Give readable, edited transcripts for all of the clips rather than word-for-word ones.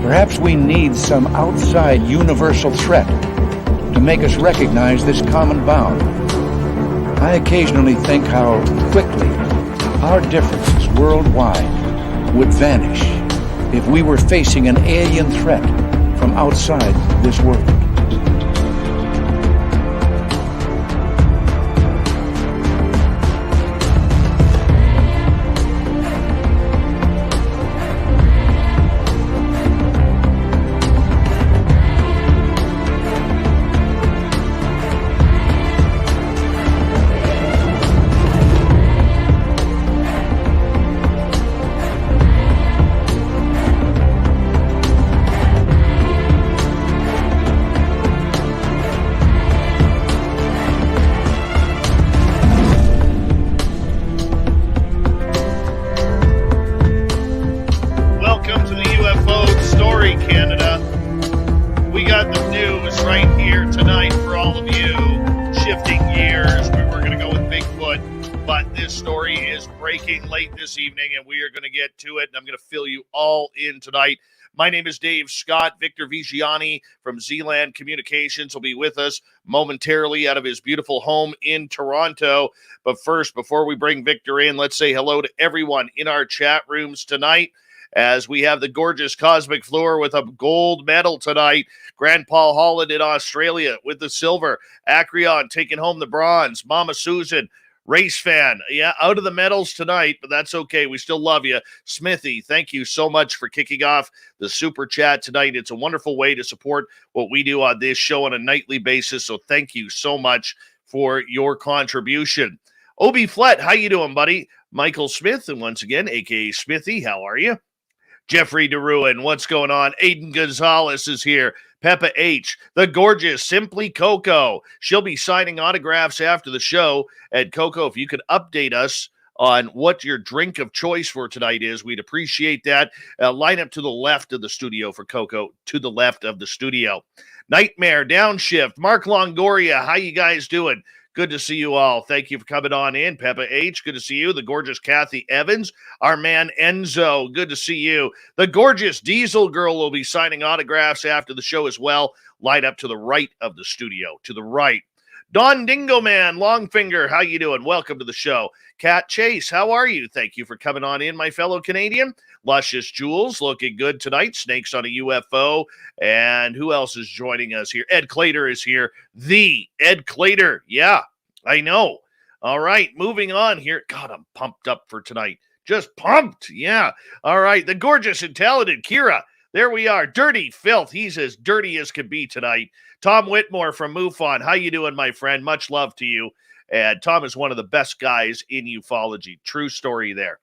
Perhaps we need some outside universal threat to make us recognize this common bound. I occasionally think how quickly our differences worldwide would vanish if we were facing an alien threat from outside this world. And I'm going to fill you all in tonight. My name is Dave Scott. Victor Viggiani from Zland Communications will be with us momentarily out of his beautiful home in Toronto. But first, before we bring Victor in, let's say hello to everyone in our chat rooms tonight, as we have the gorgeous Cosmic Floor with a gold medal tonight. Grandpa Holland in Australia with the silver. Acreon taking home the bronze. Mama Susan, race fan. Yeah, out of the medals tonight, but that's okay. We still love you. Smithy, thank you so much for kicking off the super chat tonight. It's a wonderful way to support what we do on this show on a nightly basis, so thank you so much for your contribution. Obi Flett, how you doing, buddy? Michael Smith, and once again, a.k.a. Smithy, how are you? Jeffrey DeRuin, what's going on? Aiden Gonzalez is here. Peppa H, the gorgeous Simply Coco. She'll be signing autographs after the show. And Coco, if you could update us on what your drink of choice for tonight is, we'd appreciate that. Line up to the left of the studio for Coco, to the left of the studio. Nightmare, Downshift, Mark Longoria, how you guys doing? Good to see you all. Thank you for coming on in. Peppa H, good to see you. The gorgeous Kathy Evans, our man Enzo, good to see you. The gorgeous Diesel Girl will be signing autographs after the show as well. Line up to the right of the studio, to the right. Don Dingo Man, Longfinger, how you doing? Welcome to the show. Kat Chase, how are you? Thank you for coming on in, my fellow Canadian. Luscious Jules, looking good tonight. Snakes on a UFO. And who else is joining us here? Ed Clater is here. The Ed Clater. Yeah, I know. All right, moving on here. God, I'm pumped up for tonight. Just pumped. Yeah. All right, the gorgeous and talented Kira. There we are. Dirty Filth. He's as dirty as can be tonight. Tom Whitmore from MUFON. How you doing, my friend? Much love to you. And Tom is one of the best guys in ufology. True story there.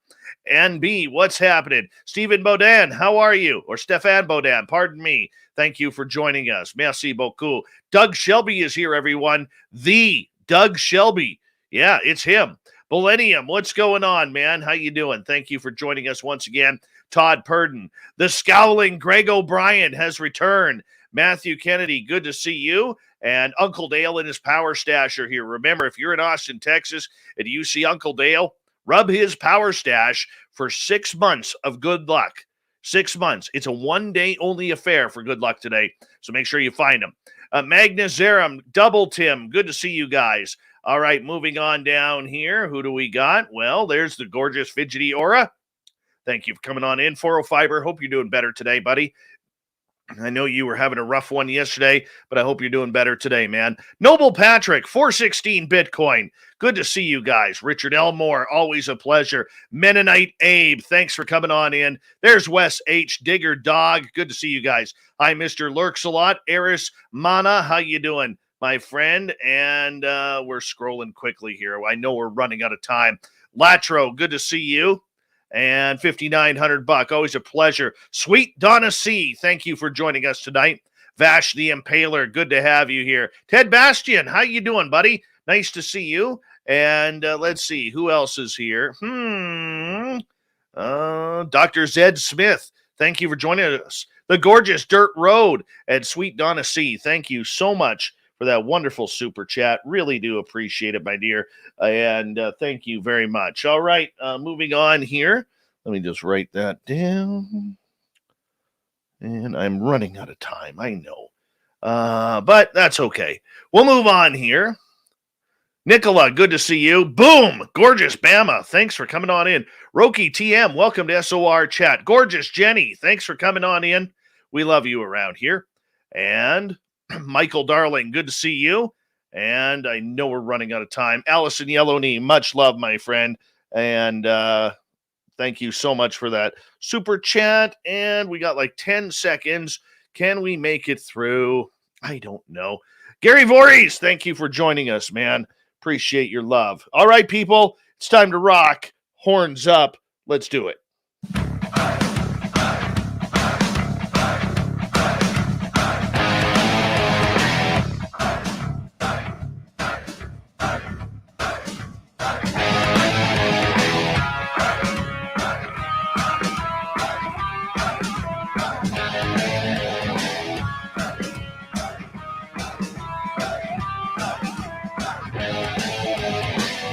NB, what's happening? Stephen Baudin, how are you? Or Stefan Baudin, pardon me. Thank you for joining us. Merci beaucoup. Doug Shelby is here, everyone. The Doug Shelby. Yeah, it's him. Millennium, what's going on, man? How you doing? Thank you for joining us once again. Todd Purdon. The scowling Greg O'Brien has returned. Matthew Kennedy, good to see you. And Uncle Dale and his power stash are here. Remember, if you're in Austin, Texas, and you see Uncle Dale, rub his power stash for 6 months of good luck. 6 months. It's a one-day only affair for good luck today. So make sure you find him. Magnus Zerum, Double Tim, good to see you guys. All right, moving on down here. Who do we got? Well, there's the gorgeous Fidgety Aura. Thank you for coming on in, 40 Fiber. Hope you're doing better today, buddy. I know you were having a rough one yesterday, but I hope you're doing better today, man. Noble Patrick, 416 Bitcoin. Good to see you guys. Richard Elmore, always a pleasure. Mennonite Abe, thanks for coming on in. There's Wes H. Digger Dog. Good to see you guys. Hi, Mr. Lurks-a-lot. Eris Mana, how you doing, my friend? And we're scrolling quickly here. I know we're running out of time. Latro, good to see you. And $5,900. Always a pleasure. Sweet Donna C., thank you for joining us tonight. Vash the Impaler, good to have you here. Ted Bastian, how you doing, buddy? Nice to see you. And let's see, who else is here? Dr. Zed Smith. thank you for joining us. The gorgeous Dirt Road and Sweet Donna C, thank you so much for that wonderful super chat. Really do appreciate it, my dear. And thank you very much. All right, moving on here. Let me just write that down. And I'm running out of time, I know. But that's okay. We'll move on here. Nicola, good to see you. Boom! Gorgeous Bama, thanks for coming on in. Roki TM, welcome to SOR Chat. Gorgeous Jenny, thanks for coming on in. We love you around here. And Michael Darling, good to see you. And I know we're running out of time. Allison Yellowknee, much love, my friend. And thank you so much for that super chat. And we got like 10 seconds. Can we make it through? I don't know. Gary Voorhees, thank you for joining us, man. Appreciate your love. All right, people, it's time to rock. Horns up. Let's do it.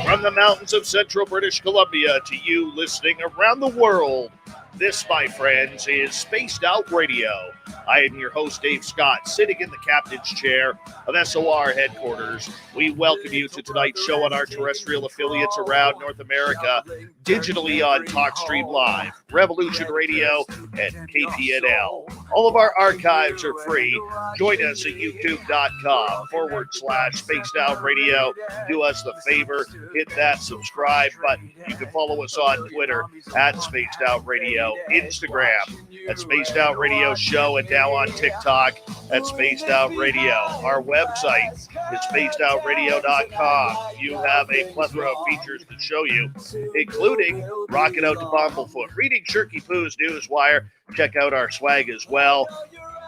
From the mountains of central British Columbia to you listening around the world, this, my friends, is Spaced Out Radio. I am your host, Dave Scott, sitting in the captain's chair of SOR headquarters. We welcome you to tonight's show on our terrestrial affiliates around North America, digitally on TalkStream Live, Revolution Radio, and KPNL. All of our archives are free. Join us at youtube.com/Spaced Out Radio. Do us the favor, hit that subscribe button. You can follow us on Twitter at Spaced Out Radio, Instagram at Spaced Out Radio Show, and now on TikTok at Spaced Out Radio. Our website is spacedoutradio.com. You have a plethora of features to show you, including Rockin' Out to Bumblefoot, reading Shirky Poo's Newswire. Check out our swag as well.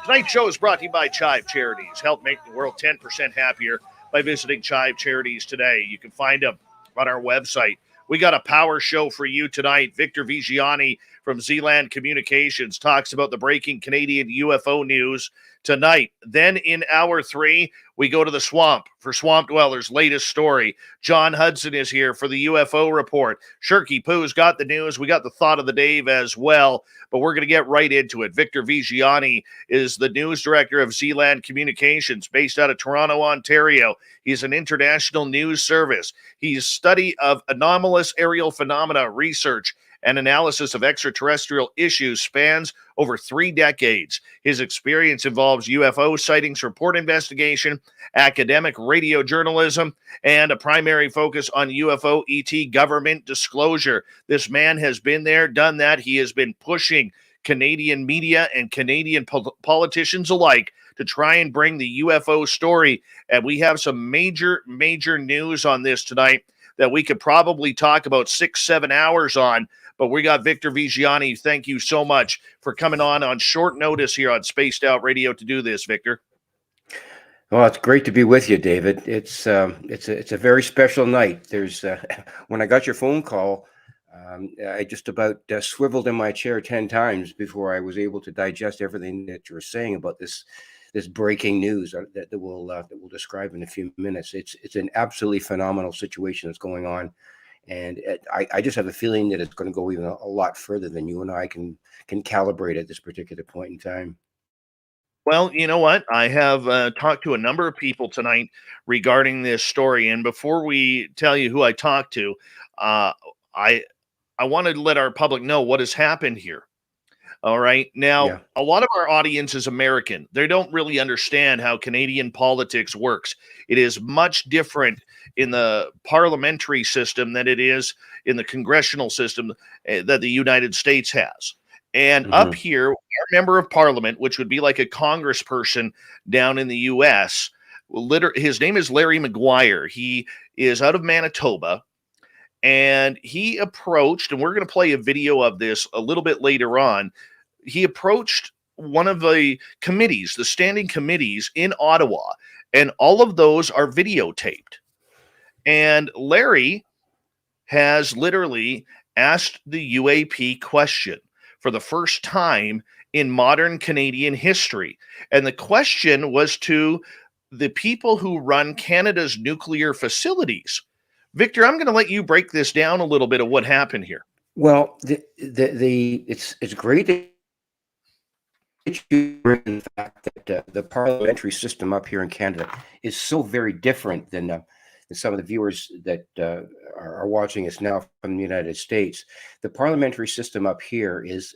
Tonight's show is brought to you by Chive Charities. Help make the world 10% happier by visiting Chive Charities today. You can find them on our website. We got a power show for you tonight. Victor Viggiani from Zland Communications talks about the breaking Canadian UFO news tonight. Then in hour 3, we go to the swamp for Swamp Dweller's latest story. John Hudson is here for the UFO report. Shirky Poo's got the news. We got the thought of the day as well, but we're going to get right into it. Victor Viggiani is the news director of Zland Communications based out of Toronto, Ontario. He's an international news service. He's study of anomalous aerial phenomena research and analysis of extraterrestrial issues spans over 3 decades. His experience involves UFO sightings, report investigation, academic radio journalism, and a primary focus on UFO ET government disclosure. This man has been there, done that. He has been pushing Canadian media and Canadian politicians alike to try and bring the UFO story. And we have some major news on this tonight that we could probably talk about 6-7 hours on. But we got Victor Viggiani. Thank you so much for coming on short notice here on Spaced Out Radio to do this, Victor. Well, it's great to be with you, David. It's a very special night. There's when I got your phone call, I just about swiveled in my chair 10 times before I was able to digest everything that you were saying about this breaking news that we'll describe in a few minutes. It's an absolutely phenomenal situation that's going on. And I just have a feeling that it's going to go even a lot further than you and I can calibrate at this particular point in time. Well, you know what? I have talked to a number of people tonight regarding this story. And before we tell you who I talked to, I wanted to let our public know what has happened here. All right. Now, A lot of our audience is American. They don't really understand how Canadian politics works. It is much different in the parliamentary system than it is in the congressional system that the United States has. And up here, our member of parliament, which would be like a congressperson down in the U.S., his name is Larry Maguire. He is out of Manitoba. And he approached, and we're going to play a video of this a little bit later on. He approached one of the committees, the standing committees in Ottawa, and all of those are videotaped. And Larry has literally asked the UAP question for the first time in modern Canadian history. And the question was to the people who run Canada's nuclear facilities. Victor, I'm going to let you break this down a little bit of what happened here. Well, it's great that you bring in the fact that the parliamentary system up here in Canada is so very different than some of the viewers that are watching us now from the United States. The parliamentary system up here is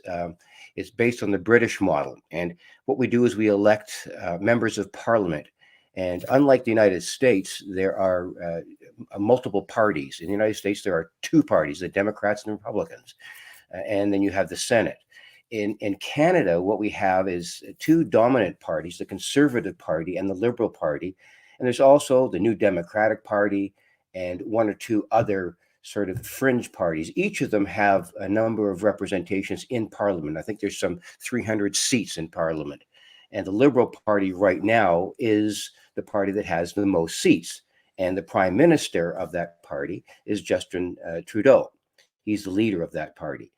based on the British model, and what we do is we elect members of parliament. And unlike the United States, there are multiple parties. In the United States, there are two parties, the Democrats and the Republicans, and then you have the Senate. In Canada, what we have is two dominant parties, the Conservative Party and the Liberal Party. And there's also the New Democratic Party and one or two other sort of fringe parties. Each of them have a number of representations in Parliament. I think there's some 300 seats in Parliament. And the Liberal Party right now is the party that has the most seats. And the Prime Minister of that party is Justin Trudeau. He's the leader of that party.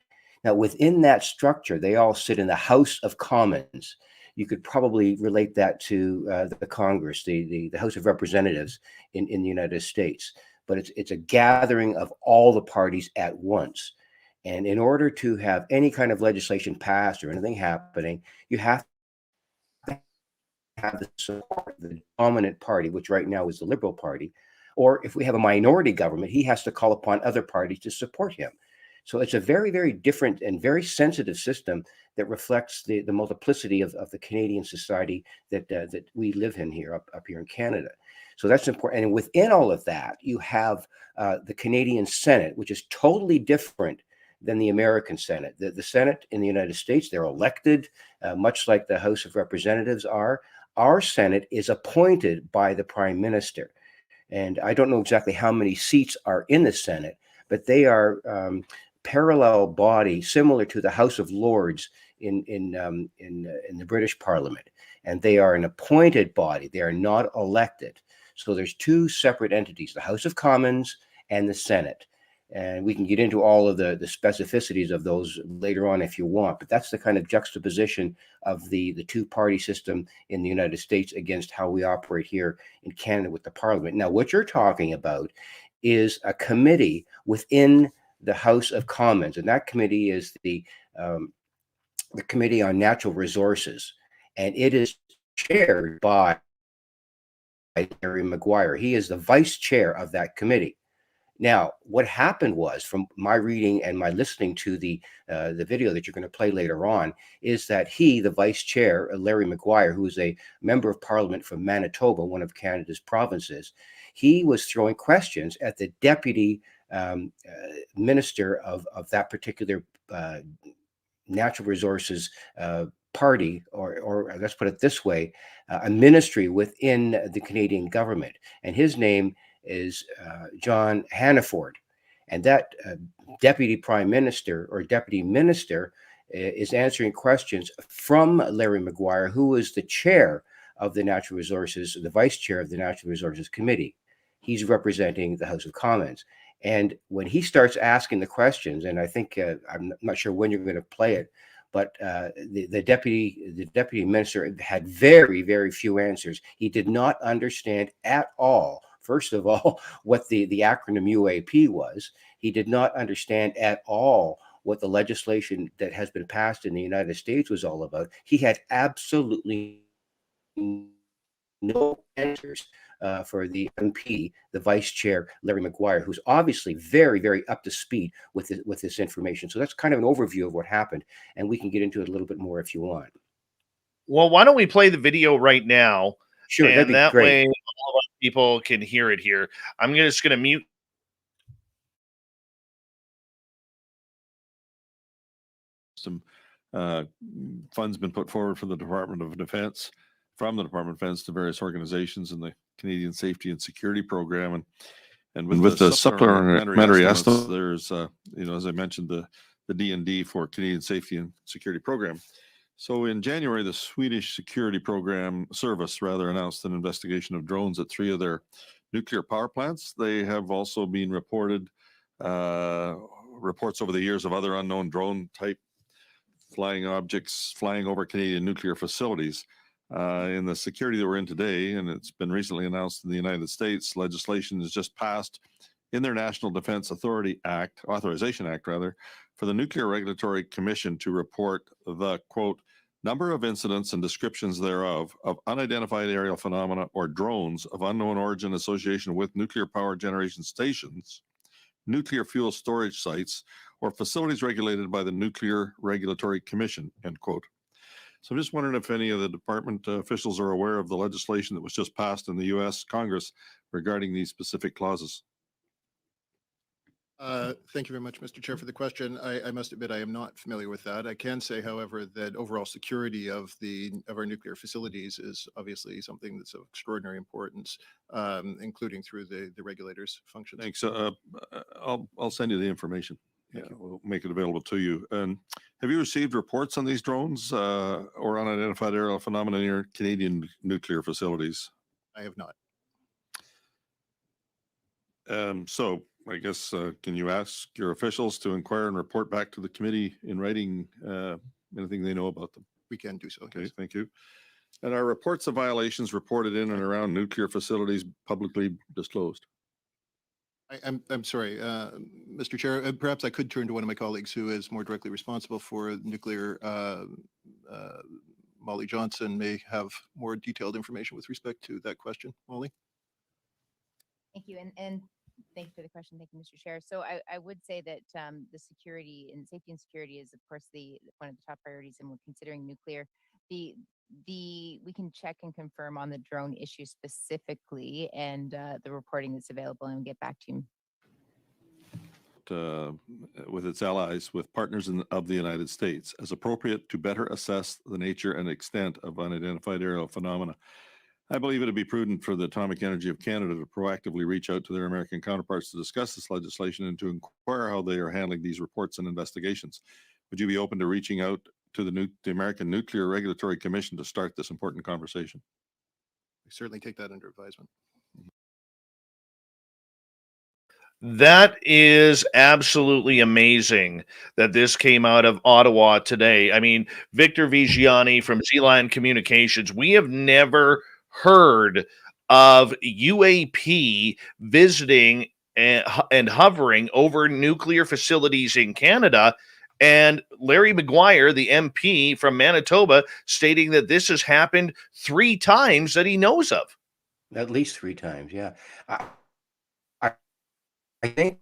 Now, within that structure, they all sit in the House of Commons. You could probably relate that to the Congress, the House of Representatives in the United States. But it's a gathering of all the parties at once. And in order to have any kind of legislation passed or anything happening, you have to have the support of the dominant party, which right now is the Liberal Party. Or if we have a minority government, he has to call upon other parties to support him. So it's a very, very different and very sensitive system that reflects the multiplicity of the Canadian society that we live in here up here in Canada. So that's important. And within all of that, you have the Canadian Senate, which is totally different than the American Senate. The Senate in the United States, they're elected, much like the House of Representatives are. Our Senate is appointed by the Prime Minister. And I don't know exactly how many seats are in the Senate, but they are parallel body similar to the House of Lords in the British Parliament, and they are an appointed body. They are not elected. So there's two separate entities, the House of Commons and the Senate. And we can get into all of the specificities of those later on if you want, but that's the kind of juxtaposition of the two-party system in the United States against how we operate here in Canada with the Parliament. Now, what you're talking about is a committee within the House of Commons, and that committee is the Committee on Natural Resources, and it is chaired by Larry Maguire. He is the vice chair of that committee. Now, what happened was, from my reading and my listening to the video that you're going to play later on, is that he, the vice chair, Larry Maguire, who is a member of Parliament from Manitoba, one of Canada's provinces, he was throwing questions at the deputy minister of that particular natural resources party, or let's put it this way, a ministry within the Canadian government. And his name is John Hannaford. And that deputy prime minister or deputy minister is answering questions from Larry Maguire, who is the chair of the Natural Resources, the vice chair of the Natural Resources Committee. He's representing the House of Commons. And when he starts asking the questions, and I think I'm not sure when you're going to play it, but the deputy minister had very, very few answers. He did not understand at all, first of all, what the acronym UAP was. He did not understand at all what the legislation that has been passed in the United States was all about. He had absolutely no answers for the MP, the vice chair, Larry Maguire, who's obviously very, very up to speed with this information. So that's kind of an overview of what happened, and we can get into it a little bit more if you want. Well, why don't we play the video right now? Sure, and that'd be that great. way all of our people can hear it here. I'm just going to mute. Some funds been put forward from the Department of Defense, to various organizations in the Canadian Safety and Security Program, and with the supplementary estimates, there's as I mentioned, the D&D for Canadian Safety and Security Program. So in January, the Swedish Security Program Service announced an investigation of drones at 3 of their nuclear power plants. They have also been reported reports over the years of other unknown drone type flying objects flying over Canadian nuclear facilities. In the security that we're in today, and it's been recently announced in the United States, legislation has just passed in their National Defense Authorization Act, for the Nuclear Regulatory Commission to report the, quote, number of incidents and descriptions thereof of unidentified aerial phenomena or drones of unknown origin association with nuclear power generation stations, nuclear fuel storage sites, or facilities regulated by the Nuclear Regulatory Commission, end quote. So I'm just wondering if any of the department officials are aware of the legislation that was just passed in the U.S. Congress regarding these specific clauses. Thank you very much, Mr. Chair, for the question. I must admit I am not familiar with that. I can say, however, that overall security of our nuclear facilities is obviously something that's of extraordinary importance, including through the regulators' functions. Thanks. I'll send you the information. Yeah, we'll make it available to you. And have you received reports on these drones or unidentified aerial phenomena near Canadian nuclear facilities? I have not. So I guess, can you ask your officials to inquire and report back to the committee in writing anything they know about them? We can do so. Okay, Yes. thank you. And are reports of violations reported in and around nuclear facilities publicly disclosed? I'm sorry, Mr. Chair, perhaps I could turn to one of my colleagues who is more directly responsible for nuclear. Molly Johnson may have more detailed information with respect to that question. Molly? Thank you. And thank you for the question. Thank you, Mr. Chair. So I would say that the security and safety and security is, of course, one of the top priorities, and we're considering nuclear. We can check and confirm on the drone issue specifically and the reporting that's available and get back to you. With its allies, with partners of the United States, as appropriate to better assess the nature and extent of unidentified aerial phenomena. I believe it would be prudent for the Atomic Energy of Canada to proactively reach out to their American counterparts to discuss this legislation and to inquire how they are handling these reports and investigations. Would you be open to reaching out to the American Nuclear Regulatory Commission to start this important conversation? We certainly take that under advisement. That is absolutely amazing that this came out of Ottawa today. I mean, Victor Viggiani from Zland Communications, we have never heard of UAP visiting and hovering over nuclear facilities in Canada. And Larry Maguire, the MP from Manitoba, stating that this has happened 3 times that he knows of. At least 3 times, yeah. I think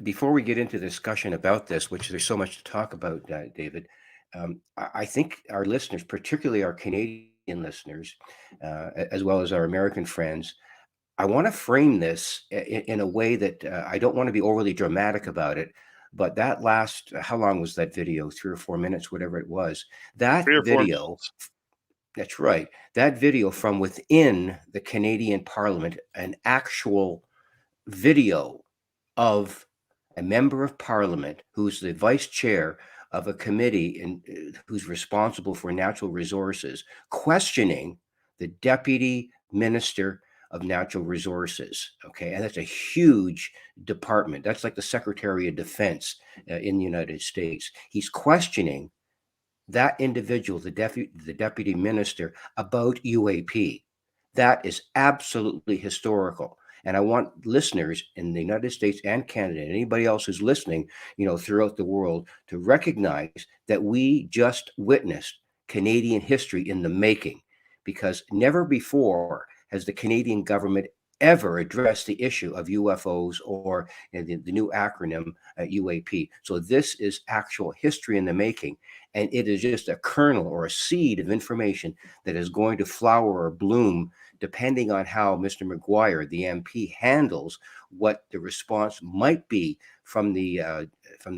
before we get into the discussion about this, which there's so much to talk about, David, I think our listeners, particularly our Canadian listeners, as well as our American friends, I want to frame this in a way that I don't want to be overly dramatic about it, but that last, how long was that video? 3 or 4 minutes, whatever it was. That 3 or 4 video, minutes. that's right. That video from within the Canadian Parliament, an actual video of a member of Parliament who's the vice chair of a committee who's responsible for natural resources, questioning the deputy minister of natural resources. Okay, and that's a huge department. That's like the Secretary of Defense in the United States. He's questioning that individual, the deputy minister, about UAP. That is absolutely historical. And I want listeners in the United States and Canada, and anybody else who's listening, throughout the world, to recognize that we just witnessed Canadian history in the making, because never before has the Canadian government ever addressed the issue of UFOs or the new acronym UAP. So this is actual history in the making, and it is just a kernel or a seed of information that is going to flower or bloom depending on how Mr. Maguire, the MP, handles what the response might be from the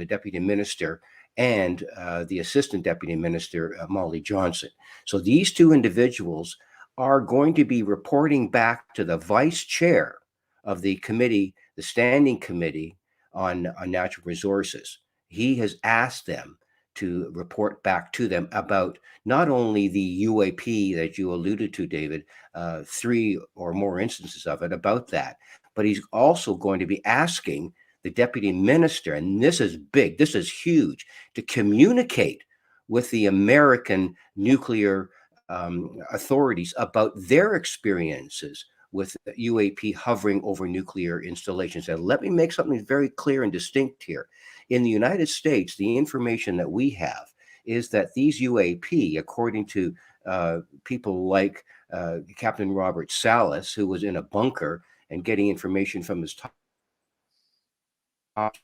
deputy minister and the assistant deputy minister, Molly Johnson. So these 2 individuals are going to be reporting back to the vice chair of the committee, the standing committee on natural resources. He has asked them to report back to them about not only the UAP that you alluded to, David, 3 or more instances of it, about that, but he's also going to be asking the deputy minister, and this is big, this is huge, to communicate with the American nuclear authorities about their experiences with UAP hovering over nuclear installations. And let me make something very clear and distinct here. In the United States, the information that we have is that these UAP, according to people like Captain Robert Salas, who was in a bunker and getting information from his top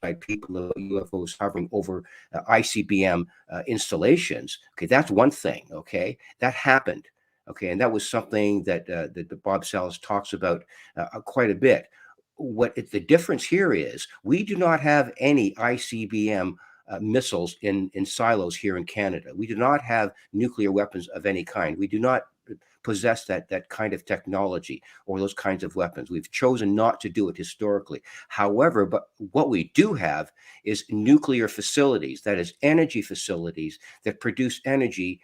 by people of UFOs hovering over ICBM installations. Okay, that's one thing. Okay, that happened. Okay, and that was something that Bob Salas talks about quite a bit. The difference here is we do not have any ICBM missiles in silos here in Canada. We do not have nuclear weapons of any kind. We do not possess that kind of technology or those kinds of weapons. We've chosen not to do it historically. However, but what we do have is nuclear facilities, that is energy facilities that produce energy.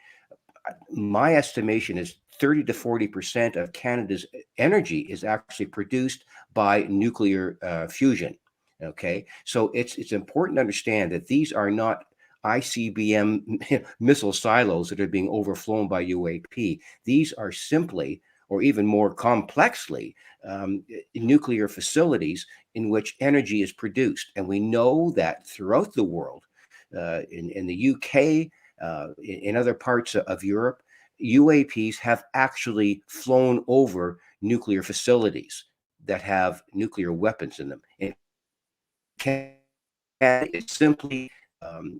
My estimation is 30 to 40% of Canada's energy is actually produced by nuclear fusion. Okay, so it's important to understand that these are not ICBM missile silos that are being overflown by UAP. These are simply, or even more complexly, nuclear facilities in which energy is produced. And we know that throughout the world, in the UK, in other parts of Europe, UAPs have actually flown over nuclear facilities that have nuclear weapons in them. And it's simply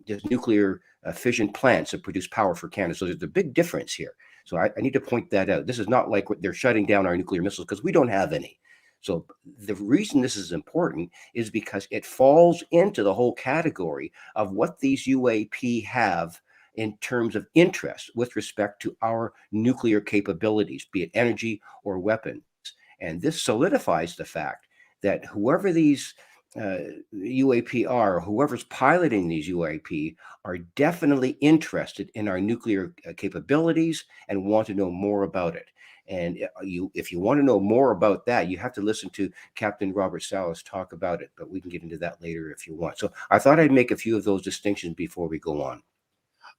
just nuclear fission plants that produce power for Canada. So there's a big difference here. So I need to point that out. This is not like they're shutting down our nuclear missiles because we don't have any. So the reason this is important is because it falls into the whole category of what these UAP have in terms of interest with respect to our nuclear capabilities, be it energy or weapons. And this solidifies the fact that whoever these UAP are, whoever's piloting these UAP, are definitely interested in our nuclear capabilities and want to know more about it. And if you want to know more about that, you have to listen to Captain Robert Salas talk about it, but we can get into that later if you want. So I thought I'd make a few of those distinctions before we go on.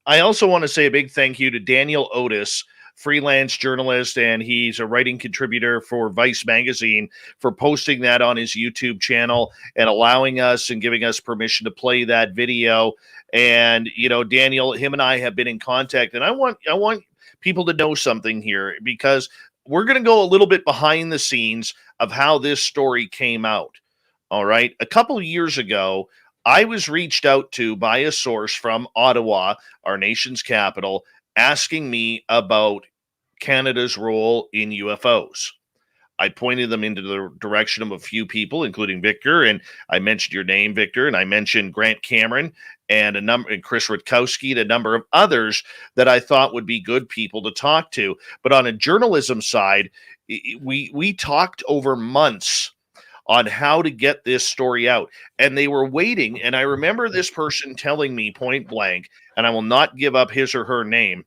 I also want to say a big thank you to Daniel Otis, freelance journalist, and he's a writing contributor for Vice Magazine, for posting that on his YouTube channel and allowing us and giving us permission to play that video. And, you know, Daniel, him and I have been in contact, and I want people to know something here, because we're going to go a little bit behind the scenes of how this story came out. All right. A couple of years ago, I was reached out to by a source from Ottawa, our nation's capital, asking me about Canada's role in UFOs. I pointed them into the direction of a few people, including Victor, and I mentioned your name, Victor, and I mentioned Grant Cameron and Chris Rutkowski, and a number of others that I thought would be good people to talk to. But on a journalism side, we talked over months on how to get this story out. And they were waiting. And I remember this person telling me point blank, and I will not give up his or her name,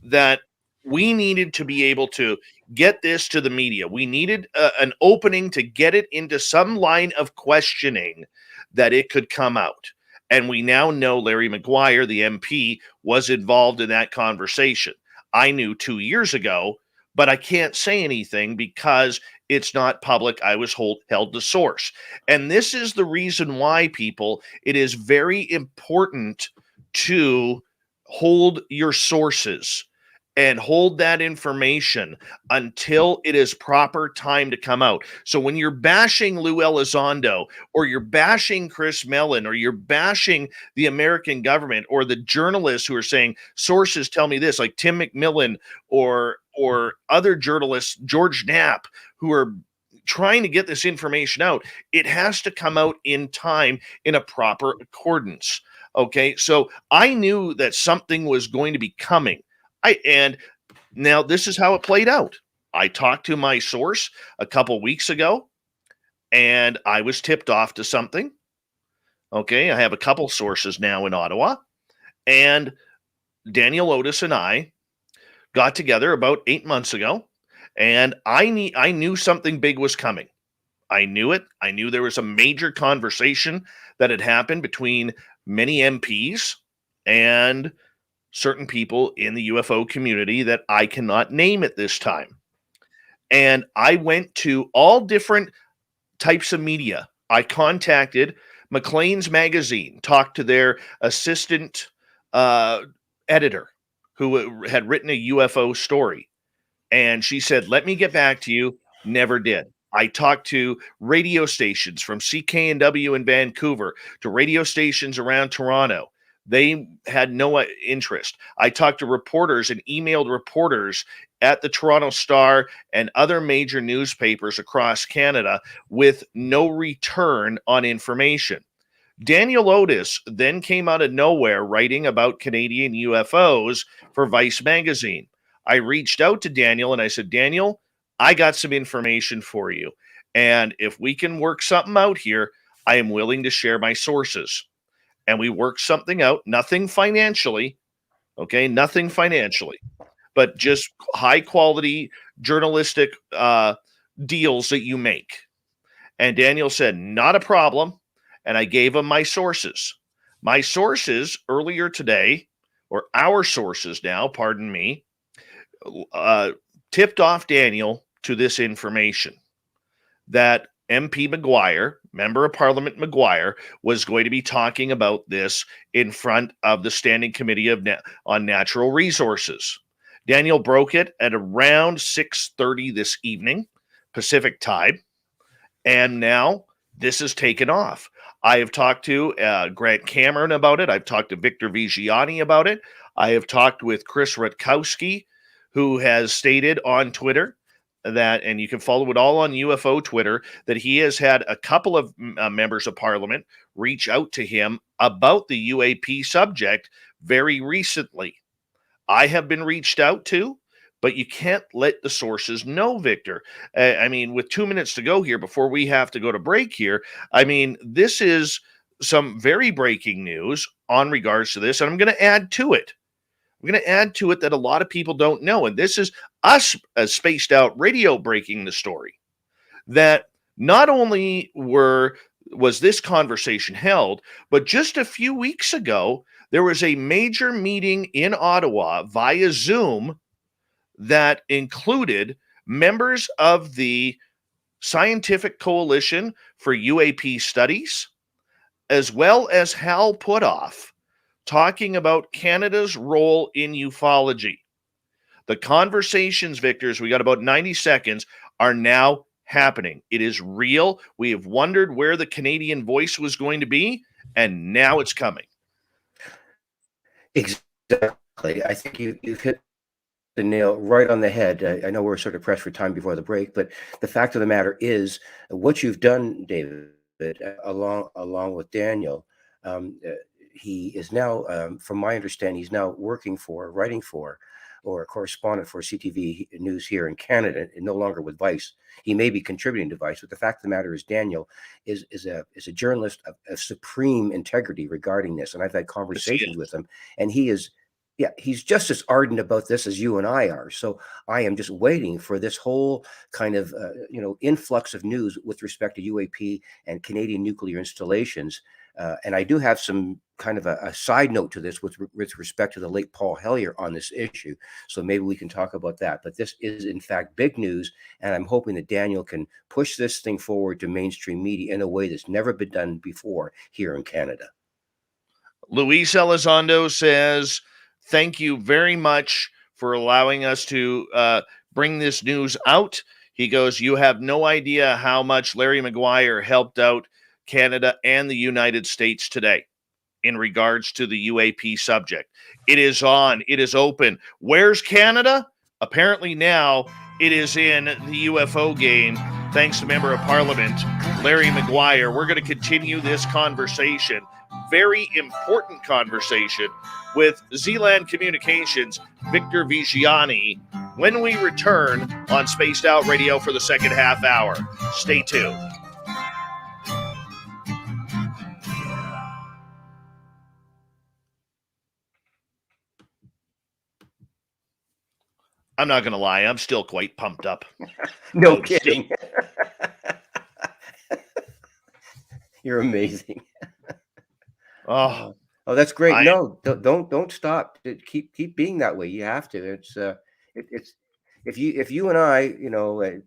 that we needed to be able to get this to the media. We needed an opening to get it into some line of questioning that it could come out. And we now know Larry Maguire, the MP, was involved in that conversation. I knew 2 years ago, but I can't say anything because it's not public. I was held to source. And this is the reason why, people, it is very important to hold your sources and hold that information until it is proper time to come out. So when you're bashing Lou Elizondo, or you're bashing Chris Mellon, or you're bashing the American government, or the journalists who are saying sources tell me this, like Tim McMillan or other journalists, George Knapp, who are trying to get this information out, it has to come out in time, in a proper accordance. Okay, so I knew that something was going to be coming. And now this is how it played out. I talked to my source a couple weeks ago, and I was tipped off to something. Okay, I have a couple sources now in Ottawa, and Daniel Otis and I got together about 8 months ago, and I knew something big was coming. I knew it. I knew there was a major conversation that had happened between many MPs and certain people in the UFO community that I cannot name at this time. And I went to all different types of media. I contacted Maclean's magazine, talked to their assistant editor who had written a UFO story. And she said, let me get back to you. Never did. I talked to radio stations from CKNW in Vancouver to radio stations around Toronto. They had no interest. I talked to reporters and emailed reporters at the Toronto Star and other major newspapers across Canada with no return on information. Daniel Otis then came out of nowhere writing about Canadian UFOs for Vice magazine. I reached out to Daniel and I said, Daniel, I got some information for you. And if we can work something out here, I am willing to share my sources. And we worked something out, nothing financially, okay, nothing financially, but just high quality journalistic deals that you make. And Daniel said, not a problem. And I gave him my sources. My sources earlier today, or our sources now, pardon me, tipped off Daniel to this information that MP McGuire, Member of Parliament McGuire, was going to be talking about this in front of the Standing Committee on Natural Resources. Daniel broke it at around 6:30 this evening, Pacific time, and now this has taken off. I have talked to Grant Cameron about it. I've talked to Victor Viggiani about it. I have talked with Chris Rutkowski, who has stated on Twitter that, and you can follow it all on UFO Twitter, that he has had a couple of members of Parliament reach out to him about the UAP subject very recently. I have been reached out to, but you can't let the sources know, Victor. I mean, with 2 minutes to go here before we have to go to break here, I mean, this is some very breaking news on regards to this, and I'm going to add to it. I'm going to add to it that a lot of people don't know, and this is us as Spaced Out Radio breaking the story, that not only was this conversation held, but just a few weeks ago, there was a major meeting in Ottawa via Zoom that included members of the Scientific Coalition for UAP Studies, as well as Hal Puthoff, talking about Canada's role in ufology. The conversations, Victor, we got about 90 seconds, are now happening. It is real. We have wondered where the Canadian voice was going to be, and now it's coming. Exactly. I think you've hit the nail right on the head. I know we're sort of pressed for time before the break, but the fact of the matter is what you've done, David, along with Daniel, he is now, from my understanding, he's now writing for, or a correspondent for CTV News here in Canada, and no longer with Vice. He may be contributing to Vice, but the fact of the matter is Daniel is a journalist of supreme integrity regarding this, and I've had conversations with him, and he's just as ardent about this as you and I are. So I am just waiting for this whole kind of influx of news with respect to UAP and Canadian nuclear installations. And I do have some kind of a side note to this with respect to the late Paul Hellyer on this issue. So maybe we can talk about that. But this is, in fact, big news. And I'm hoping that Daniel can push this thing forward to mainstream media in a way that's never been done before here in Canada. Luis Elizondo says, thank you very much for allowing us to bring this news out. He goes, you have no idea how much Larry McGuire helped out Canada and the United States today in regards to the UAP subject. It is on. It is open. Where's Canada? Apparently now it is in the UFO game, thanks to Member of Parliament Larry McGuire. We're going to continue this conversation, very important conversation, with Zland Communications' Victor Viggiani when we return on Spaced Out Radio for the second half hour. Stay tuned. I'm not going to lie. I'm still quite pumped up. No kidding. You're amazing. Oh, Oh, that's great. I No, don't stop. Keep being that way. You have to. It's if you and I,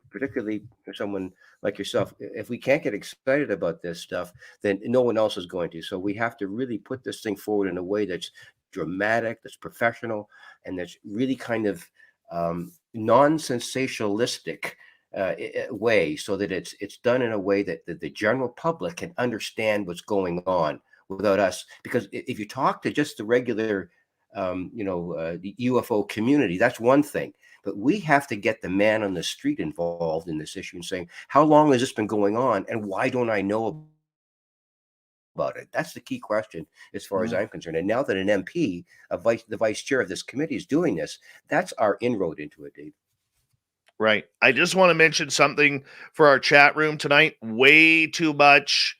particularly for someone like yourself, if we can't get excited about this stuff, then no one else is going to. So we have to really put this thing forward in a way that's dramatic, that's professional, and that's really kind of non-sensationalistic way, so that it's done in a way that the general public can understand what's going on without us. Because if you talk to just the regular, the UFO community, that's one thing. But we have to get the man on the street involved in this issue and saying, how long has this been going on, and why don't I know about it? That's the key question, as far as I'm concerned. And now that an MP, the vice chair of this committee, is doing this, that's our inroad into it, Dave. Right. I just want to mention something for our chat room tonight. Way too much.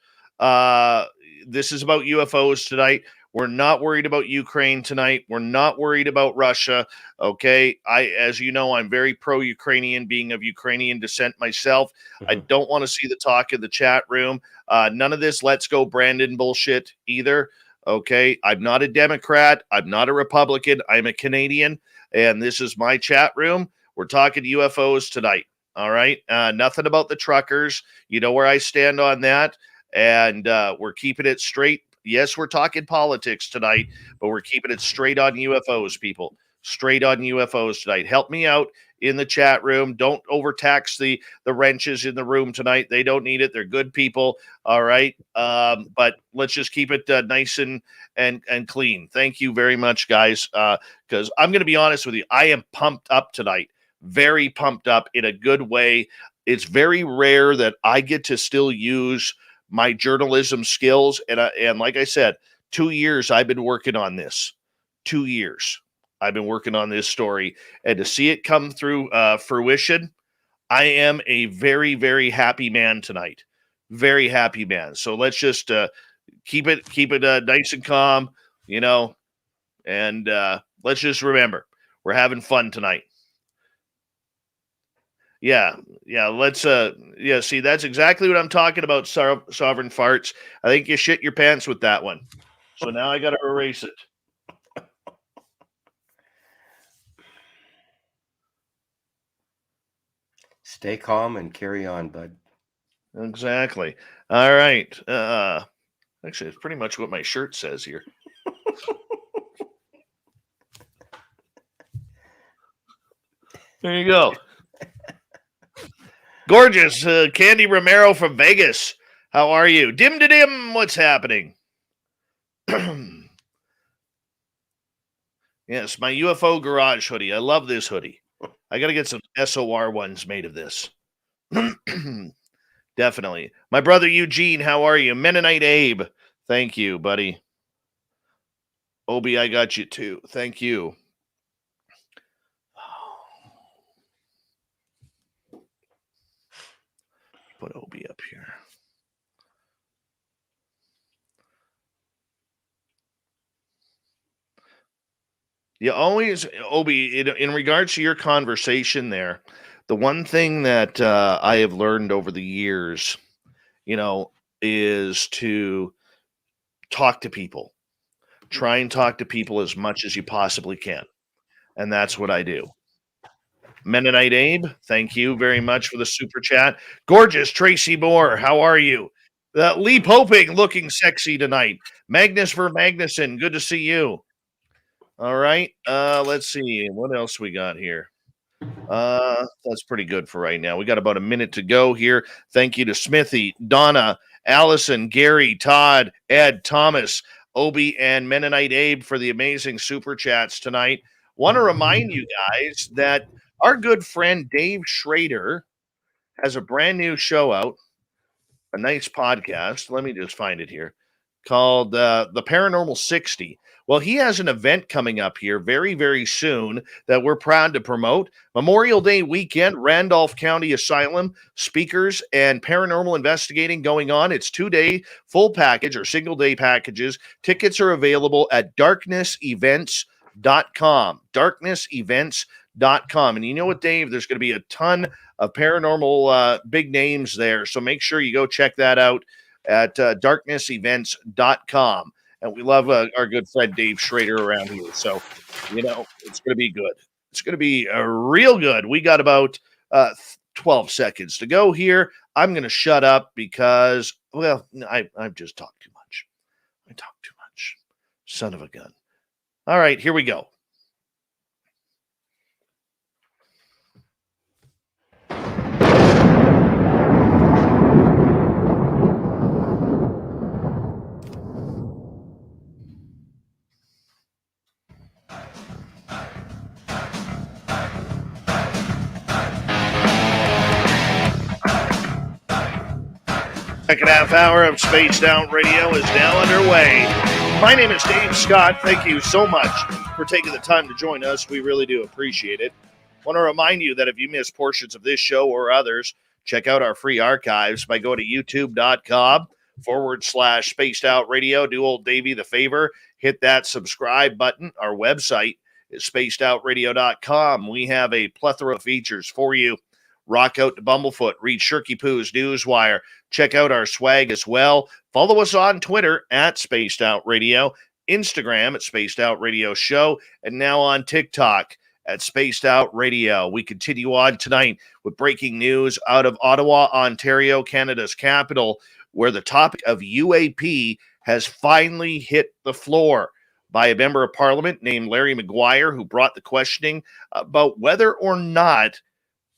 This is about UFOs tonight. We're not worried about Ukraine tonight. We're not worried about Russia. Okay. As you know, I'm very pro-Ukrainian, being of Ukrainian descent myself. I don't want to see the talk in the chat room. None of this let's go Brandon bullshit either. Okay. I'm not a Democrat. I'm not a Republican. I'm a Canadian. And this is my chat room. We're talking UFOs tonight. All right. Nothing about the truckers. You know where I stand on that. And we're keeping it straight. Yes, we're talking politics tonight, but we're keeping it straight on UFOs, people. Straight on UFOs tonight. Help me out in the chat room. Don't overtax the wrenches in the room tonight. They don't need it. They're good people. All right. But let's just keep it nice and clean. Thank you very much, guys. Because I'm going to be honest with you. I am pumped up tonight. Very pumped up in a good way. It's very rare that I get to still use my journalism skills. And like I said, 2 years I've been working on this. 2 years I've been working on this story. And to see it come through fruition, I am a very, very happy man tonight. Very happy man. So let's just keep it nice and calm, and let's just remember, we're having fun tonight. Yeah, let's see, that's exactly what I'm talking about, Sovereign Farts. I think you shit your pants with that one. So now I got to erase it. Stay calm and carry on, bud. Exactly. All right. Actually, it's pretty much what my shirt says here. There you go. Gorgeous. Candy Romero from Vegas. How are you? Dim to dim. What's happening? Yes, my UFO garage hoodie. I love this hoodie. I got to get some SOR ones made of this. Definitely. My brother Eugene, how are you? Mennonite Abe. Thank you, buddy. Obi, I got you too. Thank you. Put Obi up here. You always, Obi, in regards to your conversation there, the one thing that I have learned over the years, is to talk to people. Try and talk to people as much as you possibly can. And that's what I do. Mennonite Abe, thank you very much for the super chat. Gorgeous Tracy Moore, how are you? Lee Poping looking sexy tonight. Magnus for Magnuson, good to see you. All right, let's see what else we got here. That's pretty good for right now. We got about a minute to go here. Thank you to Smithy, Donna, Allison, Gary, Todd, Ed, Thomas, Obi, and Mennonite Abe for the amazing super chats tonight. Want to remind you guys that our good friend Dave Schrader has a brand new show out, a nice podcast. Let me just find it here, called The Paranormal 60. Well, he has an event coming up here very, very soon that we're proud to promote. Memorial Day weekend, Randolph County Asylum, speakers and paranormal investigating going on. It's 2-day full package or single-day packages. Tickets are available at darknessevents.com. Darknessevents.com. And you know what, Dave? There's going to be a ton of paranormal big names there. So make sure you go check that out. at darknessevents.com. And we love our good friend Dave Schrader around here. So, it's going to be good. It's going to be real good. We got about 12 seconds to go here. I'm going to shut up because, well, I've just talked too much. I talk too much. Son of a gun. All right, here we go. Second half hour of Spaced Out Radio is now underway. My name is Dave Scott. Thank you so much for taking the time to join us. We really do appreciate it. I want to remind you that if you missed portions of this show or others, check out our free archives by going to youtube.com/Spaced Out Radio. Do old Davey the favor. Hit that subscribe button. Our website is spacedoutradio.com. We have a plethora of features for you. Rock out to Bumblefoot. Read Shirky Poo's Newswire. Check out our swag as well. Follow us on Twitter at Spaced Out Radio, Instagram at Spaced Out Radio Show, and now on TikTok at Spaced Out Radio. We continue on tonight with breaking news out of Ottawa, Ontario, Canada's capital, where the topic of UAP has finally hit the floor by a member of Parliament named Larry Maguire, who brought the questioning about whether or not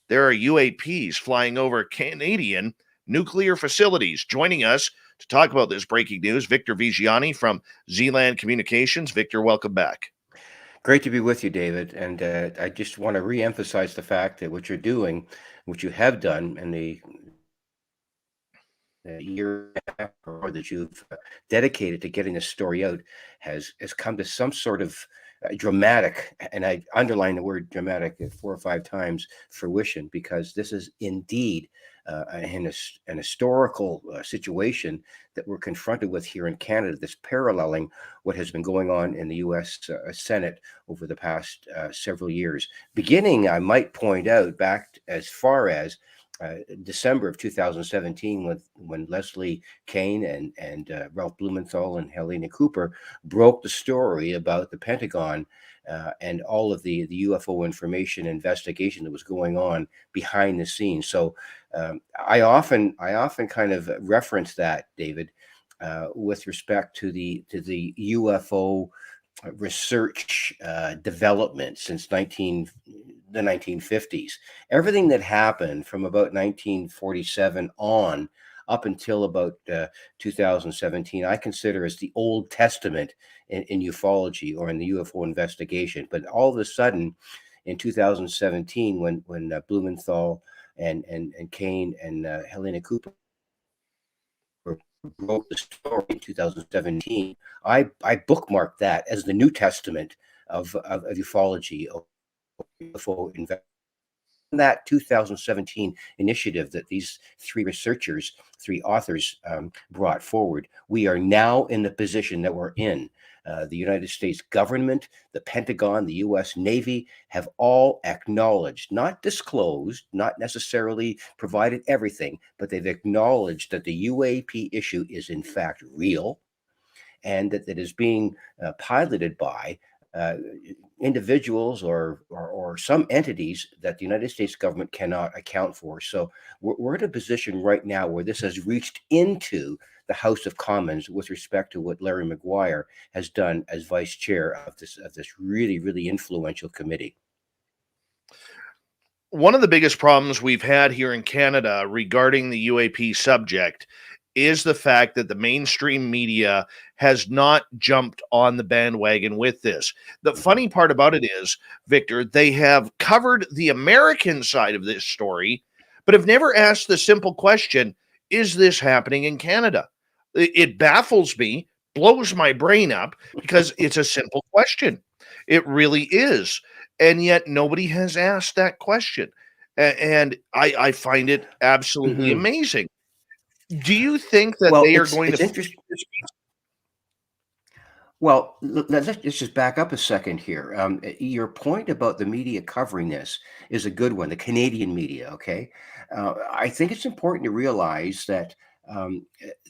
there are UAPs flying over Canadian nuclear facilities. Joining us to talk about this breaking news, Victor Viggiani from Zland Communications. Victor, welcome back. Great to be with you, David. And I just want to reemphasize the fact that what you're doing, what you have done in the year or more that you've dedicated to getting this story out has come to some sort of dramatic, and I underline the word dramatic 4 or 5 times, fruition, because this is indeed an historical situation that we're confronted with here in Canada, that's paralleling what has been going on in the U.S. Senate over the past several years. Beginning, I might point out, back as far as December of 2017, when Leslie Kane and Ralph Blumenthal and Helena Cooper broke the story about the Pentagon and all of the UFO information investigation that was going on behind the scenes. So I often kind of reference that, David, with respect to the UFO research development since the 1950s. Everything that happened from about 1947 on up until about 2017, I consider as the Old Testament in ufology or in the UFO investigation. But all of a sudden, in 2017, when Blumenthal and Kane and Helena Cooper broke the story in 2017, I bookmarked that as the New Testament of ufology, of UFO investigation. That 2017 initiative that these 3 authors brought forward, we are now in the position that we're in. The United States government, the Pentagon, the U.S. Navy have all acknowledged, not disclosed, not necessarily provided everything, but they've acknowledged that the UAP issue is in fact real, and that it is being piloted by individuals or some entities that the United States government cannot account for. So we're in a position right now where this has reached into the House of Commons with respect to what Larry Maguire has done as vice chair of this really, really influential committee. One of the biggest problems we've had here in Canada regarding the UAP subject is the fact that the mainstream media has not jumped on the bandwagon with this. The funny part about it is, Victor, they have covered the American side of this story, but have never asked the simple question, is this happening in Canada? It baffles me, blows my brain up, because it's a simple question. It really is. And yet nobody has asked that question. And I find it absolutely amazing. Do you think that they are going to... Interesting. Well, let's just back up a second here. Your point about the media covering this is a good one, the Canadian media, okay? I think it's important to realize that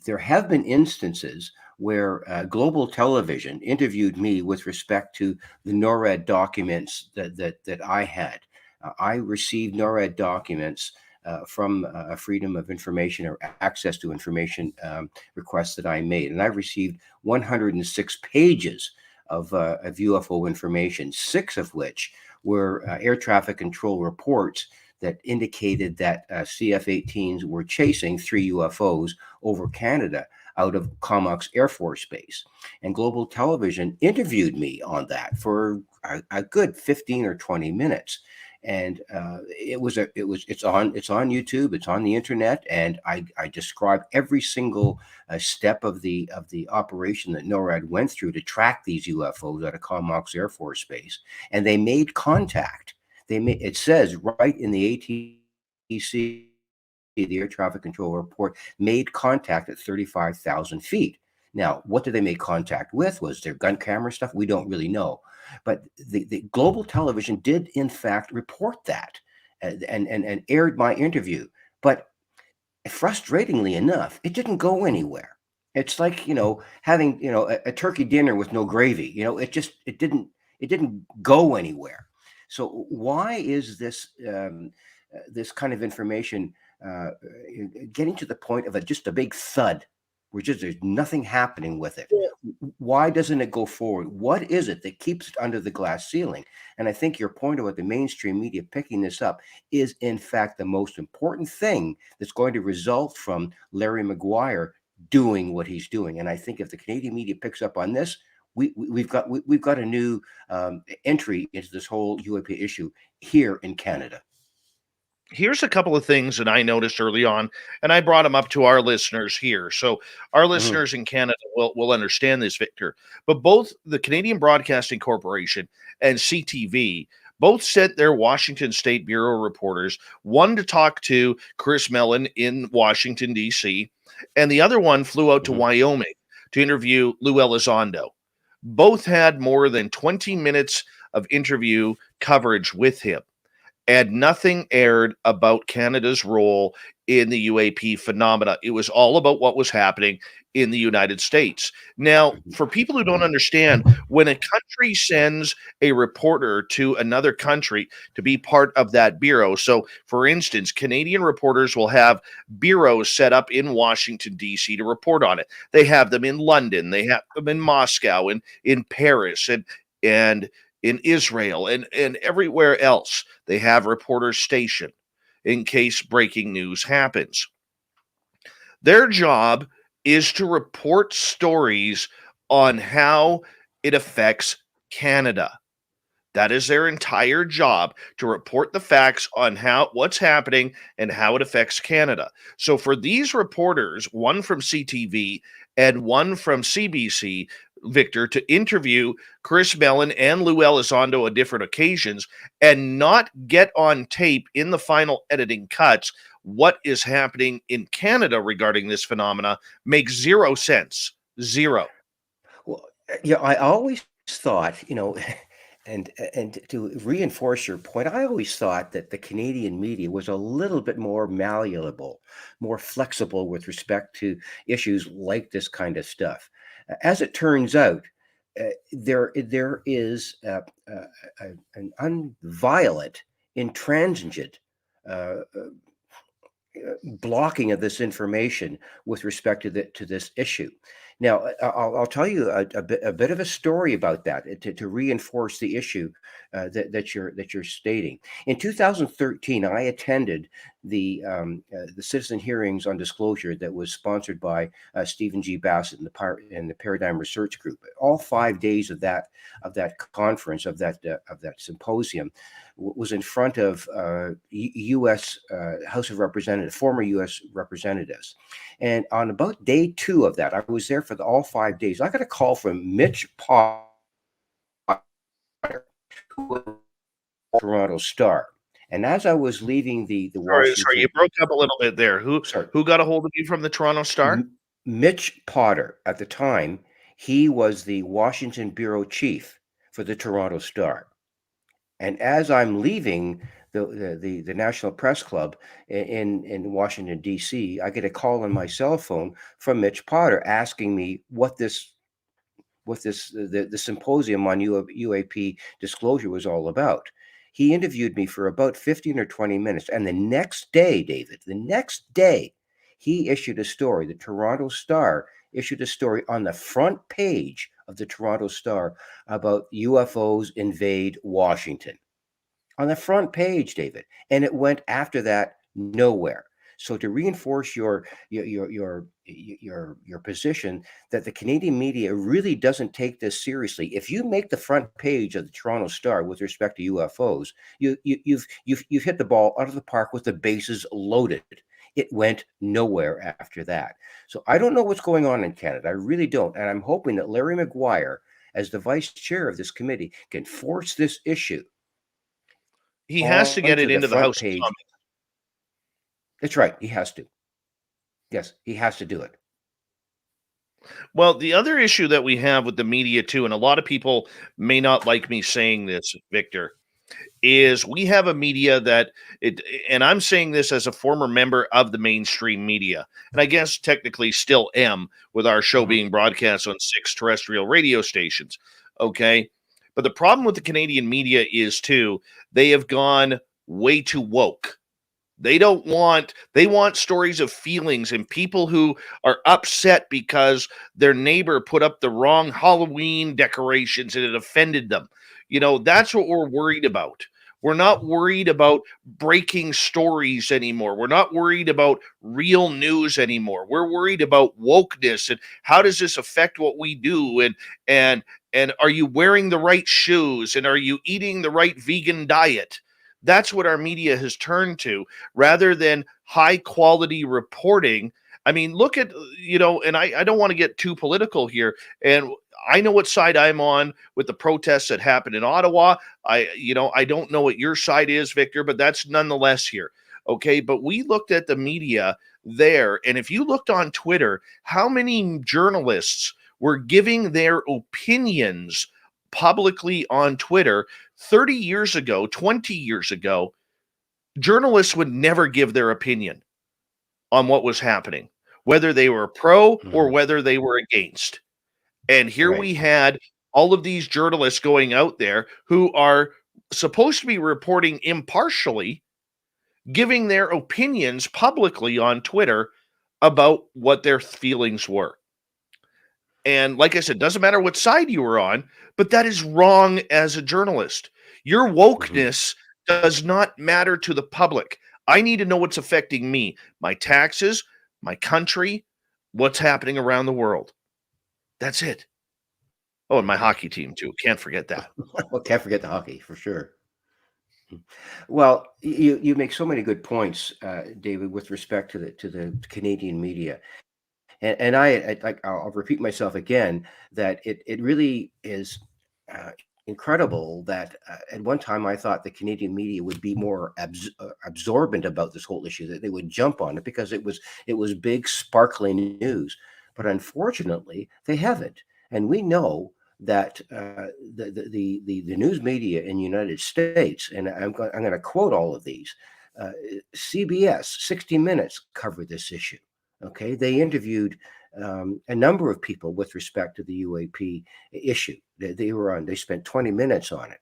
there have been instances where global television interviewed me with respect to the NORAD documents that I had. I received NORAD documents from a Freedom of Information or Access to Information request that I made, and I received 106 pages of UFO information, 6 of which were air traffic control reports that indicated that CF-18s were chasing 3 UFOs over Canada out of Comox Air Force Base. And Global Television interviewed me on that for a good 15 or 20 minutes. And it's on YouTube, it's on the internet, and I describe every single step of the operation that NORAD went through to track these UFOs out of Comox Air Force Base, and they made contact. It says right in the ATC, the air traffic control report, made contact at 35,000 feet. Now, what did they make contact with? Was there gun camera stuff? We don't really know. But the Global Television did, in fact, report that and aired my interview. But frustratingly enough, it didn't go anywhere. It's like, having, a turkey dinner with no gravy. It didn't go anywhere. So why is this this kind of information getting to the point of just a big thud? There's nothing happening with it. Why doesn't it go forward? What is it that keeps it under the glass ceiling? And I think your point about the mainstream media picking this up is, in fact, the most important thing that's going to result from Larry Maguire doing what he's doing. And I think if the Canadian media picks up on this, we've got a new entry into this whole UAP issue here in Canada. Here's a couple of things that I noticed early on, and I brought them up to our listeners here. So our listeners in Canada will understand this, Victor. But both the Canadian Broadcasting Corporation and CTV both sent their Washington State Bureau reporters, one to talk to Chris Mellon in Washington, D.C., and the other one flew out to Wyoming to interview Lou Elizondo. Both had more than 20 minutes of interview coverage with him, and nothing aired about Canada's role in the UAP phenomena. It was all about what was happening in the United States. Now, for people who don't understand, when a country sends a reporter to another country to be part of that bureau, so for instance, Canadian reporters will have bureaus set up in Washington, D.C. to report on it. They have them in London, they have them in Moscow, in Paris, and in Israel and everywhere else. They have reporters stationed in case breaking news happens. Their job is to report stories on how it affects Canada. That is their entire job, to report the facts on what's happening and how it affects Canada. So for these reporters, one from CTV and one from CBC, Victor, to interview Chris Mellon and Lou Elizondo on different occasions and not get on tape in the final editing cuts what is happening in Canada regarding this phenomena makes zero sense. Zero. Well, I always thought, and to reinforce your point, I always thought that the Canadian media was a little bit more malleable, more flexible with respect to issues like this kind of stuff. As it turns out, there is an unviolent, intransigent blocking of this information with respect to this issue. Now, I'll tell you a bit of a story about that to reinforce the issue that you're stating. In 2013, I attended the citizen hearings on disclosure that was sponsored by Stephen G. Bassett and the Paradigm Research Group. All 5 days of that conference, of that symposium, was in front of U.S. House of Representatives, former U.S. representatives. And on about day 2 of that, I was there for all 5 days. I got a call from Mitch Potter, who was the Toronto Star. And as I was leaving the Washington... Sorry, you broke up a little bit there. Who got a hold of you from the Toronto Star? Mitch Potter. At the time, he was the Washington bureau chief for the Toronto Star. And as I'm leaving the National Press Club in Washington D.C., I get a call on my cell phone from Mitch Potter asking me what the symposium on UAP disclosure was all about. He interviewed me for about 15 or 20 minutes, and the next day, David, the next day, he issued a story. The Toronto Star issued a story on the front page of the Toronto Star about UFOs invade Washington. On the front page, David, and it went after that nowhere. So to reinforce your position that the Canadian media really doesn't take this seriously, if you make the front page of the Toronto Star with respect to UFOs, you've hit the ball out of the park with the bases loaded. It went nowhere after that. So I don't know what's going on in Canada. I really don't, and I'm hoping that Larry Maguire, as the vice chair of this committee, can force this issue. He has to get it onto into the front House of page. Commons. That's right. He has to. Yes, he has to do it. Well, the other issue that we have with the media too, and a lot of people may not like me saying this, Victor, is we have a media that and I'm saying this as a former member of the mainstream media, and I guess technically still am with our show being broadcast on 6 terrestrial radio stations. Okay. But the problem with the Canadian media is too, they have gone way too woke. They want stories of feelings and people who are upset because their neighbor put up the wrong Halloween decorations and it offended them. That's what we're worried about. We're not worried about breaking stories anymore. We're not worried about real news anymore. We're worried about wokeness and how does this affect what we do, and are you wearing the right shoes, and are you eating the right vegan diet? That's what our media has turned to, rather than high quality reporting. I mean, look at, and I don't want to get too political here. And I know what side I'm on with the protests that happened in Ottawa. I don't know what your side is, Victor, but that's nonetheless here. Okay. But we looked at the media there. And if you looked on Twitter, how many journalists were giving their opinions publicly on Twitter 30 years ago, 20 years ago, journalists would never give their opinion on what was happening, whether they were pro or whether they were against. And here we had all of these journalists going out there who are supposed to be reporting impartially, giving their opinions publicly on Twitter about what their feelings were. And like I said, doesn't matter what side you were on, but that is wrong as a journalist. Your wokeness does not matter to the public. I need to know what's affecting me, my taxes, my country, what's happening around the world. That's it. Oh, and my hockey team too. Can't forget that. Well, can't forget the hockey for sure. Well, you make so many good points, David, with respect to the Canadian media. And I'll repeat myself again that it really is incredible that at one time I thought the Canadian media would be more absorbent about this whole issue, that they would jump on it because it was big, sparkling news. But unfortunately, they haven't. And we know that the news media in the United States, and I'm going to quote all of these, CBS, 60 Minutes covered this issue. Okay, they interviewed a number of people with respect to the UAP issue. They spent 20 minutes on it,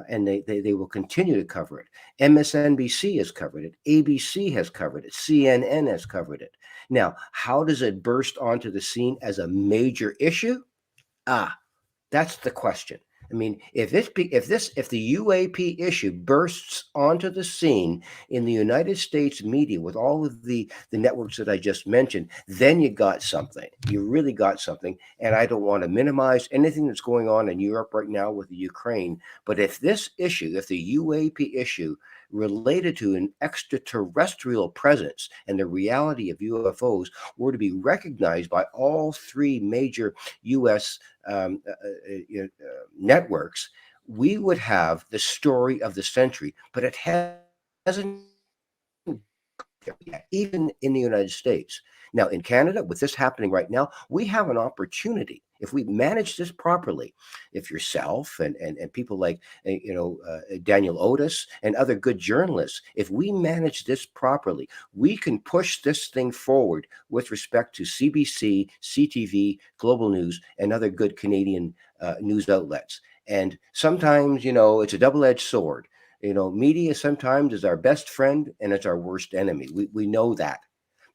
and they will continue to cover it. MSNBC has covered it. ABC has covered it. CNN has covered it. Now, how does it burst onto the scene as a major issue? That's the question. I mean, if the UAP issue bursts onto the scene in the United States media with all of the networks that I just mentioned, then you got something. You really got something. And I don't want to minimize anything that's going on in Europe right now with the Ukraine. But if the UAP issue related to an extraterrestrial presence and the reality of UFOs were to be recognized by all 3 major U.S. Networks, we would have the story of the century. But it hasn't yet, even in the United States. Now, in Canada, with this happening right now, we have an opportunity. If we manage this properly, if yourself and people like Daniel Otis and other good journalists, if we manage this properly, we can push this thing forward with respect to CBC, CTV, Global News, and other good Canadian news outlets. And sometimes, it's a double-edged sword. Media sometimes is our best friend and it's our worst enemy. We know that.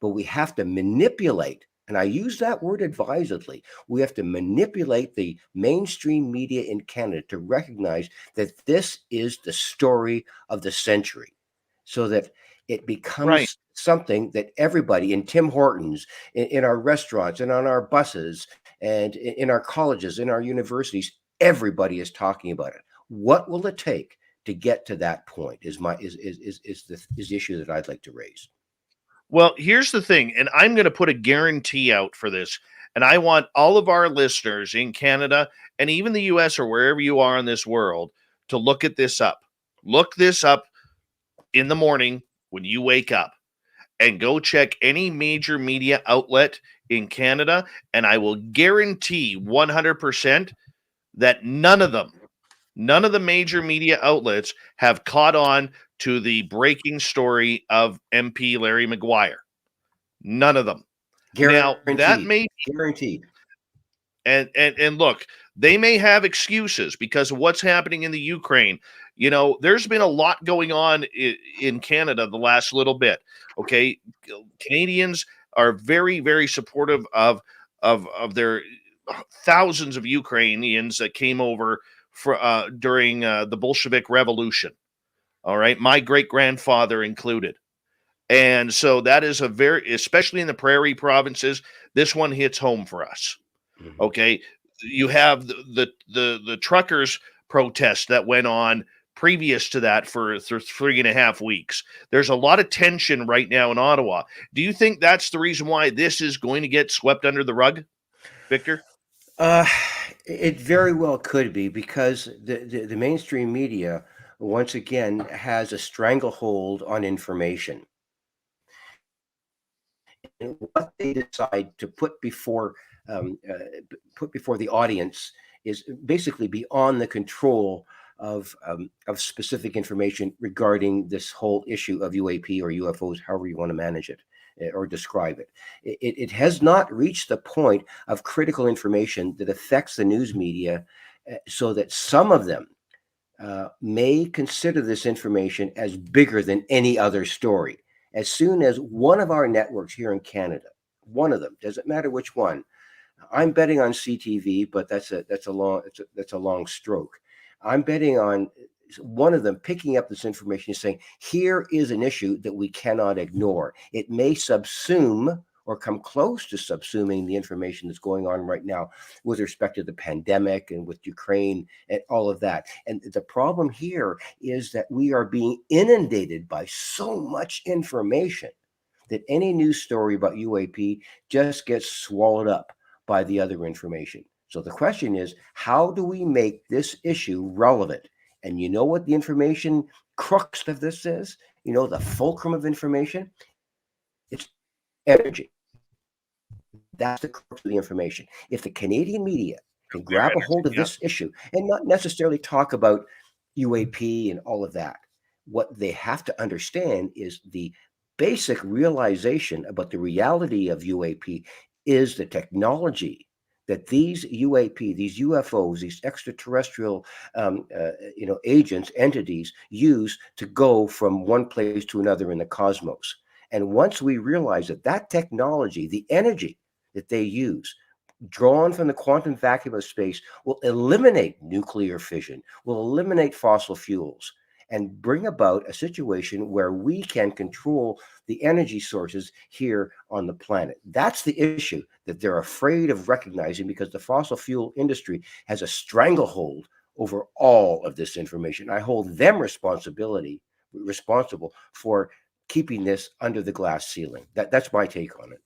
But we have to manipulate, and I use that word advisedly, we have to manipulate the mainstream media in Canada to recognize that this is the story of the century, so that it becomes Right. something that everybody in Tim Hortons, in our restaurants and on our buses and in our colleges, in our universities, everybody is talking about it. What will it take to get to that point is the issue that I'd like to raise. Well, here's the thing, and I'm going to put a guarantee out for this. And I want all of our listeners in Canada and even the US or wherever you are in this world to look at this up. Look this up in the morning when you wake up and go check any major media outlet in Canada. And I will guarantee 100% that none of the major media outlets have caught on to the breaking story of MP Larry Maguire. None of them. Now, that may Guaranteed. and look, they may have excuses because of what's happening in the Ukraine. There's been a lot going on in Canada the last little bit. Okay, Canadians are very, very supportive of their thousands of Ukrainians that came over during the Bolshevik Revolution. All right, my great grandfather included. And so that is especially in the prairie provinces, this one hits home for us. Mhm. Okay. You have the truckers protest that went on previous to that for 3.5 weeks. There's a lot of tension right now in Ottawa. Do you think that's the reason why this is going to get swept under the rug, Victor? Uh, it very well could be, because the mainstream media, once again, has a stranglehold on information. And what they decide to put before the audience is basically beyond the control of specific information regarding this whole issue of UAP or UFOs, however you want to manage it or describe it. It has not reached the point of critical information that affects the news media, so that some of them may consider this information as bigger than any other story. As soon as one of our networks here in Canada, one of them, doesn't matter which one, I'm betting on CTV, but that's a long stroke. I'm betting on one of them picking up this information and saying, here is an issue that we cannot ignore. It may subsume or come close to subsuming the information that's going on right now with respect to the pandemic and with Ukraine and all of that. And the problem here is that we are being inundated by so much information that any news story about UAP just gets swallowed up by the other information. So the question is, how do we make this issue relevant? And you know what the information crux of this is? The fulcrum of information? It's energy. That's the crux of the information. If the Canadian media can grab a hold of this issue and not necessarily talk about UAP and all of that, what they have to understand is the basic realization about the reality of UAP is the technology that these UAP, these UFOs, these extraterrestrial, agents, entities use to go from one place to another in the cosmos. And once we realize that technology, the energy that they use, drawn from the quantum vacuum of space, will eliminate nuclear fission, will eliminate fossil fuels, and bring about a situation where we can control the energy sources here on the planet. That's the issue that they're afraid of recognizing, because the fossil fuel industry has a stranglehold over all of this information. I hold them responsible for keeping this under the glass ceiling. That's my take on it.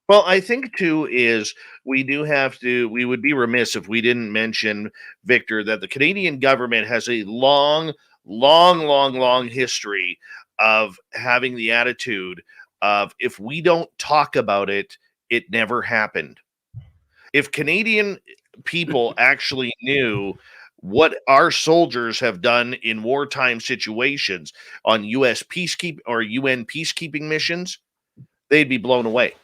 Well, I think too is we would be remiss if we didn't mention, Victor, that the Canadian government has a long, long, long, long history of having the attitude of, if we don't talk about it, it never happened. If Canadian people actually knew what our soldiers have done in wartime situations on U.S. peacekeeping or UN peacekeeping missions, they'd be blown away.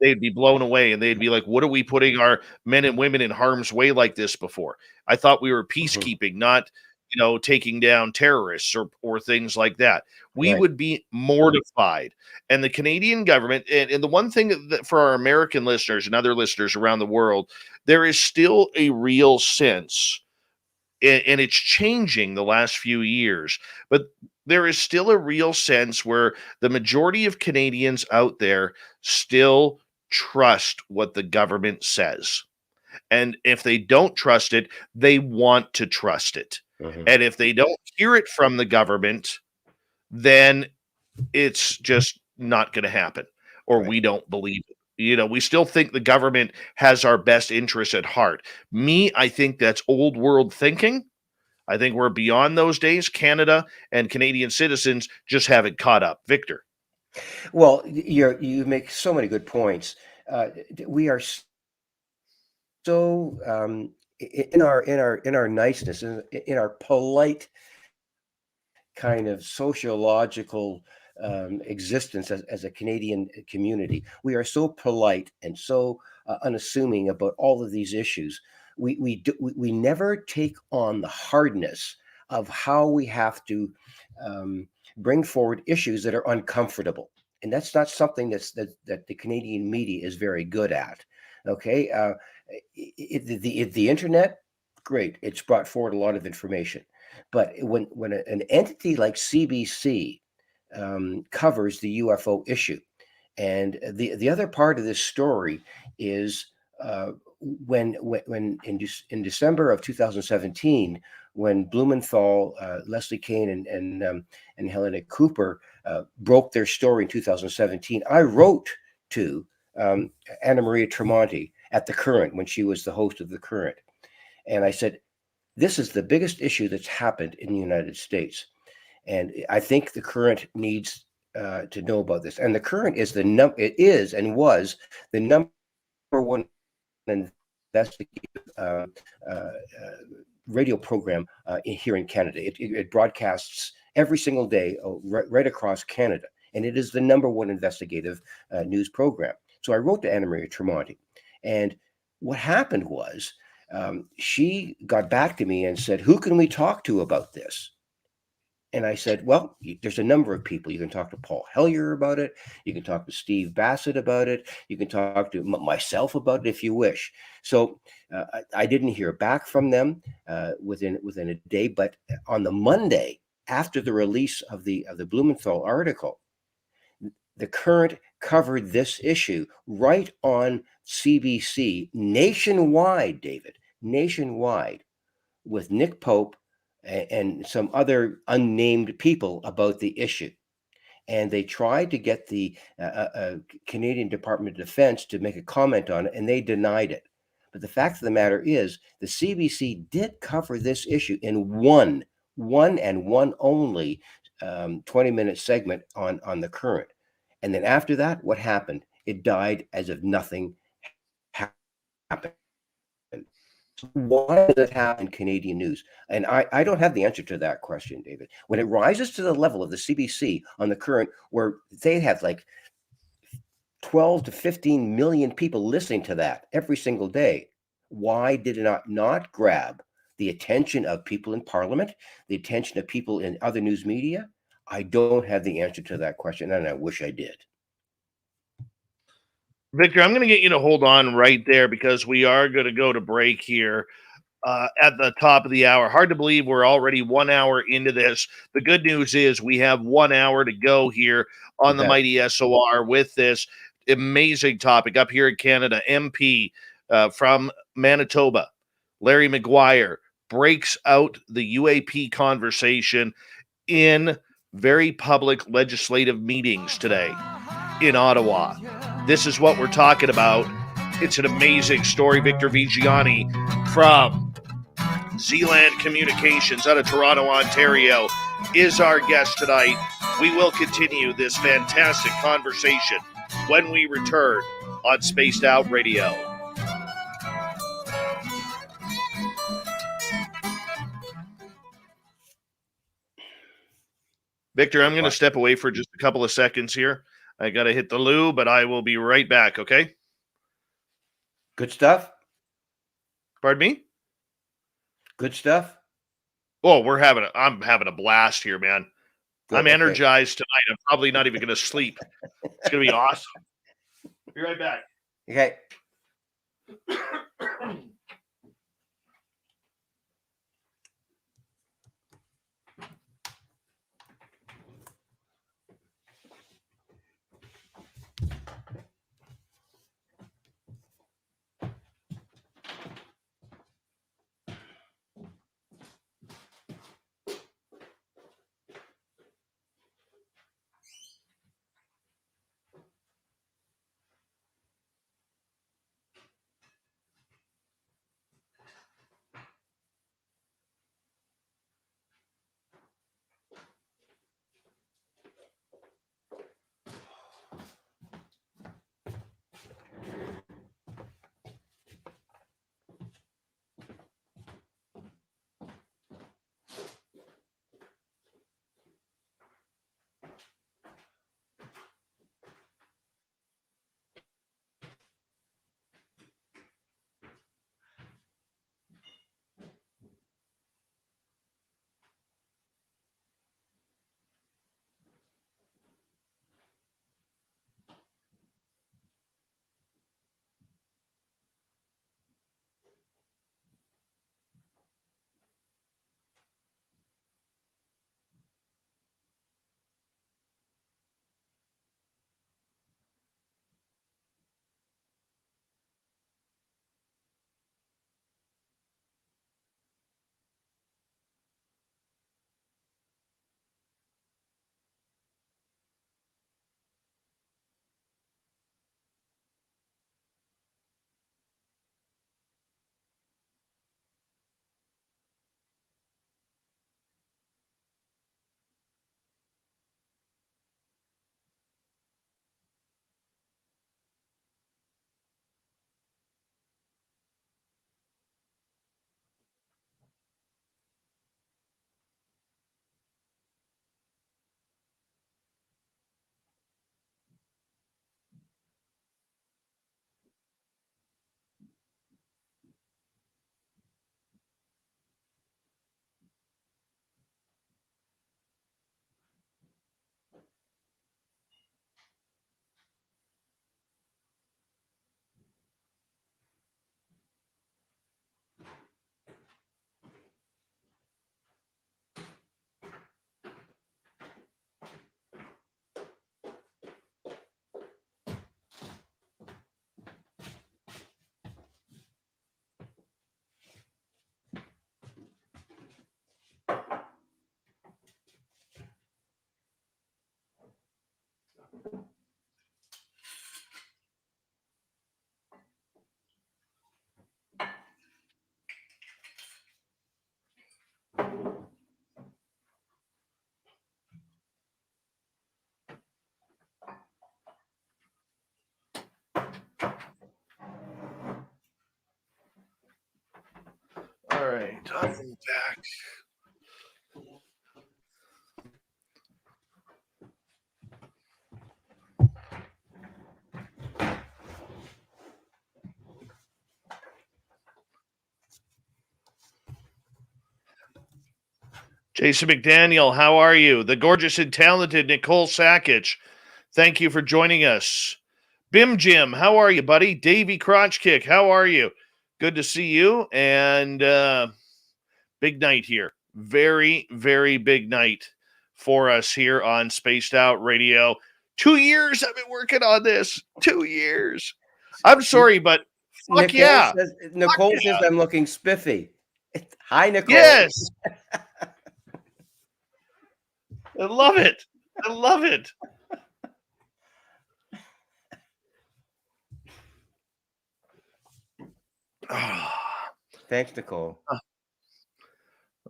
They'd be blown away, and they'd be like, "What are we putting our men and women in harm's way like this before? I thought we were peacekeeping, not, taking down terrorists or things like that." We Right. would be mortified. And the Canadian government, and the one thing that for our American listeners and other listeners around the world, there is still a real sense, and it's changing the last few years, but there is still a real sense where the majority of Canadians out there still trust what the government says. And if they don't trust it, they want to trust it. Mhm. And if they don't hear it from the government, then it's just not going to happen, or Right. we don't believe it. We still think the government has our best interests at heart. I think that's old world thinking. I think we're beyond those days. Canada and Canadian citizens just haven't caught up. Victor. Well, you make so many good points. We are so in our niceness, in our polite kind of sociological existence as a Canadian community. We are so polite and so unassuming about all of these issues. We never take on the hardness of how we have to bring forward issues that are uncomfortable, and that's not something that the Canadian media is very good at. Okay, the internet, great, it's brought forward a lot of information, but when an entity like CBC covers the UFO issue, and the other part of this story is when in December of 2017, when Blumenthal, Leslie Kane, and Helena Cooper broke their story in 2017, I wrote to Anna Maria Tremonti at The Current when she was the host of The Current, and I said, this is the biggest issue that's happened in the United States, and I think The Current needs to know about this. And The Current is it is and was the number one investigative radio program here in Canada. It broadcasts every single day right across Canada, and it is the number one investigative news program. So I wrote to Anna Maria Tremonti, and what happened was she got back to me and said, "Who can we talk to about this?" And I said, well, there's a number of people. You can talk to Paul Hellyer about it. You can talk to Steve Bassett about it. You can talk to myself about it if you wish. So I didn't hear back from them within a day. But on the Monday after the release of the Blumenthal article, The Current covered this issue right on CBC nationwide, David, nationwide, with Nick Pope and some other unnamed people about the issue. And they tried to get the Canadian Department of Defense to make a comment on it, and they denied it. But the fact of the matter is, the CBC did cover this issue in one and one only 20-minute segment on The Current. And then after that, what happened? It died as if nothing happened. Why does it happen in Canadian news? And I don't have the answer to that question, David. When it rises to the level of the CBC on The Current, where they have like 12 to 15 million people listening to that every single day, why did it not grab the attention of people in Parliament, the attention of people in other news media? I don't have the answer to that question, and I wish I did. Victor, I'm going to get you to hold on right there because we are going to go to break here at the top of the hour. Hard to believe we're already 1 hour into this. The good news is we have 1 hour to go here on the mighty SOR with this amazing topic up here in Canada. MP from Manitoba, Larry McGuire, breaks out the UAP conversation in very public legislative meetings today in Ottawa. This is what we're talking about. It's an amazing story. Victor Viggiani from Zland Communications out of Toronto, Ontario, is our guest tonight. We will continue this fantastic conversation when we return on Spaced Out Radio. Victor, I'm going to What? step away for just a couple of seconds here. I got to hit the loo, but I will be right back. Okay. Good stuff. Pardon me? Good stuff. Oh, I'm having a blast here, man. Good. I'm Okay. energized tonight. I'm probably not even going to sleep. It's going to be awesome. Be right back. Okay. All right. I'm back. Jason McDaniel, how are you? The gorgeous and talented Nicole Sackich, thank you for joining us. Bim Jim, how are you, buddy? Davey Crotchkick, how are you? Good to see you. And big night here. Very, very big night for us here on Spaced Out Radio. 2 years I've been working on this. 2 years. I'm sorry, but fuck yeah. Nicole says I'm looking spiffy. Hi, Nicole. Yes. I love it. I love it. Thanks, Nicole. I'm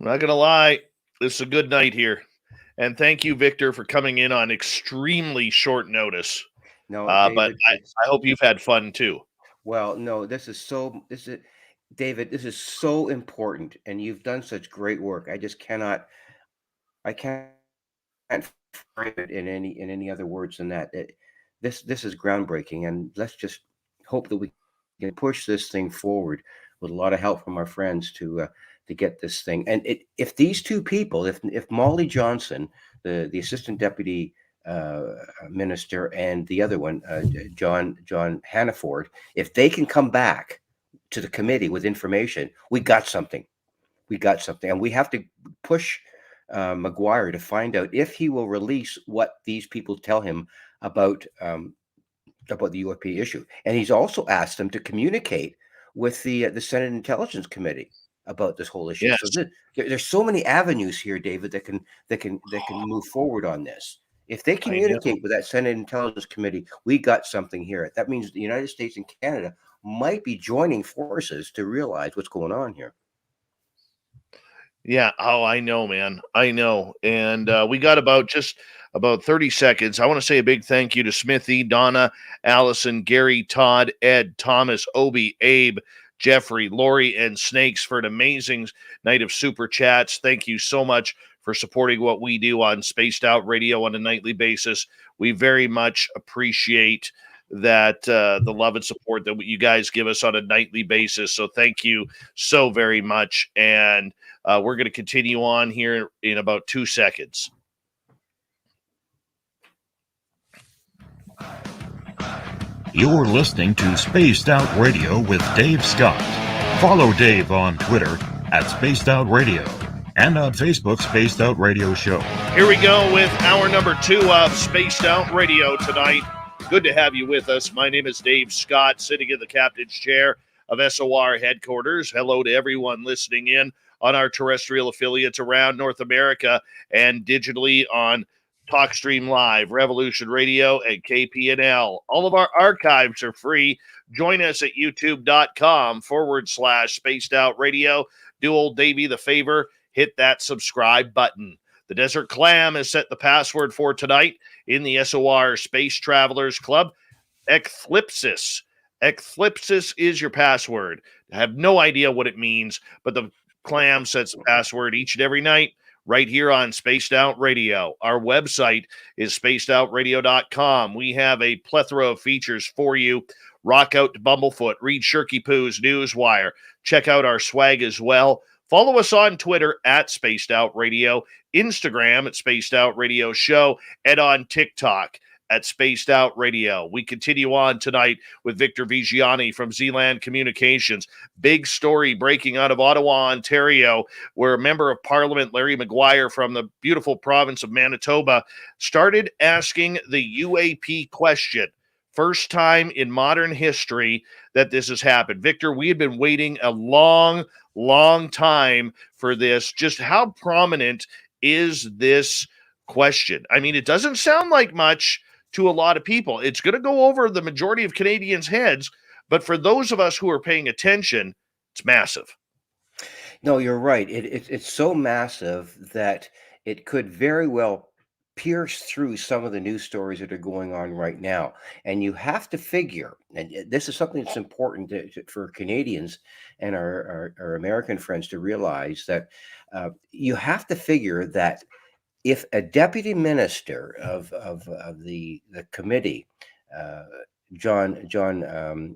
not going to lie. This is a good night here. And thank you, Victor, for coming in on extremely short notice. No, But David, I hope you've had fun too. well, no, David, this is so important, and you've done such great work. I can't frame it in any other words than that. This is groundbreaking, and let's just hope that we can push this thing forward with a lot of help from our friends to get this thing. And if these two people, if Molly Johnson, the assistant deputy minister, and the other one, John Hannaford, if they can come back to the committee with information, we got something. And we have to push Maguire to find out if he will release what these people tell him about the UFP issue. And he's also asked them to communicate with the Senate Intelligence Committee about this whole issue. Yes. So there's so many avenues here, David, that can move forward on this. If they communicate with that Senate Intelligence Committee, we got something here. That means the United States and Canada might be joining forces to realize what's going on here. Yeah. Oh, I know, man. I know. And we got about 30 seconds. I want to say a big thank you to Smithy, Donna, Allison, Gary, Todd, Ed, Thomas, Obi, Abe, Jeffrey, Lori, and Snakes for an amazing night of super chats. Thank you so much for supporting what we do on Spaced Out Radio on a nightly basis. We very much appreciate that the love and support that you guys give us on a nightly basis. So thank you so very much. And we're going to continue on here in about 2 seconds. You're listening to Spaced Out Radio with Dave Scott. Follow Dave on Twitter at Spaced Out Radio and on Facebook, Spaced Out Radio Show. Here we go with hour number 2 of Spaced Out Radio tonight. Good to have you with us. My name is Dave Scott, sitting in the captain's chair of SOR headquarters. Hello to everyone listening in on our terrestrial affiliates around North America and digitally on TalkStream Live, Revolution Radio, and KPNL. All of our archives are free. Join us at youtube.com/Spaced Out Radio. Do old Davey the favor, hit that subscribe button. The Desert Clam has set the password for tonight in the SOR Space Travelers Club. Eclipsis. Eclipsis is your password. I have no idea what it means, but the Clam sets the password each and every night right here on Spaced Out Radio. Our website is spacedoutradio.com. We have a plethora of features for you. Rock out to Bumblefoot. Read Shirky Poo's Newswire. Check out our swag as well. Follow us on Twitter at Spaced Out Radio, Instagram at Spaced Out Radio Show, and on TikTok at Spaced Out Radio. We continue on tonight with Victor Viggiani from Zland Communications. Big story breaking out of Ottawa, Ontario, where a member of Parliament, Larry Maguire from the beautiful province of Manitoba, started asking the UAP question. First time in modern history that this has happened. Victor, we had been waiting a long time for this. Just how prominent is this question? I mean, it doesn't sound like much to a lot of people. It's going to go over the majority of Canadians' heads, but for those of us who are paying attention, it's massive. No, you're right. It's so massive that it could very well pierce through some of the news stories that are going on right now. And you have to figure, and this is something that's important for Canadians and our American friends to realize, that you have to figure that if a deputy minister of the committee, John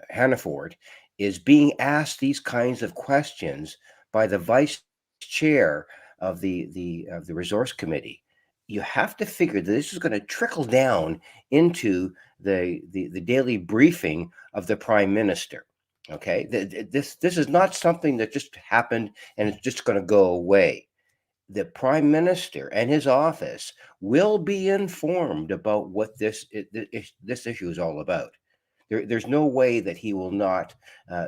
Hannaford, is being asked these kinds of questions by the vice chair of the resource committee, you have to figure that this is going to trickle down into the daily briefing of the prime minister. Okay, this is not something that just happened and it's just going to go away. The prime minister and his office will be informed about what this issue is all about. There's no way that he will not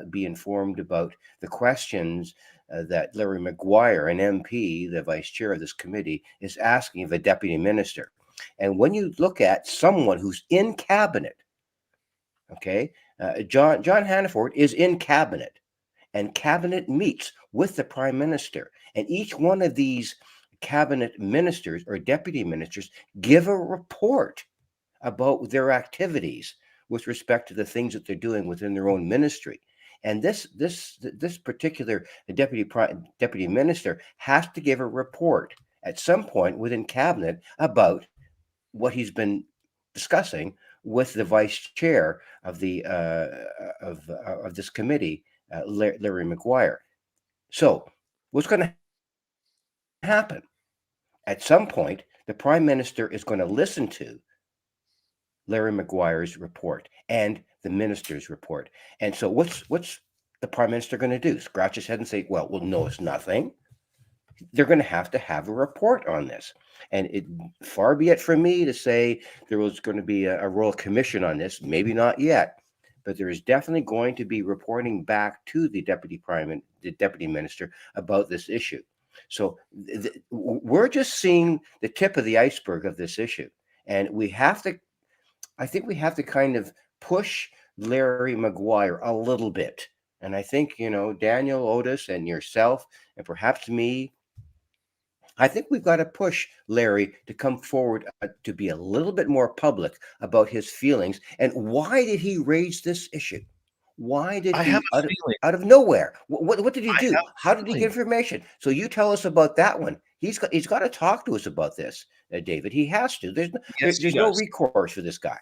be informed about the questions that Larry Maguire, an MP, the vice chair of this committee, is asking of a deputy minister. And when you look at someone who's in cabinet, okay, John Hannaford is in cabinet, and cabinet meets with the prime minister. And each one of these cabinet ministers or deputy ministers give a report about their activities with respect to the things that they're doing within their own ministry. And this particular deputy minister has to give a report at some point within cabinet about what he's been discussing with the vice chair of the of this committee, Larry McGuire. So what's going to happen? At some point, the prime minister is going to listen to Larry McGuire's report and the minister's report. And so what's the prime minister going to do? Scratch his head and say, well, no, it's nothing. They're going to have a report on this. And it far be it from me to say there was going to be a royal commission on this. Maybe not yet, but there is definitely going to be reporting back to the deputy minister about this issue. So we're just seeing the tip of the iceberg of this issue. And I think we have to kind of push Larry McGuire a little bit. And I think, Daniel, Otis, and yourself, and perhaps me, I think we've got to push Larry to come forward to be a little bit more public about his feelings. And why did he raise this issue? Why did he, out of nowhere? What did he do? How did he get information? So you tell us about that one. He's got to talk to us about this, David. He has to. There's no recourse for this guy.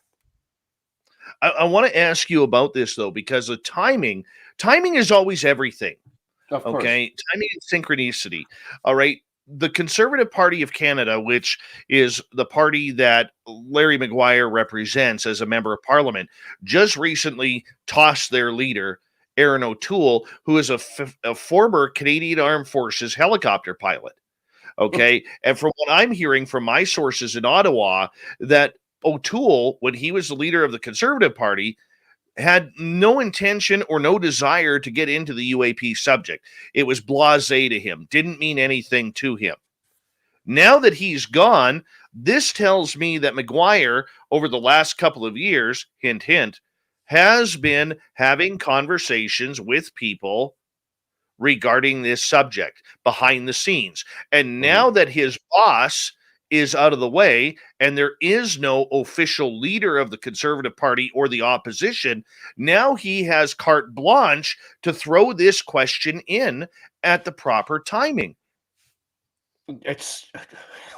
I want to ask you about this, though, because the timing is always everything. Okay. Timing and synchronicity. All right. The Conservative Party of Canada, which is the party that Larry McGuire represents as a member of parliament, just recently tossed their leader, Aaron O'Toole, who is a former Canadian Armed Forces helicopter pilot. Okay. And from what I'm hearing from my sources in Ottawa, that O'Toole, when he was the leader of the Conservative Party, had no intention or no desire to get into the UAP subject. It was blasé to him, didn't mean anything to him. Now that he's gone, this tells me that McGuire, over the last couple of years, hint, hint, has been having conversations with people regarding this subject behind the scenes. And now that his boss is out of the way and there is no official leader of the Conservative Party or the opposition, now he has carte blanche to throw this question in at the proper timing. It's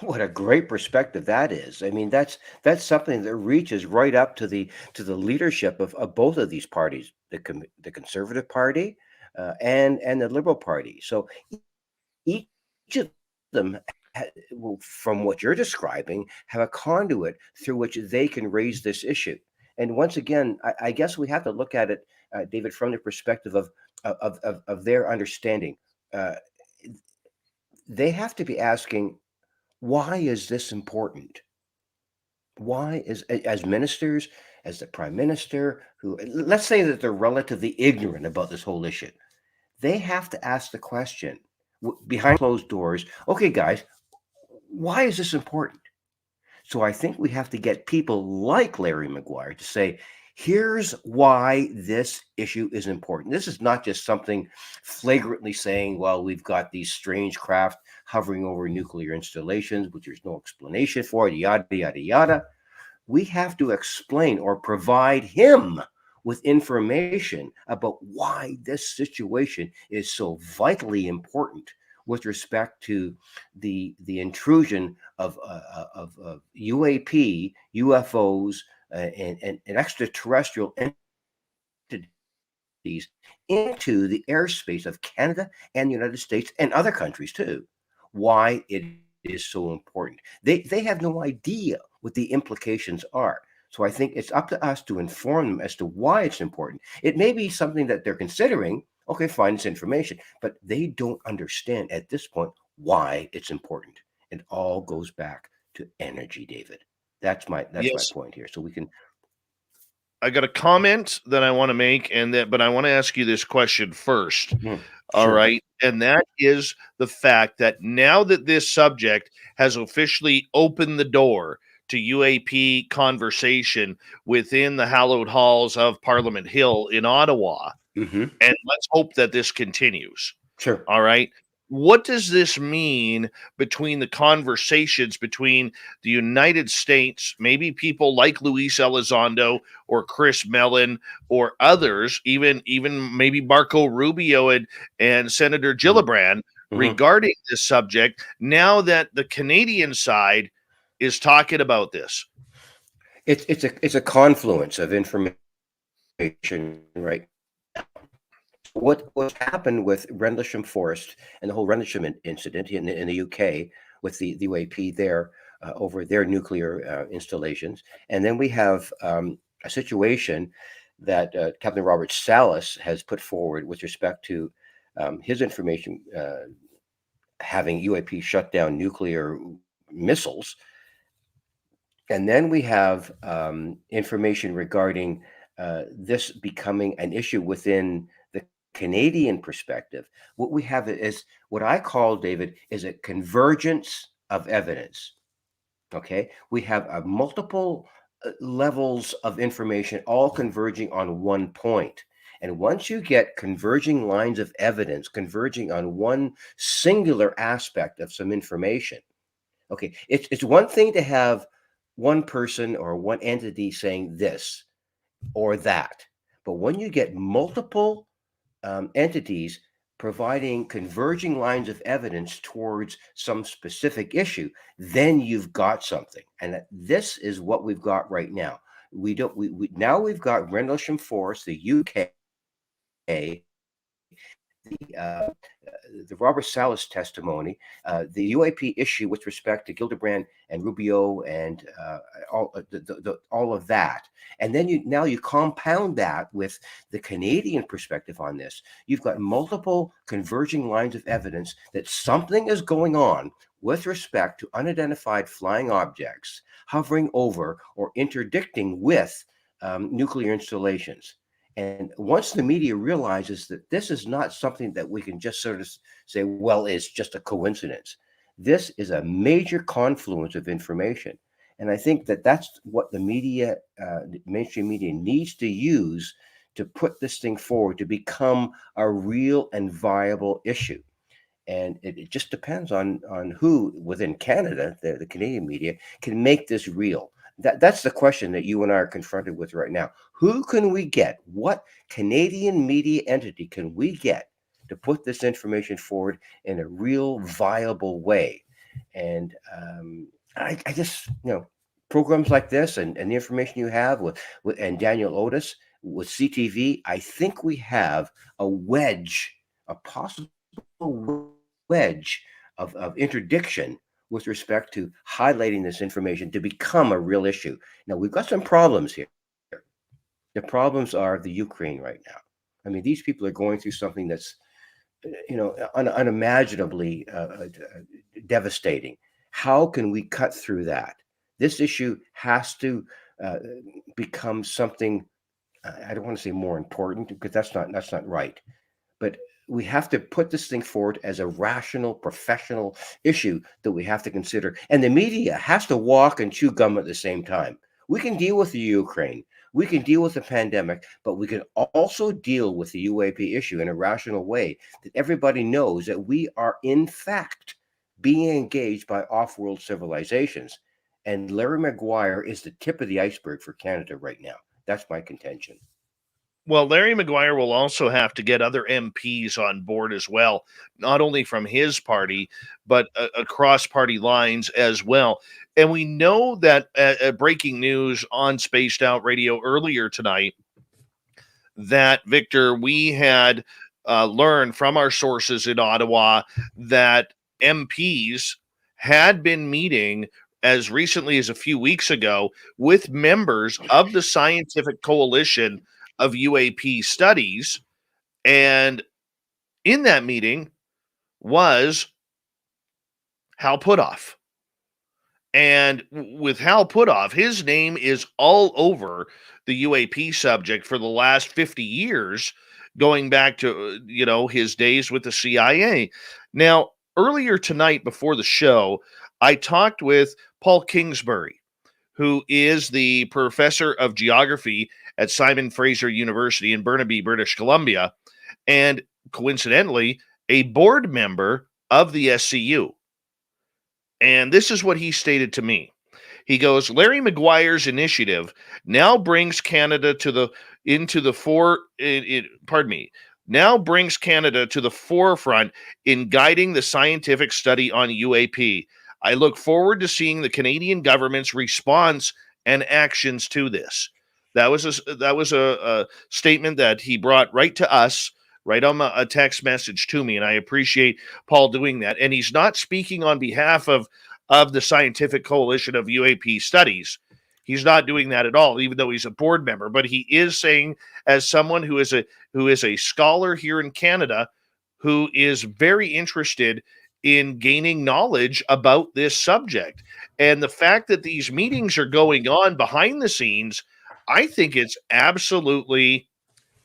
what a great perspective that is. I mean, that's something that reaches right up to the leadership of both of these parties, the Conservative Party and the Liberal Party. So each of them, from what you're describing, have a conduit through which they can raise this issue. And once again, I guess we have to look at it, David, from the perspective of their understanding. They have to be asking, why is this important? Why is, as ministers, as the prime minister, who, let's say that they're relatively ignorant about this whole issue, they have to ask the question behind closed doors, okay, guys, why is this important? So I think we have to get people like Larry McGuire to say, here's why this issue is important. This is not just something flagrantly saying, well, we've got these strange craft hovering over nuclear installations, which there's no explanation for, yada, yada, yada. We have to explain or provide him with information about why this situation is so vitally important with respect to the intrusion of UAP, UFOs, and extraterrestrial entities into the airspace of Canada and the United States and other countries too. Why it is so important. They have no idea what the implications are. So I think it's up to us to inform them as to why it's important. It may be something that they're considering. Okay, fine, it's information, but they don't understand at this point why it's important. It all goes back to energy, David. That's my point here. So we can. I got a comment that I want to make, but I want to ask you this question first. All right. And that is the fact that now that this subject has officially opened the door to UAP conversation within the hallowed halls of Parliament Hill in Ottawa, and let's hope that this continues. Sure. All right. What does this mean between the conversations between the United States, maybe people like Luis Elizondo or Chris Mellon or others, even maybe Marco Rubio and Senator Gillibrand, regarding this subject now that the Canadian side is talking about this? It's a confluence of information, right? What's happened with Rendlesham Forest and the whole Rendlesham incident in the UK with the UAP there over their nuclear installations, and then we have a situation that Captain Robert Salas has put forward with respect to his information having UAP shut down nuclear missiles. And then we have information regarding this becoming an issue within the Canadian perspective. What we have is what I call, David, is a convergence of evidence. Okay, we have multiple levels of information all converging on one point. And once you get converging lines of evidence converging on one singular aspect of some information, okay, it's one thing to have one person or one entity saying this or that, but when you get multiple entities providing converging lines of evidence towards some specific issue, then you've got something. And this is what we've got right now. Now we've got Rendlesham Forest, the UK, the Robert Salas testimony, the UAP issue with respect to Gildebrand and Rubio, and all of that, and then you compound that with the Canadian perspective on this. You've got multiple converging lines of evidence that something is going on with respect to unidentified flying objects hovering over or interdicting with nuclear installations. And once the media realizes that this is not something that we can just sort of say, well, it's just a coincidence. This is a major confluence of information. And I think that that's what the media, mainstream media, needs to use to put this thing forward to become a real and viable issue. And it just depends on who within Canada, the Canadian media, can make this real. That's the question that you and I are confronted with right now. Who can we get? What Canadian media entity can we get to put this information forward in a real viable way? And I just, programs like this and the information you have with and Daniel Otis with CTV, I think we have a possible wedge of interdiction with respect to highlighting this information to become a real issue. Now, we've got some problems here. The problems are the Ukraine right now. I mean, these people are going through something that's, unimaginably devastating. How can we cut through that? This issue has to become something, I don't want to say more important, because that's not right. But we have to put this thing forward as a rational, professional issue that we have to consider. And the media has to walk and chew gum at the same time. We can deal with the Ukraine. We can deal with the pandemic, but we can also deal with the UAP issue in a rational way that everybody knows that we are, in fact, being engaged by off-world civilizations. And Larry Maguire is the tip of the iceberg for Canada right now. That's my contention. Well, Larry Maguire will also have to get other MPs on board as well, not only from his party, but across party lines as well. And we know that breaking news on Spaced Out Radio earlier tonight that, Victor, we had learned from our sources in Ottawa that MPs had been meeting as recently as a few weeks ago with members of the Scientific Coalition of UAP Studies, and in that meeting was Hal Puthoff. And with Hal Puthoff, his name is all over the UAP subject for the last 50 years, going back to, his days with the CIA. Now, earlier tonight before the show, I talked with Paul Kingsbury, who is the professor of geography at Simon Fraser University in Burnaby, British Columbia, and coincidentally, a board member of the SCU. And this is what he stated to me. He goes, Larry Maguire's initiative now brings Canada into the now brings Canada to the forefront in guiding the scientific study on UAP. I look forward to seeing the Canadian government's response and actions to this. That was a statement that he brought right to us, right on a text message to me, and I appreciate Paul doing that. And he's not speaking on behalf of the Scientific Coalition of UAP Studies. He's not doing that at all, even though he's a board member. But he is saying, as someone who is a scholar here in Canada, who is very interested in gaining knowledge about this subject. And the fact that these meetings are going on behind the scenes, I think it's absolutely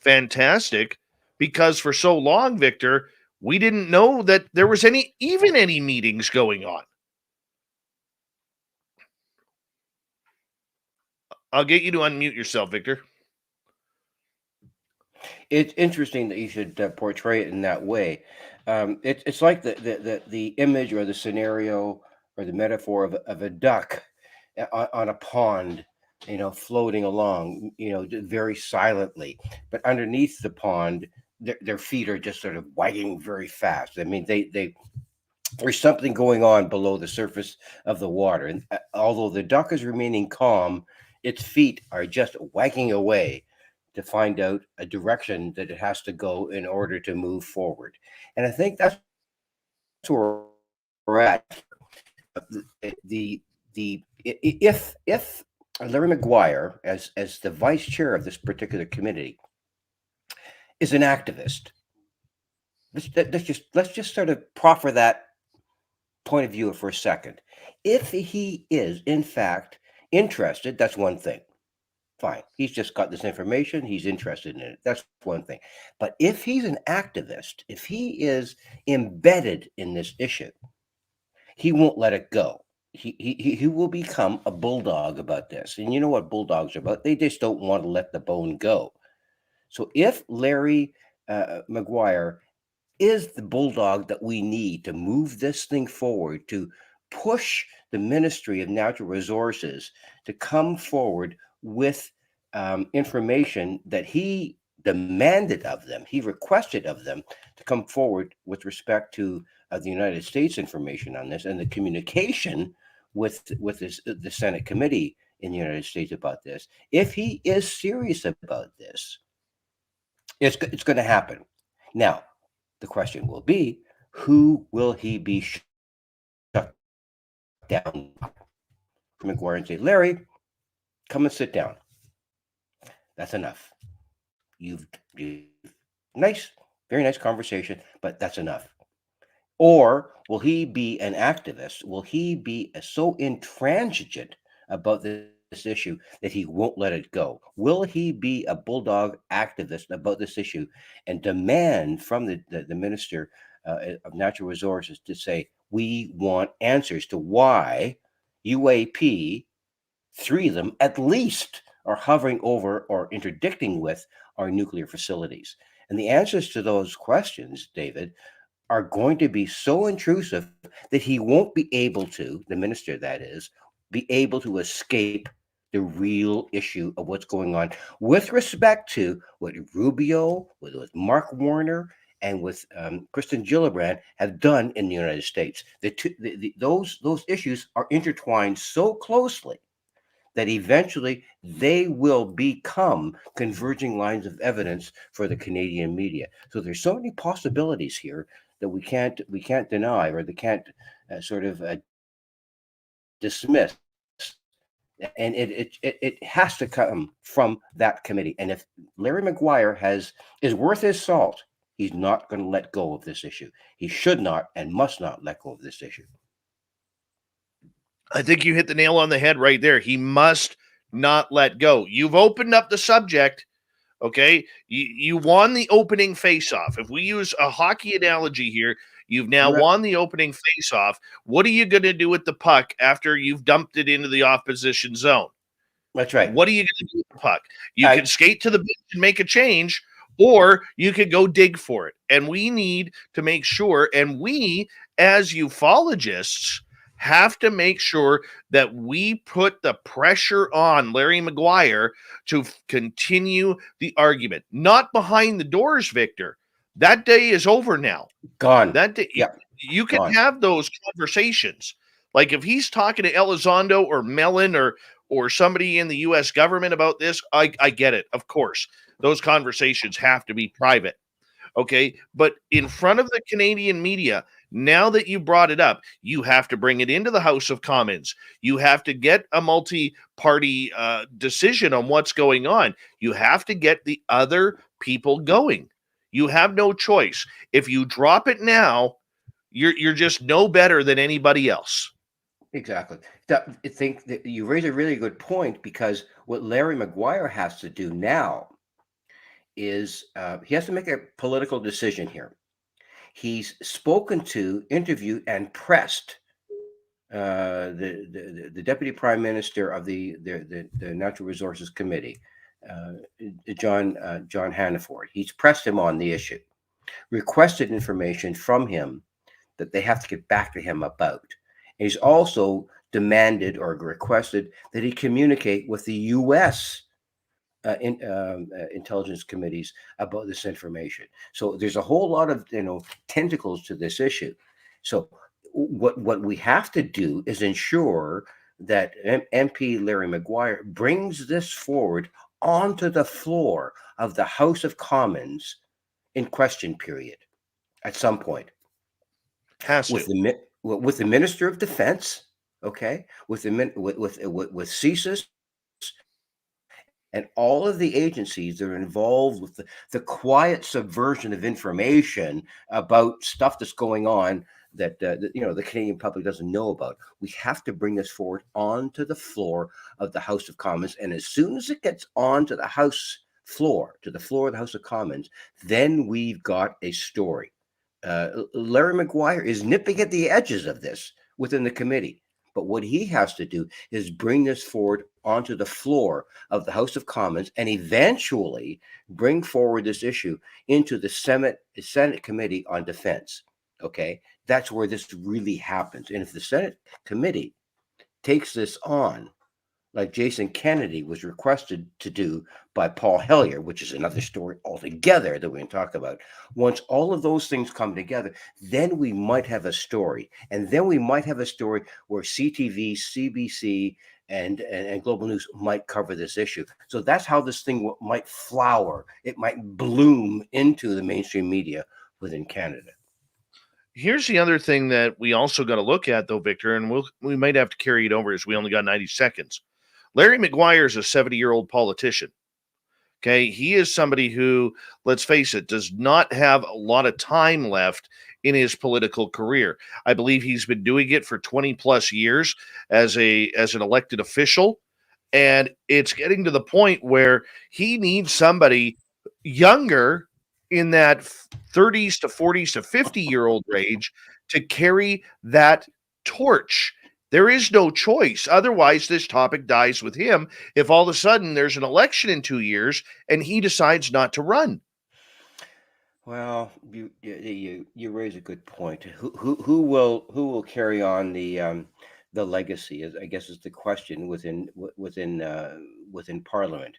fantastic, because for so long, Victor, we didn't know that there was any meetings going on. I'll get you to unmute yourself, Victor. It's interesting that you should portray it in that way. It's like the image or the scenario or the metaphor of a duck on a pond, floating along, very silently. But underneath the pond, their feet are just sort of wagging very fast. I mean, there's something going on below the surface of the water. And although the duck is remaining calm, its feet are just wagging away to find out a direction that it has to go in order to move forward. And I think that's where we're at. If Larry McGuire, as the vice chair of this particular committee, is an activist, let's just sort of proffer that point of view for a second. If he is in fact interested, that's one thing. Fine. He's just got this information. He's interested in it. That's one thing. But if he's an activist, if he is embedded in this issue, he won't let it go. He will become a bulldog about this. And you know what bulldogs are about? They just don't want to let the bone go. So if Larry McGuire is the bulldog that we need to move this thing forward, to push the Ministry of Natural Resources to come forward with information that he demanded of them, he requested of them to come forward with respect to the United States information on this, and the communication with the Senate committee in the United States about this. If he is serious about this, it's going to happen. Now, the question will be, who will he be shut down? McGuire and say, Larry, come and sit down. That's enough. You've nice, very nice conversation, but that's enough. Or will he be an activist? Will he be so intransigent about this issue that he won't let it go? Will he be a bulldog activist about this issue and demand from the Minister of Natural Resources to say, we want answers to why UAP, 3 of them at least, are hovering over or interdicting with our nuclear facilities? And the answers to those questions, David, are going to be so intrusive that he won't be able to, the minister that is, be able to escape the real issue of what's going on with respect to what Rubio, with Mark Warner, and with Kristen Gillibrand have done in the United States. Those issues are intertwined so closely that eventually they will become converging lines of evidence for the Canadian media. So there's so many possibilities here that we can't deny, or they can't dismiss. And it has to come from that committee. And if Larry McGuire is worth his salt, he's not going to let go of this issue. He should not and must not let go of this issue. I think you hit the nail on the head right there. He must not let go. You've opened up the subject. Okay. You won the opening face-off. If we use a hockey analogy here, you've now won the opening face-off. What are you going to do with the puck after you've dumped it into the opposition zone? That's right. What are you going to do with the puck? You can skate to the bench and make a change, or you could go dig for it. And we need to make sure, and we as ufologists have to make sure that we put the pressure on Larry McGuire to continue the argument, not behind the doors, Victor, That day is over now. Gone. That day, Yeah. you can Gone. have those conversations. Like if he's talking to Elizondo or Mellon or somebody in the U.S. government about this, I get it. Of course, those conversations have to be private. Okay. But in front of the Canadian media, now that you brought it up, you have to bring it into the House of Commons. You have to get a multi-party decision on what's going on. You have to get the other people going. You have no choice. If you drop it now, you're just no better than anybody else. Exactly. I think that you raise a really good point, because what Larry Maguire has to do now is he has to make a political decision here. He's spoken to, interviewed, and pressed the deputy prime minister of the Natural Resources Committee, John Hannaford. He's pressed him on the issue, requested information from him that they have to get back to him about. And he's also demanded or requested that he communicate with the U.S. Intelligence committees about this information. So there's a whole lot of tentacles to this issue. So what we have to do is ensure that MP Larry Maguire brings this forward onto the floor of the House of Commons in question period at some point. With the Minister of Defense, okay, with CSIS, and all of the agencies that are involved with the quiet subversion of information about stuff that's going on that the Canadian public doesn't know about. We have to bring this forward onto the floor of the House of Commons, and as soon as it gets onto the House floor, to the floor of the House of Commons, then we've got a story. Larry Maguire is nipping at the edges of this within the committee. But what he has to do is bring this forward onto the floor of the House of Commons and eventually bring forward this issue into the Senate Committee on Defense. Okay, that's where this really happens. And if the Senate Committee takes this on, like Jason Kennedy was requested to do by Paul Hellyer, which is another story altogether that we can talk about. Once all of those things come together, then we might have a story. And then we might have a story where CTV, CBC, and Global News might cover this issue. So that's how this thing might flower. It might bloom into the mainstream media within Canada. Here's the other thing that we also got to look at, though, Victor, and we might have to carry it over as we only got 90 seconds. Larry Maguire is a 70-year-old politician. Okay, he is somebody who, let's face it, does not have a lot of time left in his political career. I believe he's been doing it for 20 plus years as an elected official, and it's getting to the point where he needs somebody younger in that 30s to 40s to 50-year-old range to carry that torch. There is no choice. Otherwise, this topic dies with him if all of a sudden there's an election in 2 years and he decides not to run. Well, you raise a good point. Who will carry on the legacy? I guess is the question within Parliament.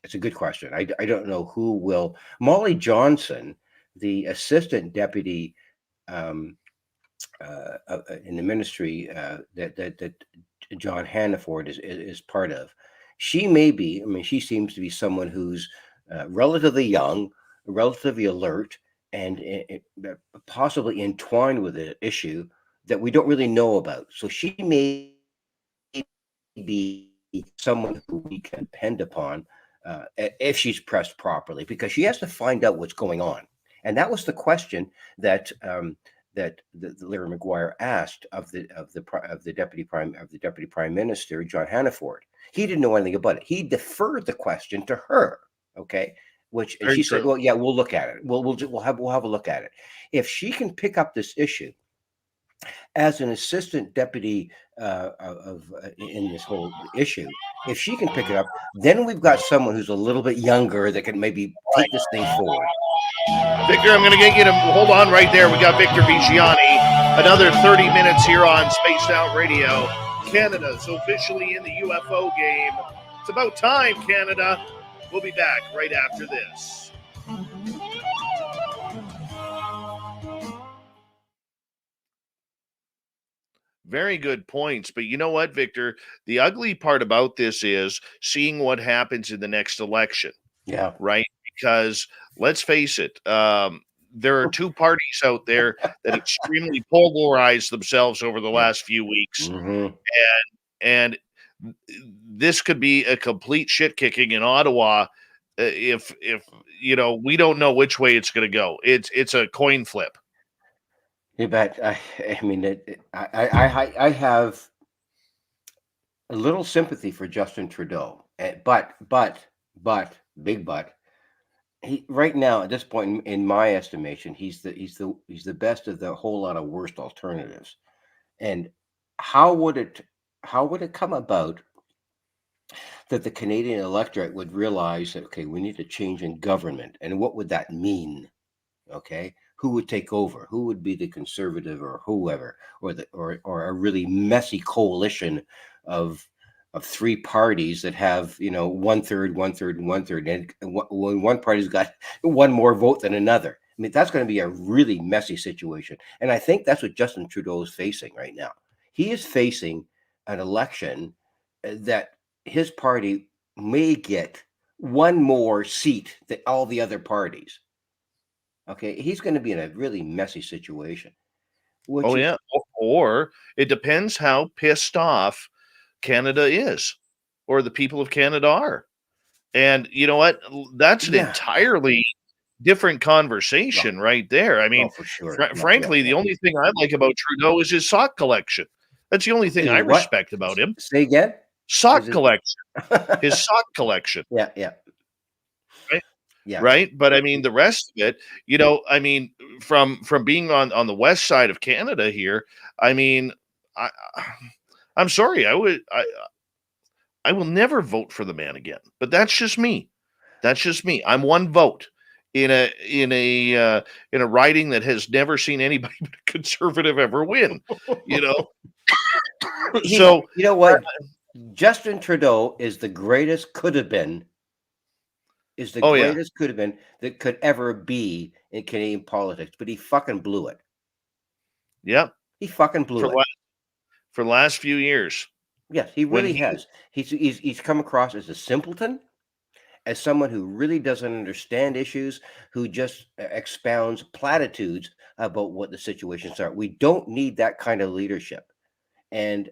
It's a good question. I don't know who will. Molly Johnson, the assistant deputy in the ministry that John Hannaford is part of. She may be, she seems to be someone who's relatively young, relatively alert, and possibly entwined with an issue that we don't really know about. So she may be someone who we can depend upon if she's pressed properly, because she has to find out what's going on. And that was the question that Larry Maguire asked of the deputy prime minister, John Hannaford. He didn't know anything about it. He deferred the question to her. Okay, and she said, "Well, yeah, we'll look at it. We'll have a look at it. If she can pick up this issue as an assistant deputy in this whole issue, if she can pick it up, then we've got someone who's a little bit younger that can maybe take this thing forward." Victor, I'm going to get you to hold on right there. We got Victor Viggiani. Another 30 minutes here on Spaced Out Radio. Canada's officially in the UFO game. It's about time, Canada. We'll be back right after this. Very good points. But you know what, Victor? The ugly part about this is seeing what happens in the next election, Yeah. right? Because let's face it, there are two parties out there that extremely polarized themselves over the last few weeks. Mm-hmm. And this could be a complete shit kicking in Ottawa if we don't know which way it's going to go. It's a coin flip. You bet. I mean, I have a little sympathy for Justin Trudeau, but big but he right now at this point in my estimation he's the best of the whole lot of worst alternatives. And how would it come about that the Canadian electorate would realize that, okay, we need a change in government, and what would that mean? Okay, who would take over? Who would be the conservative or whoever, or a really messy coalition of three parties that have 1/3, 1/3, and 1/3, and when one party's got one more vote than another. I mean, that's going to be a really messy situation, and I think that's what Justin Trudeau is facing right now. He is facing an election that his party may get one more seat than all the other parties. Okay, he's going to be in a really messy situation. Oh yeah, or it depends how pissed off Canada is, or the people of Canada are. And you know what? That's an entirely different conversation right there. I mean, for sure. frankly, the only thing I like about Trudeau is his sock collection. That's the only thing I respect about him. Say again? Sock collection. His sock collection. Yeah. Right? Yeah. Right. But I mean, the rest of it, I mean, from being on the west side of Canada here, I mean, I'm sorry, I will never vote for the man again. But that's just me. That's just me. I'm one vote in a riding that has never seen anybody but a conservative ever win. So you know what? Justin Trudeau is the greatest could have been. Greatest could have been that could ever be in Canadian politics, but he fucking blew it. Yep. He fucking blew it. For the last few years. Yes, he really has. He's come across as a simpleton, as someone who really doesn't understand issues, who just expounds platitudes about what the situations are. We don't need that kind of leadership. And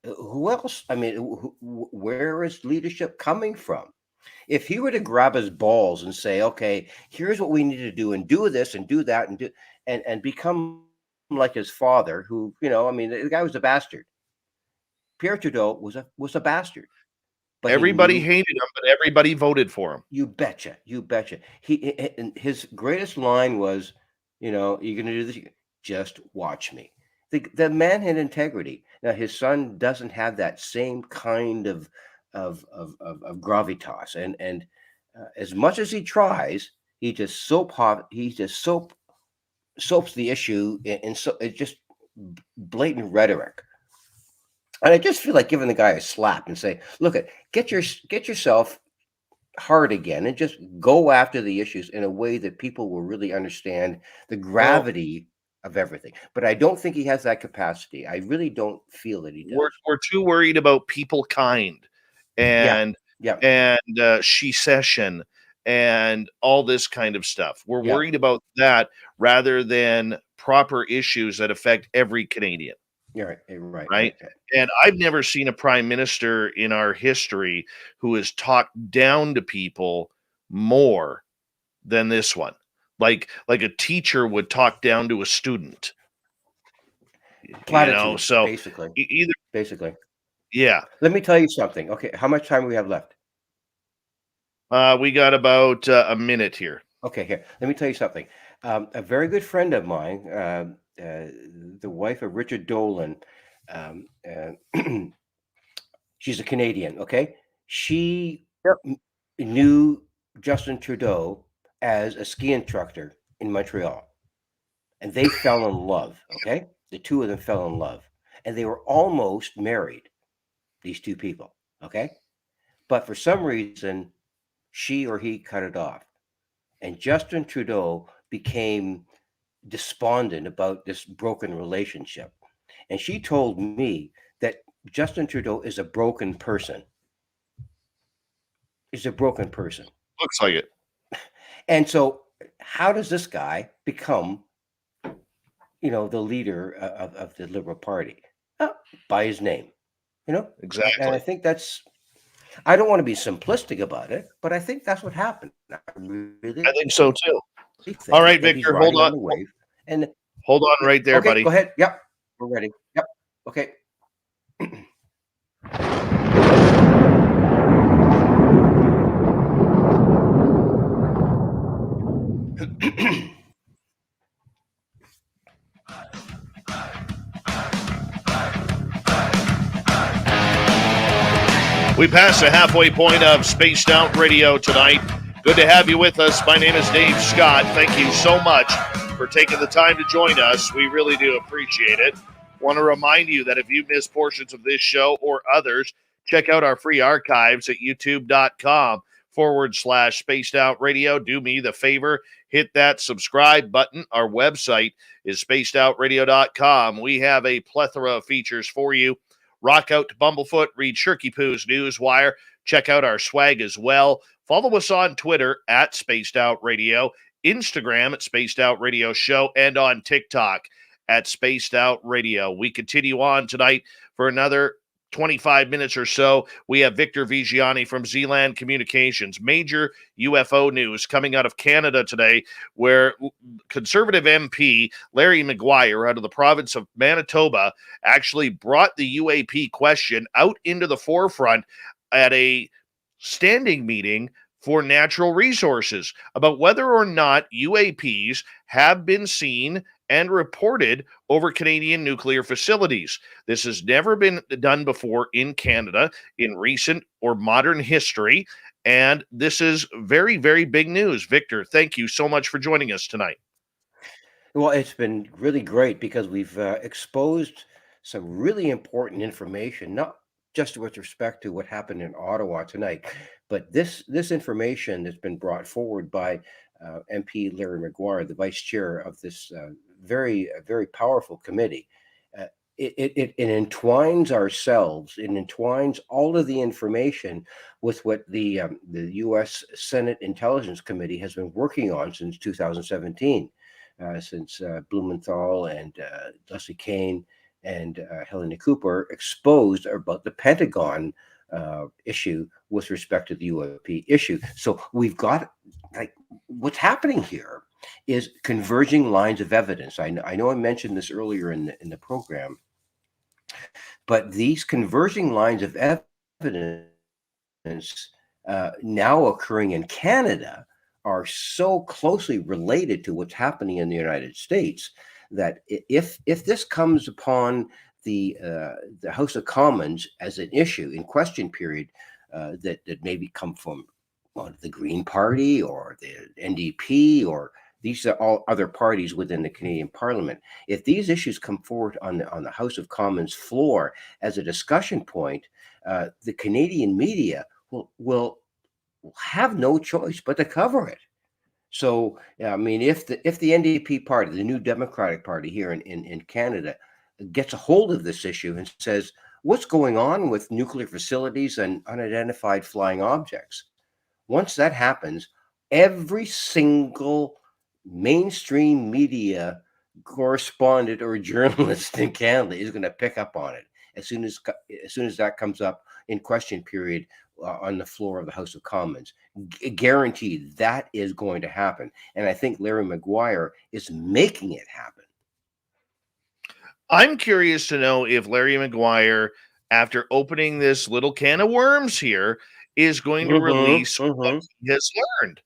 who else? I mean, where is leadership coming from? If he were to grab his balls and say, okay, here's what we need to do, and do this and do that and become like his father, who, I mean, the guy was a bastard. Pierre Trudeau was a bastard. But everybody hated him, but everybody voted for him. You betcha. His greatest line was, you're going to do this. Just watch me. The man had integrity. Now his son doesn't have that same kind of gravitas, and as much as he tries, he just soaps the issue, and so it's just blatant rhetoric. And I just feel like giving the guy a slap and say, look, get yourself hard again and just go after the issues in a way that people will really understand the gravity of everything. But I don't think he has that capacity. I really don't feel that he does. We're too worried about people kind and she-cession and all this kind of stuff. We're worried about that rather than proper issues that affect every Canadian. You're right. Right. And I've never seen a prime minister in our history who has talked down to people more than this one. Like a teacher would talk down to a student. Platitude, so basically. Yeah. Let me tell you something. Okay, how much time do we have left? We got about a minute here. Okay, here. Let me tell you something. A very good friend of mine, the wife of Richard Dolan, she's a Canadian, okay? She knew Justin Trudeau as a ski instructor in Montreal. And they fell in love, okay? The two of them fell in love. And they were almost married, these two people, okay? But for some reason, she or he cut it off. And Justin Trudeau became despondent about this broken relationship. And she told me that Justin Trudeau is a broken person. Is a broken person. Looks like it. And so how does this guy become, the leader of the Liberal Party? By his name, And I Exactly. think I don't want to be simplistic about it, but I think that's what happened. I really I think so too. think All right, that he's Victor, hold riding on on. the wave. And Hold on right there, okay, buddy. go ahead. Yep, we're ready. Yep. Okay. We passed the halfway point of Spaced Out Radio tonight. Good to have you with us. My name is Dave Scott. Thank you so much for taking the time to join us. We really do appreciate it. Want to remind you that if you missed portions of this show or others, check out our free archives at youtube.com/Spaced Out Radio. Do me the favor, hit that subscribe button. Our website is spacedoutradio.com. We have a plethora of features for you. Rock out to Bumblefoot, read Shirky Poo's Newswire, check out our swag as well. Follow us on Twitter at Spaced Out Radio, Instagram at Spaced Out Radio Show, and on TikTok at Spaced Out Radio. We continue on tonight for another 25 minutes or so. We have Victor Viggiani from Zland Communications. Major UFO news coming out of Canada today, where Conservative MP Larry Maguire out of the province of Manitoba actually brought the UAP question out into the forefront at a standing meeting for natural resources about whether or not UAPs have been seen and reported over Canadian nuclear facilities. This has never been done before in Canada in recent or modern history, and this is very, very big news. Victor, thank you so much for joining us tonight. Well, it's been really great because we've exposed some really important information, not just with respect to what happened in Ottawa tonight, but this information that's been brought forward by MP Larry Maguire, the vice chair of this very powerful committee. It entwines ourselves, it entwines all of the information with what the U.S. Senate Intelligence Committee has been working on since 2017. Since Blumenthal and Leslie Kean and Helena Cooper exposed about the Pentagon issue with respect to the UAP issue. So we've got, what's happening here is converging lines of evidence. I know I mentioned this earlier in the program, but these converging lines of evidence now occurring in Canada are so closely related to what's happening in the United States that if this comes upon the House of Commons as an issue in question period, that maybe come from the Green Party or the NDP, or these are all other parties within the Canadian Parliament. If these issues come forward on the House of Commons floor as a discussion point, the Canadian media will have no choice but to cover it. So, I mean, if the NDP party, the New Democratic Party here in Canada, gets a hold of this issue and says, what's going on with nuclear facilities and unidentified flying objects? Once that happens, every single mainstream media correspondent or journalist in Canada is going to pick up on it as soon as that comes up in question period on the floor of the House of Commons. Guaranteed that is going to happen. And I think Larry Maguire is making it happen. I'm curious to know if Larry Maguire, after opening this little can of worms here, is going to release what he has learned.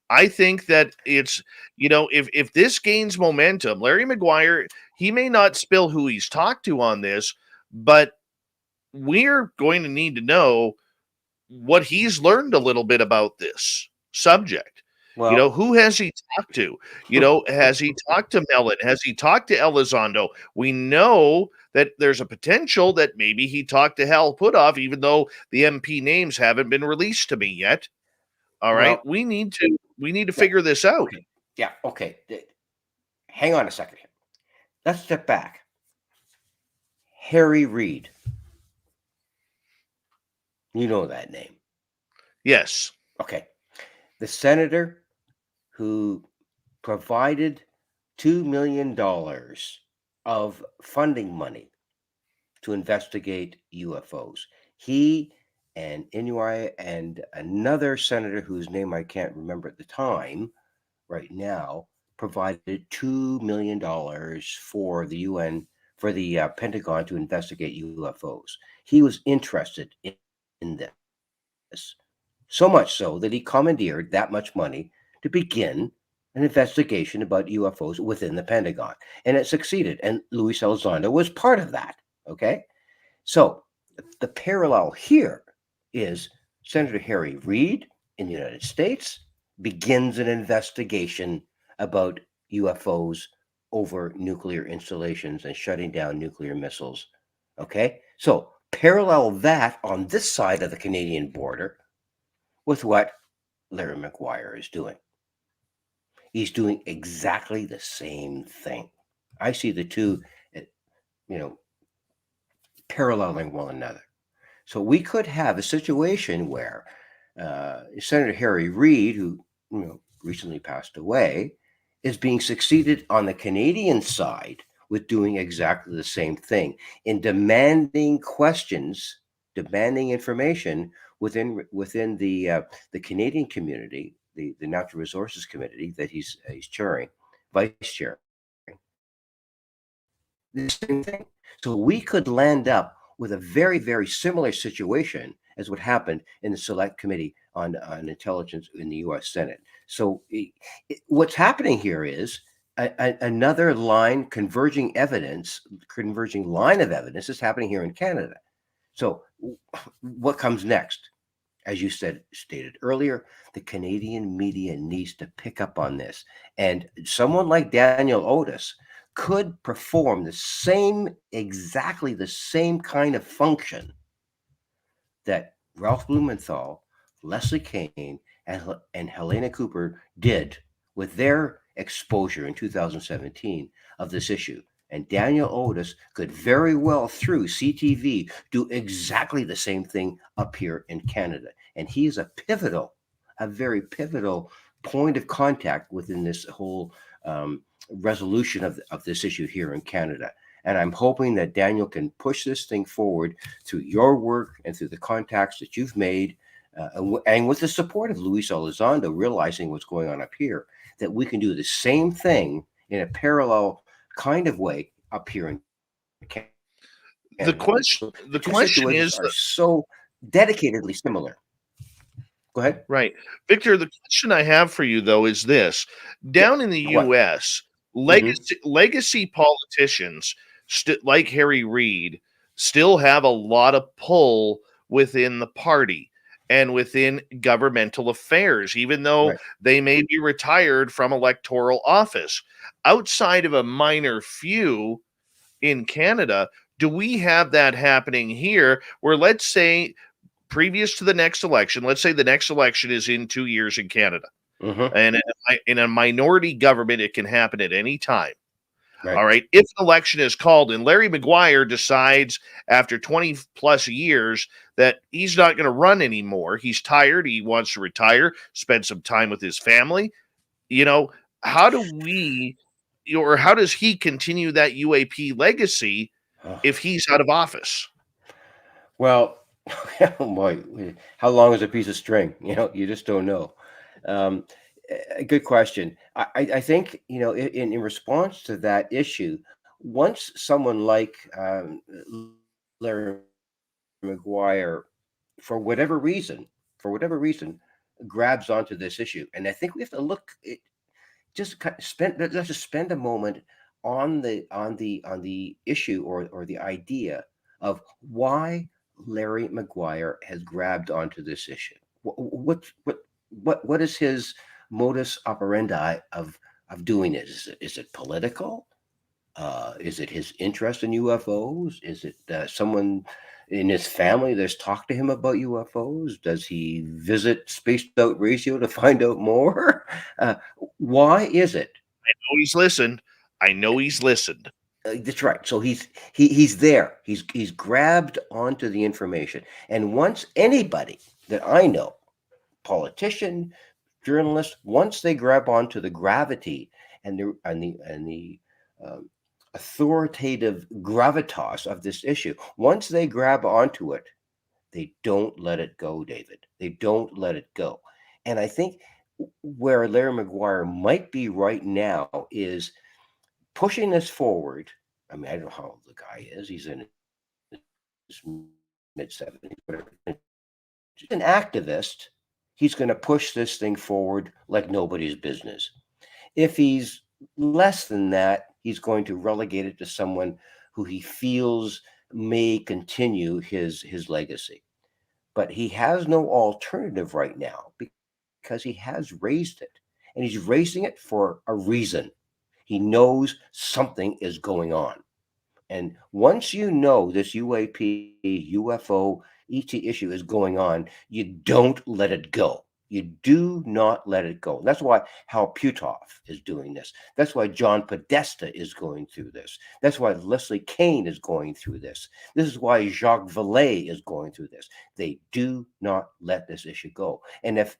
I think that it's, if this gains momentum, Larry Maguire, he may not spill who he's talked to on this, but we're going to need to know what he's learned a little bit about this subject. Well, Who has he talked to? Has he talked to Mellon? Has he talked to Elizondo? We know that there's a potential that maybe he talked to Hal Puthoff, even though the MP names haven't been released to me yet. All right. Well, We need to yeah, figure this out. okay. Yeah, okay. Hang on a second here. Let's step back. Harry Reid. You know that name. Yes. Okay. The senator who provided $2 million of funding money to investigate UFOs. He and Inouye and another senator whose name I can't remember at the time, right now, provided $2 million for the UN, for the Pentagon to investigate UFOs. He was interested in this, so much so that he commandeered that much money to begin an investigation about UFOs within the Pentagon. And it succeeded. And Luis Elizondo was part of that. Okay. So the parallel here is Senator Harry Reid in the United States begins an investigation about UFOs over nuclear installations and shutting down nuclear missiles. Okay. So parallel that on this side of the Canadian border with what Larry McGuire is doing. He's doing exactly the same thing. I see the two, you know, paralleling one another. So we could have a situation where Senator Harry Reid, who recently passed away, is being succeeded on the Canadian side with doing exactly the same thing in demanding questions, demanding information within the Canadian community, the Natural Resources Committee that he's chairing, vice chair. The same thing. So we could land up with a very, very similar situation as what happened in the Select Committee on Intelligence in the U.S. Senate. So what's happening here is another converging line of evidence is happening here in Canada. So what comes next? As you stated earlier, the Canadian media needs to pick up on this. And someone like Daniel Otis could perform exactly the same kind of function that Ralph Blumenthal, Leslie Kean, and Helena Cooper did with their exposure in 2017 of this issue. And Daniel Otis could very well, through CTV, do exactly the same thing up here in Canada. And he is a very pivotal point of contact within this whole resolution of this issue here in Canada. And I'm hoping that Daniel can push this thing forward through your work and through the contacts that you've made, and with the support of Luis Elizondo, realizing what's going on up here, that we can do the same thing in a parallel kind of way up here in Canada. The question is are so dedicatedly similar. Go ahead. Right. Victor, the question I have for you, though, is this. Down in the U.S., legacy politicians like Harry Reid still have a lot of pull within the party and within governmental affairs, even though they may be retired from electoral office. Outside of a minor few in Canada, do we have that happening here where, let's say, previous to the next election, let's say the next election is in 2 years in Canada, and in a minority government, it can happen at any time. Right. All right. If an election is called and Larry McGuire decides after 20 plus years that he's not going to run anymore, he's tired, he wants to retire, spend some time with his family, how do we, or how does he continue that UAP legacy if he's out of office? Well, oh boy, how long is a piece of string? You just don't know. A good question. I think, in response to that issue, once someone like Larry McGuire, for whatever reason, grabs onto this issue, and I think we have to look. Let's just spend a moment on the issue or the idea of why Larry McGuire has grabbed onto this issue. What is his modus operandi of doing it? Is it political? Is it his interest in UFOs? Is it someone in his family that's talked to him about UFOs? Does he visit Spaced Out Radio to find out more? Why is it? Oh, he's listened. I know he's listened. That's right. So he's there. He's grabbed onto the information, and once anybody that I know, politician, journalist, once they grab onto the gravity and the authoritative gravitas of this issue, once they grab onto it, they don't let it go, David. They don't let it go. And I think where Larry McGuire might be right now is pushing this forward. I mean, I don't know how old the guy is. He's in his mid 70s, whatever. He's an activist. He's going to push this thing forward like nobody's business. If he's less than that, he's going to relegate it to someone who he feels may continue his legacy. But he has no alternative right now because he has raised it, and he's raising it for a reason. He knows something is going on. And once you know this UAP, UFO, ET issue is going on, you don't let it go. You do not let it go. And that's why Hal Puthoff is doing this. That's why John Podesta is going through this. That's why Leslie Kean is going through this. This is why Jacques Vallée is going through this. They do not let this issue go. And if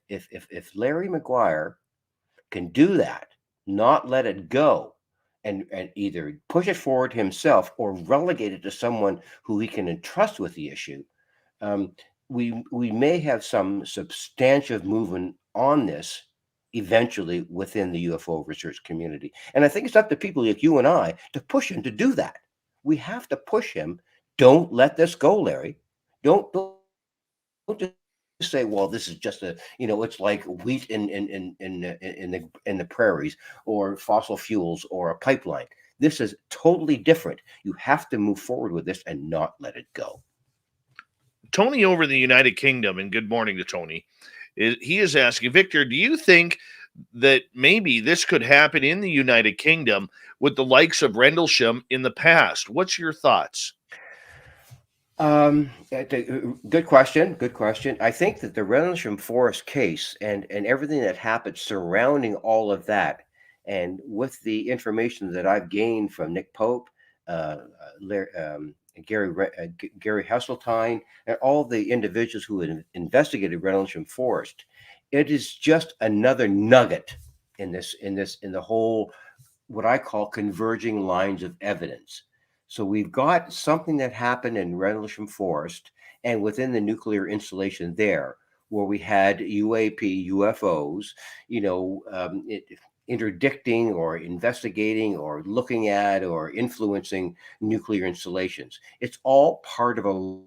Larry McGuire can do that, not let it go, and either push it forward himself or relegate it to someone who he can entrust with the issue, we may have some substantive movement on this eventually within the UFO research community. And I think it's up to people like you and I to push him to do that. We have to push him. Don't let this go, Larry. Don't just say, well, this is just it's like wheat in the prairies, or fossil fuels, or a pipeline. This is totally different. You have to move forward with this and not let it go. Tony over in the United Kingdom, and good morning to Tony. He is asking, Victor, do you think that maybe this could happen in the United Kingdom with the likes of Rendlesham in the past? What's your thoughts? Good question. Good question. I think that the Rendlesham Forest case and everything that happened surrounding all of that, and with the information that I've gained from Nick Pope, Gary Hesseltine, and all the individuals who had investigated Rendlesham Forest, it is just another nugget in the whole, what I call converging lines of evidence. So we've got something that happened in Rendlesham Forest and within the nuclear installation there, where we had UAP, UFOs, interdicting or investigating or looking at or influencing nuclear installations. It's all part of a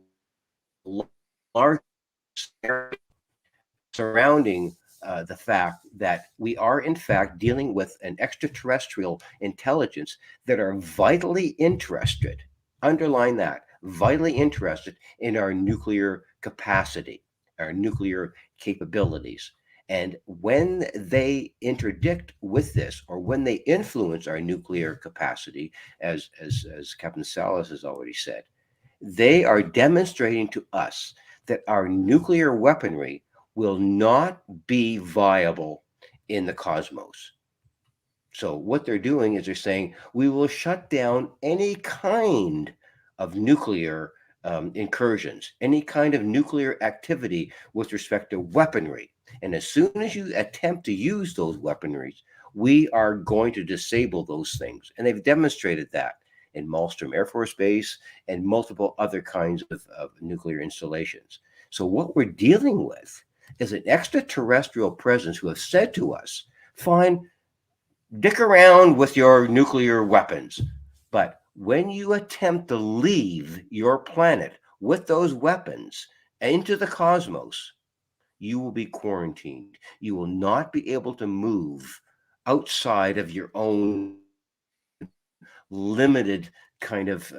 large area surrounding the fact that we are in fact dealing with an extraterrestrial intelligence that are vitally interested, underline that, vitally interested in our nuclear capacity, our nuclear capabilities. And when they interdict with this, or when they influence our nuclear capacity, as Captain Salas has already said, they are demonstrating to us that our nuclear weaponry will not be viable in the cosmos. So what they're doing is they're saying we will shut down any kind of nuclear incursions, any kind of nuclear activity with respect to weaponry. And as soon as you attempt to use those weaponries, we are going to disable those things. And they've demonstrated that in Malmstrom Air Force Base and multiple other kinds of nuclear installations. So what we're dealing with is an extraterrestrial presence who have said to us, fine, dick around with your nuclear weapons, but when you attempt to leave your planet with those weapons into the cosmos, you will be quarantined. You will not be able to move outside of your own limited kind of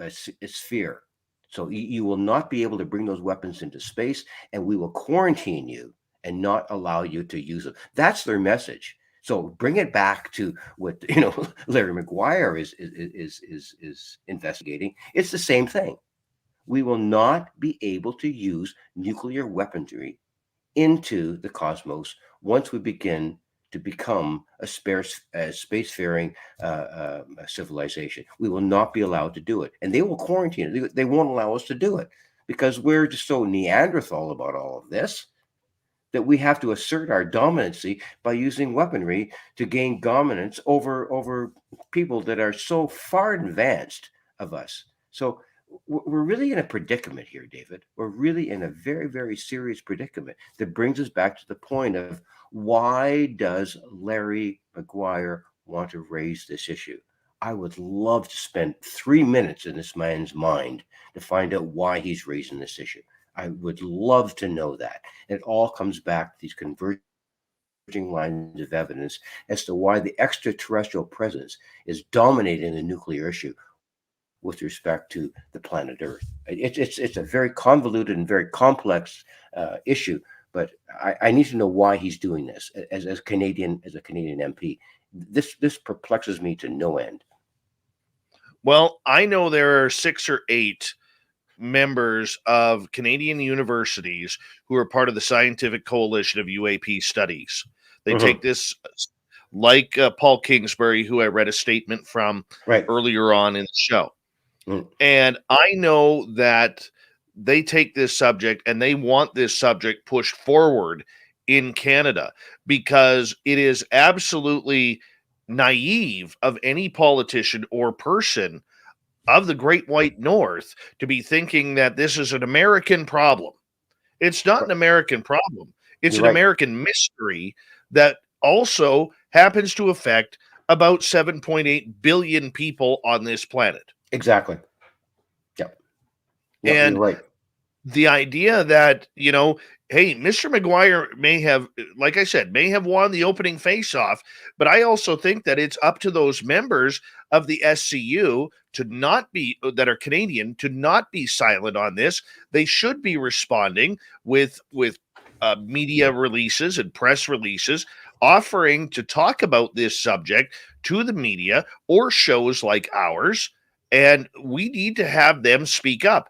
sphere. So you will not be able to bring those weapons into space, and we will quarantine you and not allow you to use them. That's their message. So bring it back to what Larry McGuire is investigating. It's the same thing. we will not be able to use nuclear weaponry into the cosmos once we begin to become a spacefaring civilization. We will not be allowed to do it. And they will quarantine it. They won't allow us to do it because we're just so Neanderthal about all of this that we have to assert our dominancy by using weaponry to gain dominance over people that are so far advanced of us. So we're really in a predicament here, David. We're really in a very, very serious predicament that brings us back to the point of why does Larry Maguire want to raise this issue? I would love to spend 3 minutes in this man's mind to find out why he's raising this issue. I would love to know that. It all comes back to these converging lines of evidence as to why the extraterrestrial presence is dominating the nuclear issue with respect to the planet Earth. It's a very convoluted and very complex issue, but I need to know why he's doing this as a Canadian MP. This perplexes me to no end. Well, I know there are 6 or 8 members of Canadian universities who are part of the Scientific Coalition of UAP Studies. They take this like Paul Kingsbury, who I read a statement from earlier on in the show. And I know that they take this subject and they want this subject pushed forward in Canada because it is absolutely naive of any politician or person of the Great White North to be thinking that this is an American problem. It's not an American problem. It's an American mystery that also happens to affect about 7.8 billion people on this planet. Exactly. Yep. And you're right. The idea that, hey, Mr. Maguire may have, like I said, may have won the opening face-off, but I also think that it's up to those members of the SCU that are Canadian to not be silent on this. They should be responding with media releases and press releases offering to talk about this subject to the media or shows like ours. And we need to have them speak up.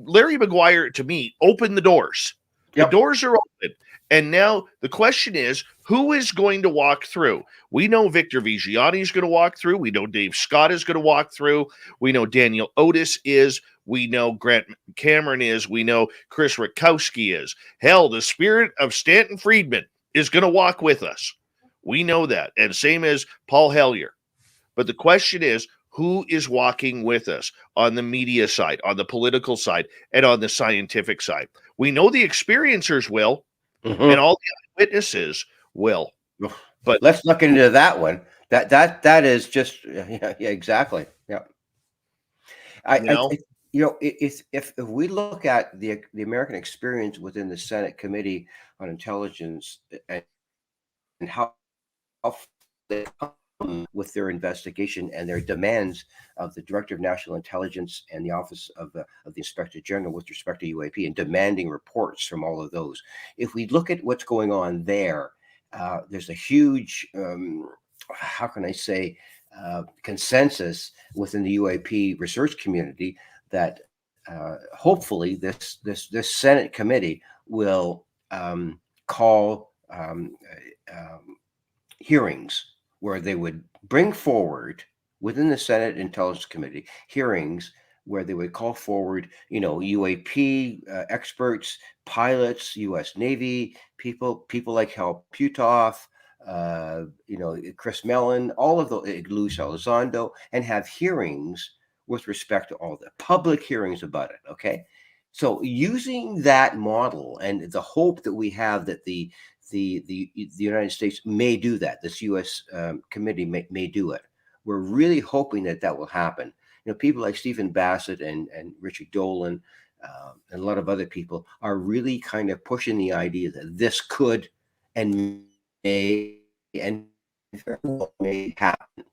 Larry Maguire, to me, opened the doors. The doors are open. And now the question is, who is going to walk through? We know Victor Viggiani is going to walk through. We know Dave Scott is going to walk through. We know Daniel Otis is. We know Grant Cameron is. We know Chris Rutkowski is. Hell, the spirit of Stanton Friedman is going to walk with us. We know that. And same as Paul Hellyer. But the question is, who is walking with us on the media side, on the political side, and on the scientific side? We know the experiencers will, and all the eyewitnesses will. But let's look into that one. That is just exactly. Yeah. If we look at the American experience within the Senate Committee on Intelligence and how they come with their investigation and their demands of the Director of National Intelligence and the Office of the Inspector General with respect to UAP and demanding reports from all of those. If we look at what's going on there, there's a huge, how can I say, consensus within the UAP research community that hopefully this Senate committee will call hearings where they would bring forward within the Senate Intelligence Committee hearings where they would call forward, UAP experts, pilots, U.S. Navy people like Hal Puthoff, Chris Mellon, all of the Luis Elizondo, and have hearings with respect to all the public hearings about it. Okay, so using that model and the hope that we have that the United States may do that, this U.S. committee may do it. We're really hoping that will happen. People like Stephen Bassett and Richard Dolan and a lot of other people are really kind of pushing the idea that this could and may happen.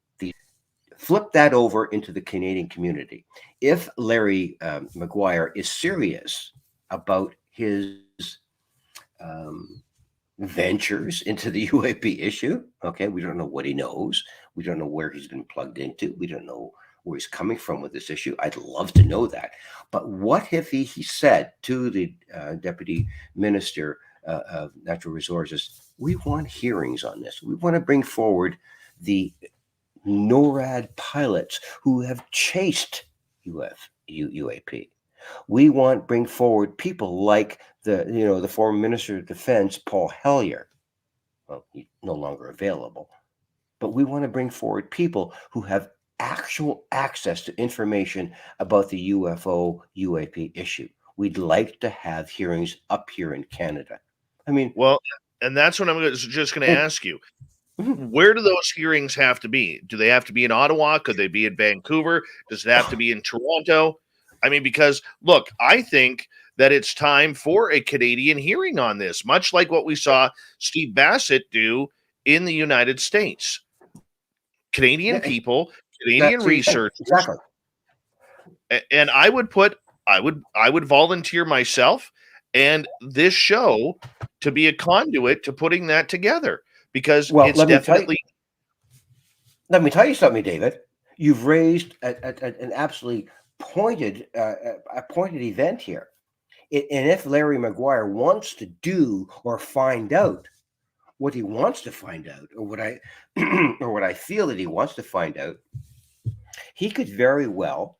Flip that over into the Canadian community. If Larry Maguire is serious about his ventures into the UAP issue, okay, we don't know what he knows. We don't know where he's been plugged into. We don't know where he's coming from with this issue. I'd love to know that. But what if he said to the Deputy Minister of Natural Resources, we want hearings on this. We want to bring forward the NORAD pilots who have chased UAP. We want bring forward people like the former Minister of Defense, Paul Hellyer. Well, he's no longer available. But we want to bring forward people who have actual access to information about the UFO UAP issue. We'd like to have hearings up here in Canada. I mean, well, and that's what I'm just going to ask you. Where do those hearings have to be? Do they have to be in Ottawa? Could they be in Vancouver? Does it have to be in Toronto? I mean, because look, I think that it's time for a Canadian hearing on this, much like what we saw Steve Bassett do in the United States. Canadian people, Canadian researchers, exactly. And I would volunteer myself and this show to be a conduit to putting that together, because it's definitely. Let me tell you something, David. You've raised an absolutely pointed event here. And if Larry Maguire wants to do or find out what he wants to find out, or what I feel that he wants to find out, he could very well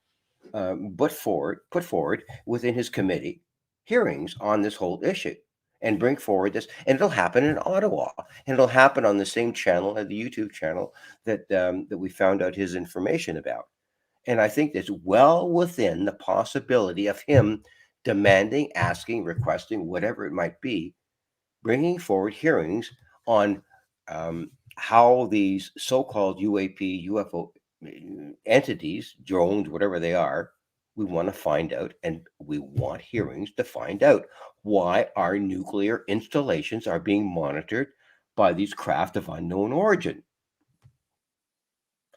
put forward within his committee hearings on this whole issue and bring forward this, and it'll happen in Ottawa, and it'll happen on the same channel, the YouTube channel that we found out his information about. And I think that's well within the possibility of him demanding, asking, requesting, whatever it might be, bringing forward hearings on how these so-called UAP, UFO entities, drones, whatever they are, we want to find out, and we want hearings to find out why our nuclear installations are being monitored by these craft of unknown origin.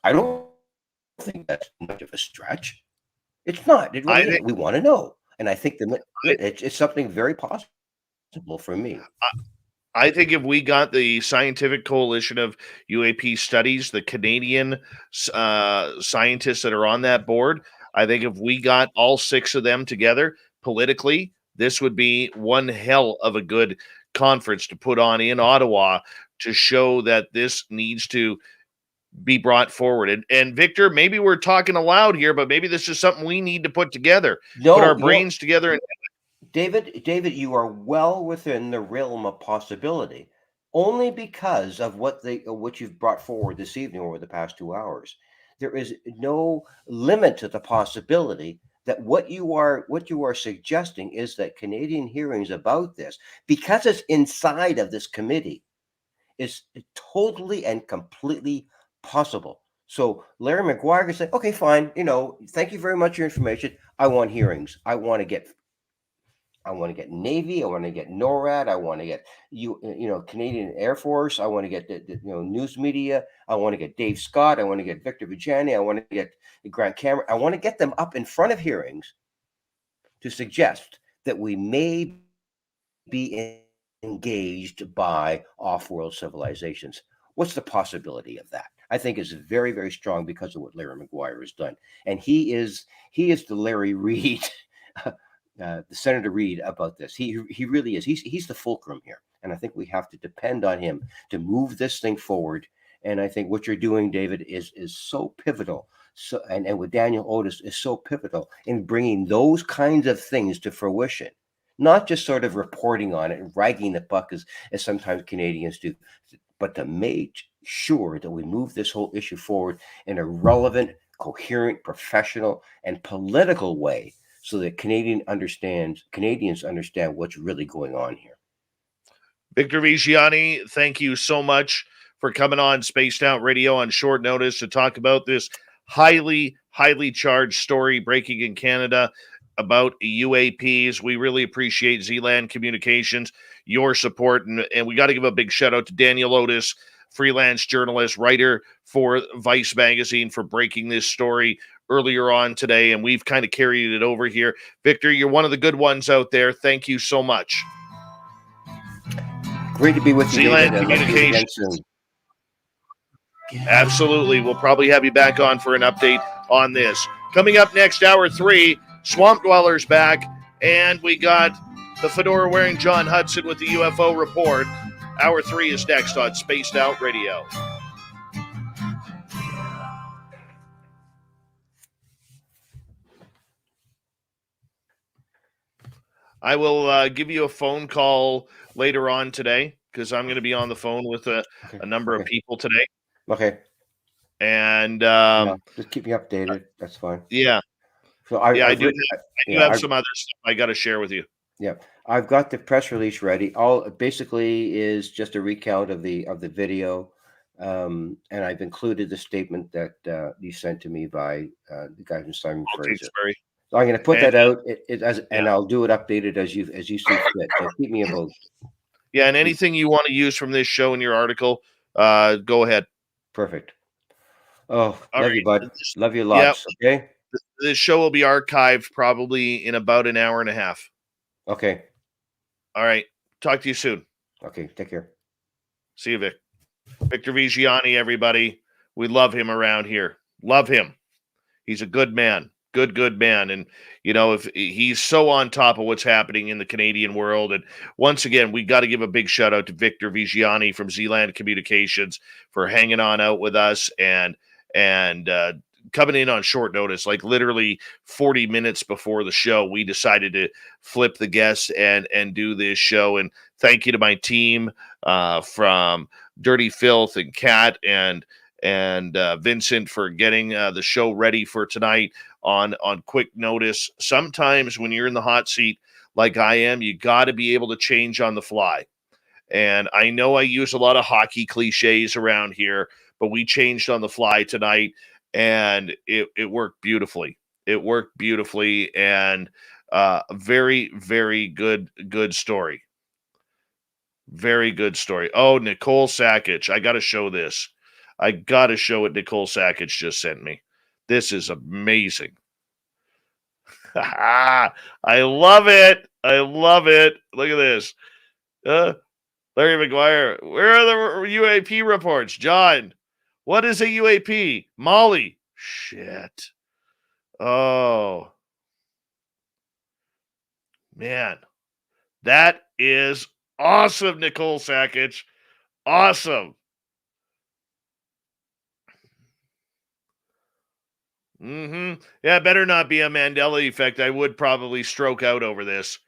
I don't think that's much of a stretch. It's not. It really isn't. We want to know. And I think it's something very possible for me. I think if we got the Scientific Coalition of UAP Studies, the Canadian scientists that are on that board, I think if we got all 6 of them together politically, this would be one hell of a good conference to put on in Ottawa to show that this needs to be brought forward. And Victor, maybe we're talking aloud here, but maybe this is something we need to put together. Put our brains together. And David, you are well within the realm of possibility, only because of what you've brought forward this evening over the past 2 hours. There is no limit to the possibility that what you are suggesting is that Canadian hearings about this, because it's inside of this committee, is totally and completely possible. So Larry Maguire can say, okay, fine, thank you very much for your information. I want hearings. I want to get Navy. I want to get NORAD. I want to get Canadian Air Force. I want to get the news media. I want to get Dave Scott. I want to get Victor Viggiani. I want to get Grant Cameron. I want to get them up in front of hearings to suggest that we may be engaged by off-world civilizations. What's the possibility of that? I think is very, very strong because of what Larry Maguire has done, and he is the Larry Reid. The Senator Reid about this. He really is. He's the fulcrum here, and I think we have to depend on him to move this thing forward. And I think what you're doing, David, is so pivotal. So and with Daniel Otis is so pivotal in bringing those kinds of things to fruition, not just sort of reporting on it and ragging the buck as sometimes Canadians do, but to make sure that we move this whole issue forward in a relevant, coherent, professional, and political way, so that Canadians understand what's really going on here. Victor Viggiani, thank you so much for coming on Spaced Out Radio on short notice to talk about this highly, highly charged story breaking in Canada about UAPs. We really appreciate Zland Communications, your support, and we got to give a big shout out to Daniel Otis, freelance journalist, writer for Vice Magazine, for breaking this story earlier on today, and we've kind of carried it over here. Victor, you're one of the good ones out there. Thank you so much. Great to be with you, Zland David. Communications. Absolutely. We'll probably have you back on for an update on this. Coming up next, hour 3, Swamp Dweller's back, and we got the fedora-wearing John Hudson with the UFO Report. Hour 3 is next on Spaced Out Radio. I will give you a phone call later on today because I'm going to be on the phone with a number of people today. Okay. And Yeah, just keep me updated. That's fine. yeah. So I do have some other stuff I got to share with you. Yeah, I've got the press release ready. All basically is just a recount of the video, and I've included the statement that you sent to me by the guy from Simon Fraser. So I'm going to put that out, and I'll do it updated as you see fit. So keep me involved. Yeah, and anything you want to use from this show in your article, go ahead. Perfect. Oh, love you, bud. Love you lots. Yep. Okay. This show will be archived probably in about an hour and a half. Okay. All right. Talk to you soon. Okay. Take care. See you, Vic. Victor Viggiani, everybody. We love him around here. Love him. He's a good man. Good man. And, if he's so on top of what's happening in the Canadian world. And once again, we got to give a big shout out to Victor Viggiani from Zland Communications for hanging on out with us and coming in on short notice, like literally 40 minutes before the show. We decided to flip the guests and do this show. And thank you to my team from Dirty Filth and Kat and Vincent for getting the show ready for tonight on quick notice. Sometimes when you're in the hot seat like I am, you got to be able to change on the fly. And I know I use a lot of hockey cliches around here, but we changed on the fly tonight, and it worked beautifully. It worked beautifully, and very, very good story. Very good story. Oh, Nicole Sakic. I got to show this. I got to show what Nicole Sakic just sent me. This is amazing. I love it. I love it. Look at this. Larry McGuire. Where are the UAP reports? John, what is a UAP? Molly. Shit. Oh. Man. That is awesome, Nicole Sakic. Awesome. Yeah, better not be a Mandela effect. I would probably stroke out over this.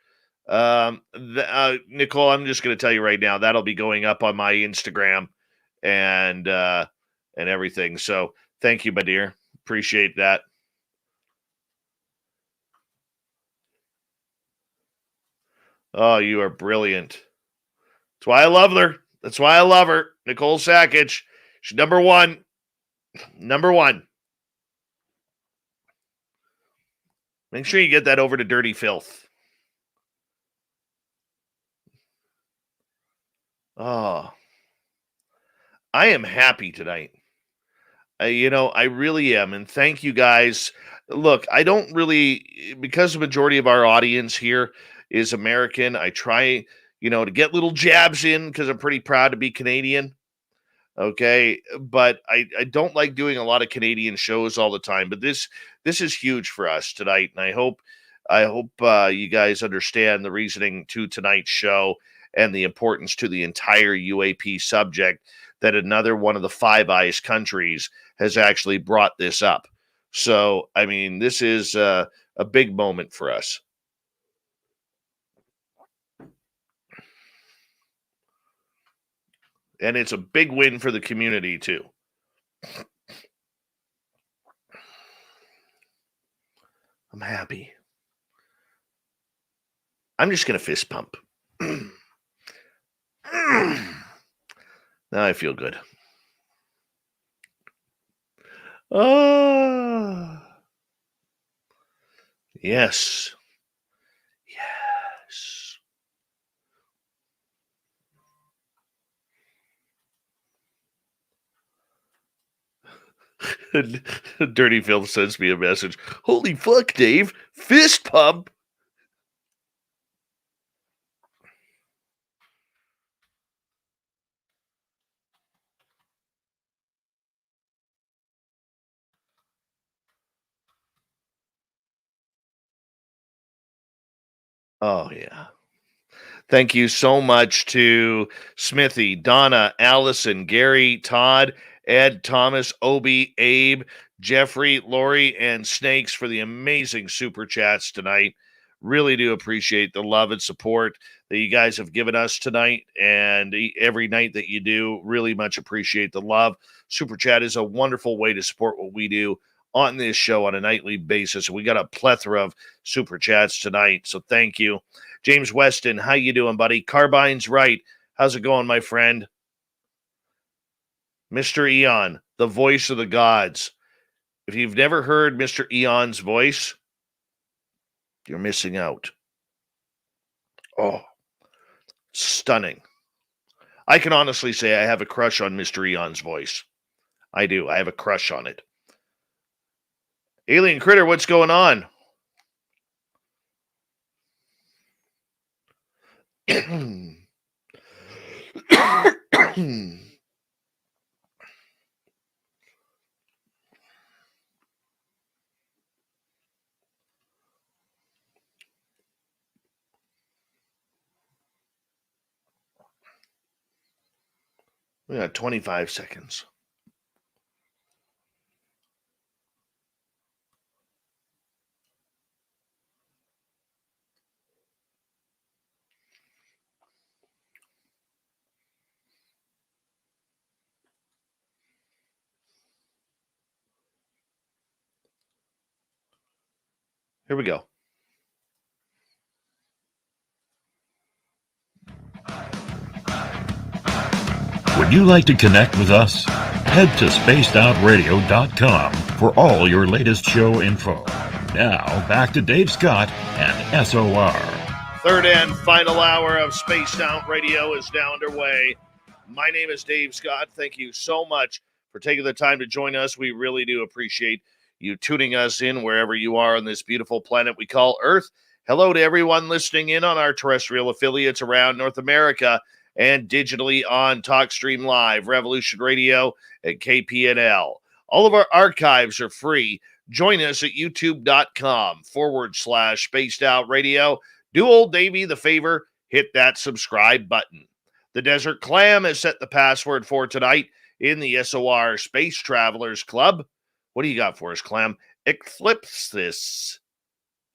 Nicole, I'm just going to tell you right now, that'll be going up on my Instagram and everything. So thank you, my dear. Appreciate that. Oh, you are brilliant. That's why I love her. That's why I love her. Nicole Sakic. She's number one. Number one. Make sure you get that over to Dirty Filth. Oh, I am happy tonight. I really am. And thank you guys. Look, I don't really, because the majority of our audience here is American, I try, to get little jabs in because I'm pretty proud to be Canadian. Okay. But I don't like doing a lot of Canadian shows all the time. But this is huge for us tonight. And I hope you guys understand the reasoning to tonight's show and the importance to the entire UAP subject that another one of the Five Eyes countries has actually brought this up. So, I mean, this is a big moment for us. And it's a big win for the community, too. I'm happy. I'm just going to fist pump. Now I feel good. Oh, yes. Yes. Dirty Phil sends me a message. Holy fuck, Dave. Fist pump. Oh, yeah. Thank you so much to Smithy, Donna, Allison, Gary, Todd, Ed, Thomas, Obi, Abe, Jeffrey, Lori, and Snakes for the amazing super chats tonight. Really do appreciate the love and support that you guys have given us tonight and every night that you do. Really much appreciate the love. Super chat is a wonderful way to support what we do on this show on a nightly basis. We got a plethora of super chats tonight, so thank you. James Weston, how you doing, buddy? Carbine's right. How's it going, my friend? Mr. Eon, the voice of the gods. If you've never heard Mr. Eon's voice, you're missing out. Oh, stunning. I can honestly say I have a crush on Mr. Eon's voice. I do. I have a crush on it. Alien Critter, what's going on? We got 25 seconds. Here we go. Would you like to connect with us? Head to spacedoutradio.com for all your latest show info. Now, back to Dave Scott and SOR. Third and final hour of Spaced Out Radio is now underway. My name is Dave Scott. Thank you so much for taking the time to join us. We really do appreciate you tuning us in wherever you are on this beautiful planet we call Earth. Hello to everyone listening in on our terrestrial affiliates around North America and digitally on TalkStream Live, Revolution Radio, and KPNL. All of our archives are free. Join us at youtube.com/Spaced Out Radio. Do old Davey the favor, hit that subscribe button. The Desert Clam has set the password for tonight in the SOR Space Travelers Club. What do you got for us, Clam? Eclipsis.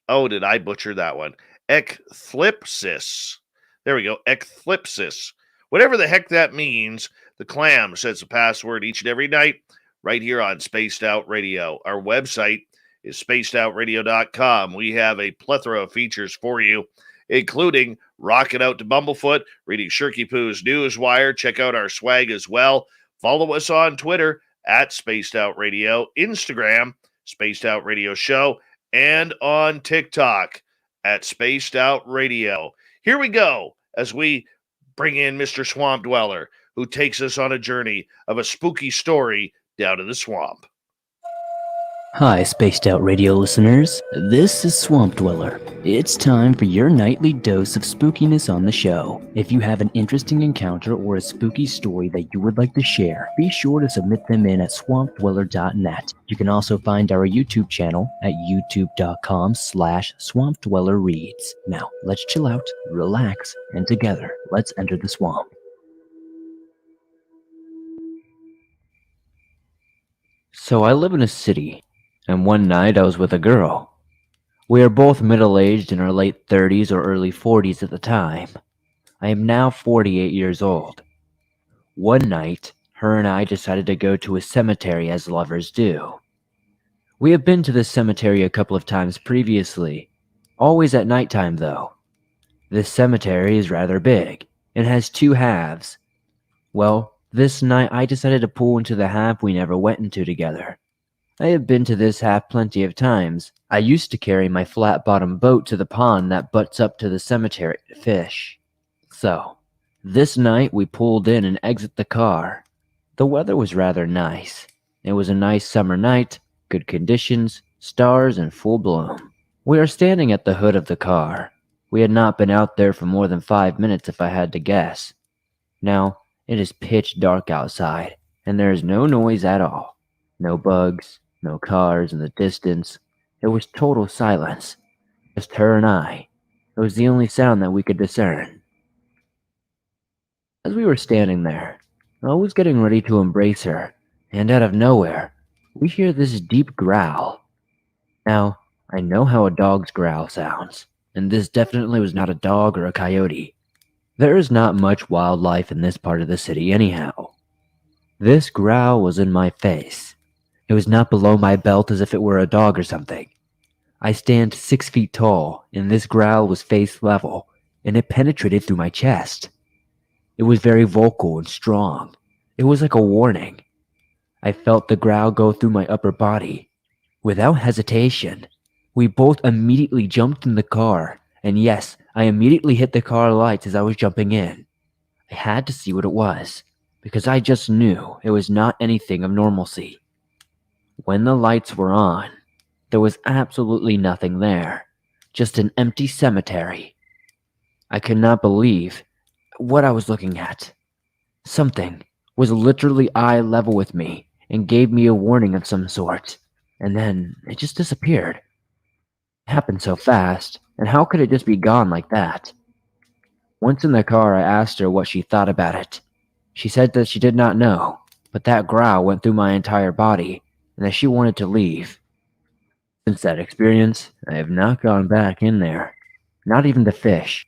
Oh, did I butcher that one? Eclipsis. There we go. Eclipsis. Whatever the heck that means, the Clam sets a password each and every night right here on Spaced Out Radio. Our website is spacedoutradio.com. We have a plethora of features for you, including rocking out to Bumblefoot, reading Shirky Poo's Newswire. Check out our swag as well. Follow us on Twitter at Spaced Out Radio, Instagram, Spaced Out Radio Show, and on TikTok at Spaced Out Radio. Here we go as we bring in Mr. Swamp Dweller, who takes us on a journey of a spooky story down to the swamp. Hi, Spaced Out Radio listeners. This is Swamp Dweller. It's time for your nightly dose of spookiness on the show. If you have an interesting encounter or a spooky story that you would like to share, be sure to submit them in at swampdweller.net. You can also find our YouTube channel at youtube.com/swampdwellerreads. Now, let's chill out, relax, and together, let's enter the swamp. So I live in a city. And one night I was with a girl. We are both middle-aged in our late 30s or early 40s at the time. I am now 48 years old. One night, her and I decided to go to a cemetery as lovers do. We have been to this cemetery a couple of times previously, always at nighttime though. This cemetery is rather big and has two halves. Well, this night I decided to pull into the half we never went into together. I have been to this half plenty of times. I used to carry my flat-bottom boat to the pond that butts up to the cemetery to fish. So, this night we pulled in and exit the car. The weather was rather nice. It was a nice summer night, good conditions, stars in full bloom. We are standing at the hood of the car. We had not been out there for more than 5 minutes if I had to guess. Now, it is pitch dark outside, and there is no noise at all. No bugs. No cars in the distance. It was total silence. Just her and I. It It was the only sound that we could discern. As we were standing there, I was getting ready to embrace her, and out of nowhere, we hear this deep growl. Now, I know how a dog's growl sounds, and this definitely was not a dog or a coyote. There is not much wildlife in this part of the city anyhow. This growl was in my face. It was not below my belt as if it were a dog or something. I stand 6 feet tall, and this growl was face level, and it penetrated through my chest. It was very vocal and strong. It was like a warning. I felt the growl go through my upper body. Without hesitation, we both immediately jumped in the car, and yes, I immediately hit the car lights as I was jumping in. I had to see what it was, because I just knew it was not anything of normalcy. When the lights were on, there was absolutely nothing there, just an empty cemetery. I could not believe what I was looking at. Something was literally eye level with me and gave me a warning of some sort, and then it just disappeared. It happened so fast, and how could it just be gone like that? Once in the car, I asked her what she thought about it. She said that she did not know, but that growl went through my entire body, and that she wanted to leave. Since that experience, I have not gone back in there. Not even to fish.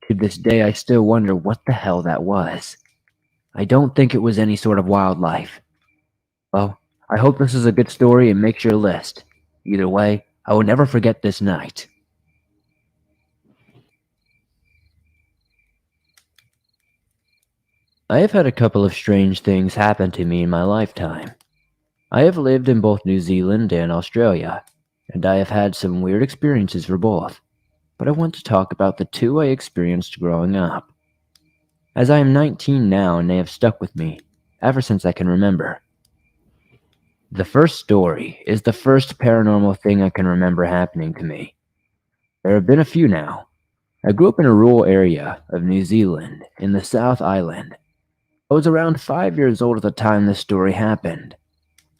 To this day, I still wonder what the hell that was. I don't think it was any sort of wildlife. Well, I hope this is a good story and makes your list. Either way, I will never forget this night. I have had a couple of strange things happen to me in my lifetime. I have lived in both New Zealand and Australia, and I have had some weird experiences for both, but I want to talk about the two I experienced growing up. As I am 19 now, and they have stuck with me ever since I can remember. The first story is the first paranormal thing I can remember happening to me. There have been a few now. I grew up in a rural area of New Zealand in the South Island. I was around 5 years old at the time this story happened.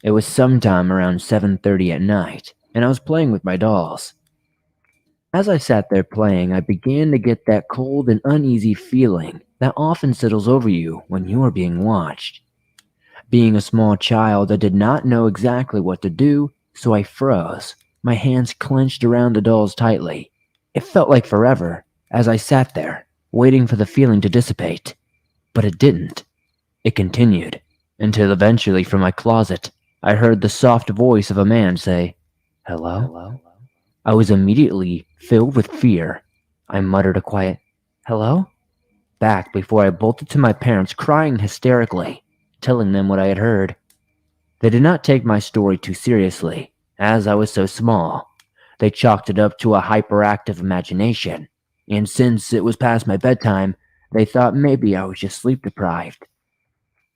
It was sometime around 7:30 at night, and I was playing with my dolls. As I sat there playing, I began to get that cold and uneasy feeling that often settles over you when you are being watched. Being a small child, I did not know exactly what to do, so I froze, my hands clenched around the dolls tightly. It felt like forever, as I sat there, waiting for the feeling to dissipate. But it didn't. It continued, until eventually from my closet, I heard the soft voice of a man say, "Hello?" I was immediately filled with fear. I muttered a quiet, "Hello?" back before I bolted to my parents crying hysterically, telling them what I had heard. They did not take my story too seriously, as I was so small. They chalked it up to a hyperactive imagination, and since it was past my bedtime, they thought maybe I was just sleep deprived.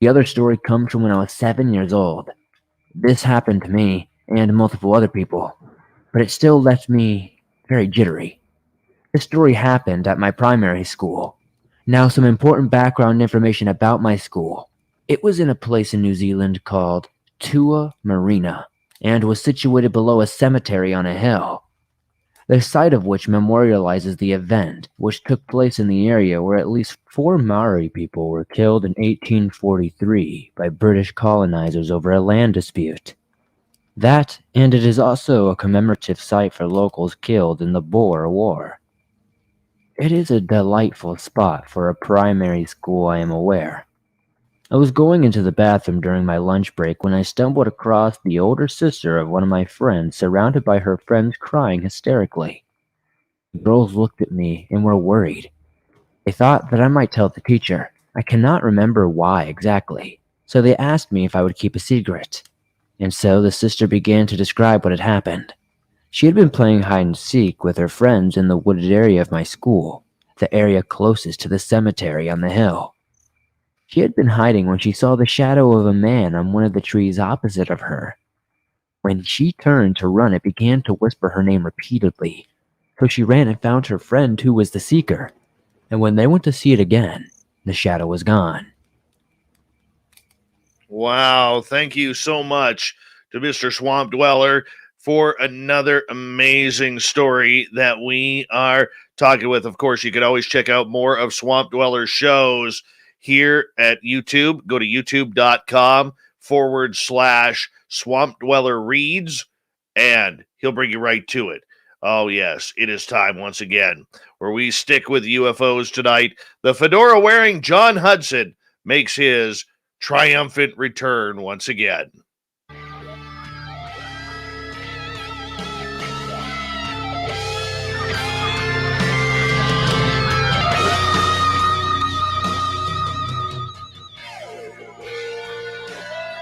The other story comes from when I was 7 years old. This happened to me and multiple other people, but it still left me very jittery. This story happened at my primary school. Now, some important background information about my school. It was in a place in New Zealand called Tua Marina and was situated below a cemetery on a hill, the site of which memorializes the event which took place in the area where at least 4 Maori people were killed in 1843 by British colonizers over a land dispute. That, and it is also a commemorative site for locals killed in the Boer War. It is a delightful spot for a primary school, I am aware. I was going into the bathroom during my lunch break when I stumbled across the older sister of one of my friends surrounded by her friends crying hysterically. The girls looked at me and were worried. They thought that I might tell the teacher. I cannot remember why exactly, so they asked me if I would keep a secret. And so the sister began to describe what had happened. She had been playing hide and seek with her friends in the wooded area of my school, the area closest to the cemetery on the hill. She had been hiding when she saw the shadow of a man on one of the trees opposite of her. When she turned to run, it began to whisper her name repeatedly, so she ran and found her friend who was the seeker, and when they went to see it again, the shadow was gone. Wow. Thank you so much to Mr. Swamp Dweller. for another amazing story that we are talking with. Of course, you can always check out more of Swamp Dweller's shows here at YouTube. Go to youtube.com/Swamp Dweller Reads, and he'll bring you right to it. Oh, yes, it is time once again where we stick with UFOs tonight. The fedora wearing John Hudson makes his triumphant return once again.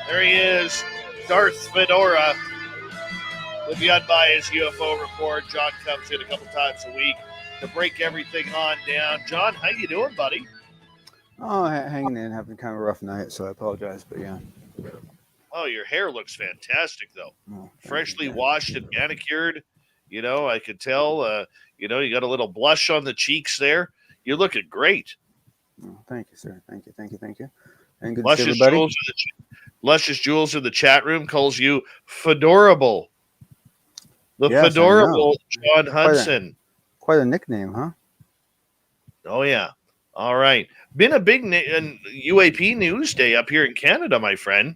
There he is, Darth Fedora, with the unbiased UFO report. John comes in a couple times a week to break everything on down. John, how you doing, buddy? Oh, hanging in, having kind of a rough night, so I apologize, but yeah. Oh, your hair looks fantastic, though. Oh, Freshly washed and manicured. You know, I could tell, you got a little blush on the cheeks there. You're looking great. Oh, thank you, sir. Thank you. And good to see everybody. Luscious Jules in the chat room calls you Fedorable. The Yes, I Fedorable know. John Hudson. Quite a nickname, huh? Oh, yeah. All right. Been a big UAP news day up here in Canada, my friend.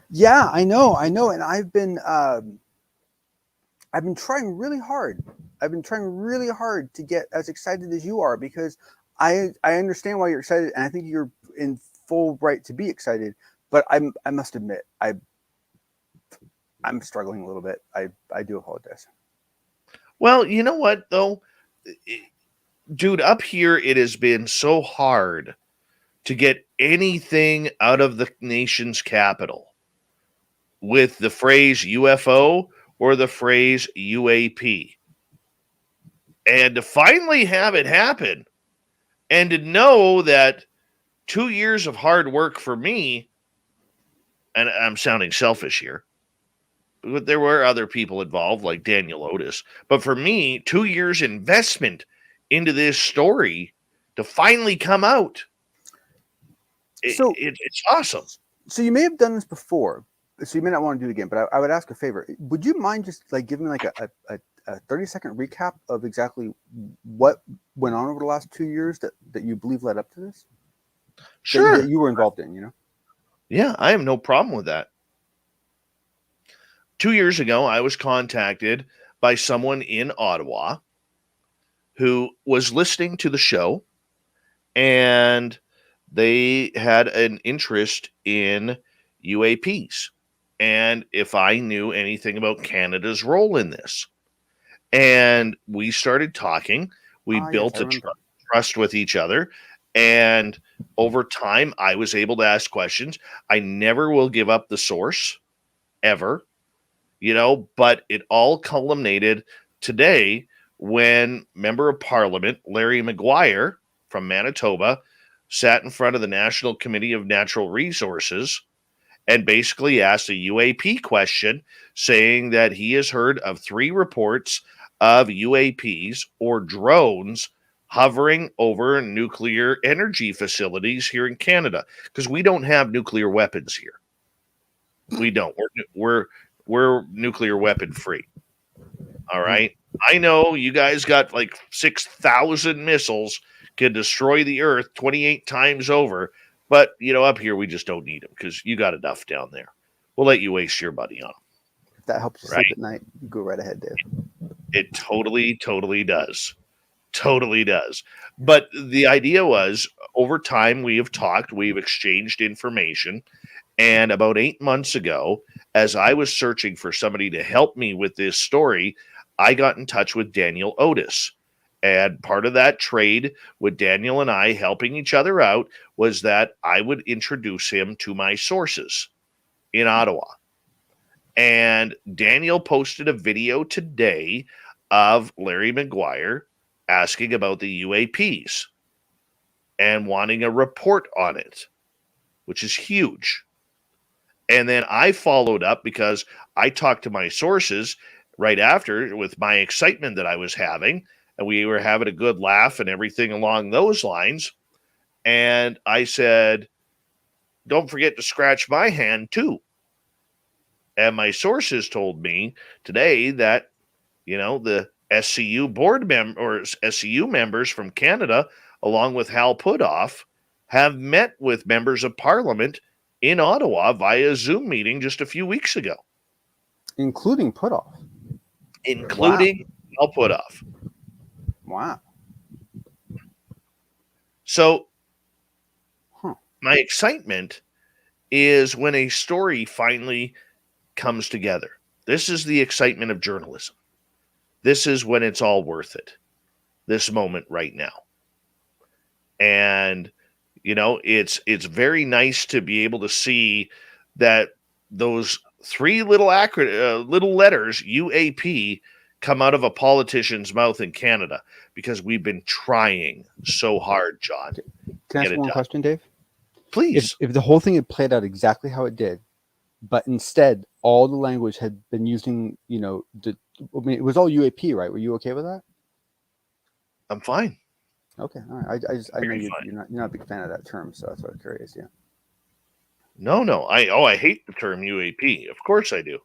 Yeah, I know. And I've been trying really hard. To get as excited as you are, because I understand why you're excited, and I think you're in full right to be excited. But I must admit, I'm struggling a little bit. I do apologize. Well, you know what, though? Dude, up here, it has been so hard to get anything out of the nation's capital with the phrase UFO or the phrase UAP. And to finally have it happen, and to know that 2 years of hard work for me, and I'm sounding selfish here, but there were other people involved like Daniel Otis, but for me, 2 years investment into this story to finally come out, it's awesome. So you may have done this before, so you may not want to do it again, but I would ask a favor. Would you mind just like giving me like a 30-second recap of exactly what went on over the last 2 years that you believe led up to this? Sure. That you were involved in, Yeah, I have no problem with that. 2 years ago, I was contacted by someone in Ottawa who was listening to the show, and they had an interest in UAPs and if I knew anything about Canada's role in this. And we started talking. We built a trust with each other. And over time, I was able to ask questions. I never will give up the source, ever, but it all culminated today when Member of Parliament Larry Maguire from Manitoba sat in front of the National Committee of Natural Resources and basically asked a UAP question, saying that he has heard of 3 reports of UAPs or drones hovering over nuclear energy facilities here in Canada, because we don't have nuclear weapons here. We don't. We're nuclear weapon free. All right. I know you guys got like 6,000 missiles, can destroy the earth 28 times over, but up here we just don't need them because you got enough down there. We'll let you waste your money on them. If that helps you sleep at night, you go right ahead, Dave. It totally does. Totally does. But the idea was, over time, we have talked, we've exchanged information. And about 8 months ago, as I was searching for somebody to help me with this story, I got in touch with Daniel Otis. And part of that trade with Daniel and I helping each other out was that I would introduce him to my sources in Ottawa. And Daniel posted a video today of Larry Maguire asking about the UAPs and wanting a report on it, which is huge. And then I followed up because I talked to my sources right after with my excitement that I was having, and we were having a good laugh and everything along those lines. And I said, don't forget to scratch my hand too. And my sources told me today that, the SCU board or SCU members from Canada, along with Hal Puthoff, have met with members of Parliament in Ottawa via Zoom meeting just a few weeks ago, including Puthoff. including Hal Puthoff. Wow. So Huh. my excitement is when a story finally comes together. This is the excitement of journalism. This is when it's all worth it. This moment right now. And it's very nice to be able to see that those three little little letters UAP come out of a politician's mouth in Canada, because we've been trying so hard, John. Can I Get ask it one done. question, Dave? Please. If the whole thing had played out exactly how it did, but instead all the language had been using, it was all UAP, right? Were you okay with that? I'm fine. Okay, all right. I know Very you're fine. not a big fan of that term, so that's what I'm curious. Yeah. No. I hate the term UAP. Of course I do.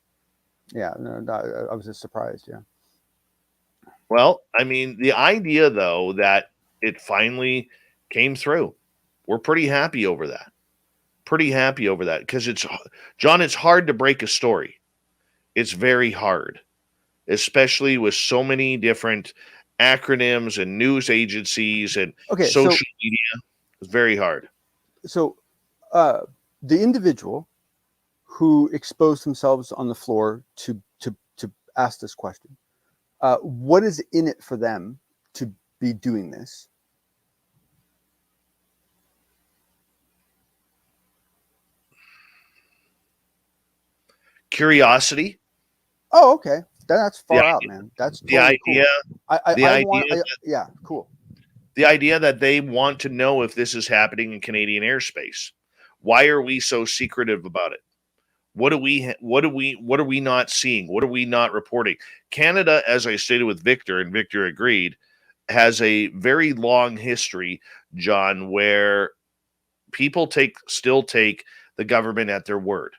Yeah. No, I was just surprised. Yeah. Well, I mean, the idea, though, that it finally came through, we're pretty happy over that. Because John, it's hard to break a story. It's very hard, especially with so many different acronyms and news agencies and social media. It's very hard. So, the individual who exposed themselves on the floor to ask this question, what is in it for them to be doing this? Curiosity. Oh, okay. That's far out, man. That's totally the idea. Yeah, cool. The idea that they want to know if this is happening in Canadian airspace. Why are we so secretive about it? What are we not seeing? What are we not reporting? Canada, as I stated with Victor, and Victor agreed, has a very long history, John, where people still take the government at their word.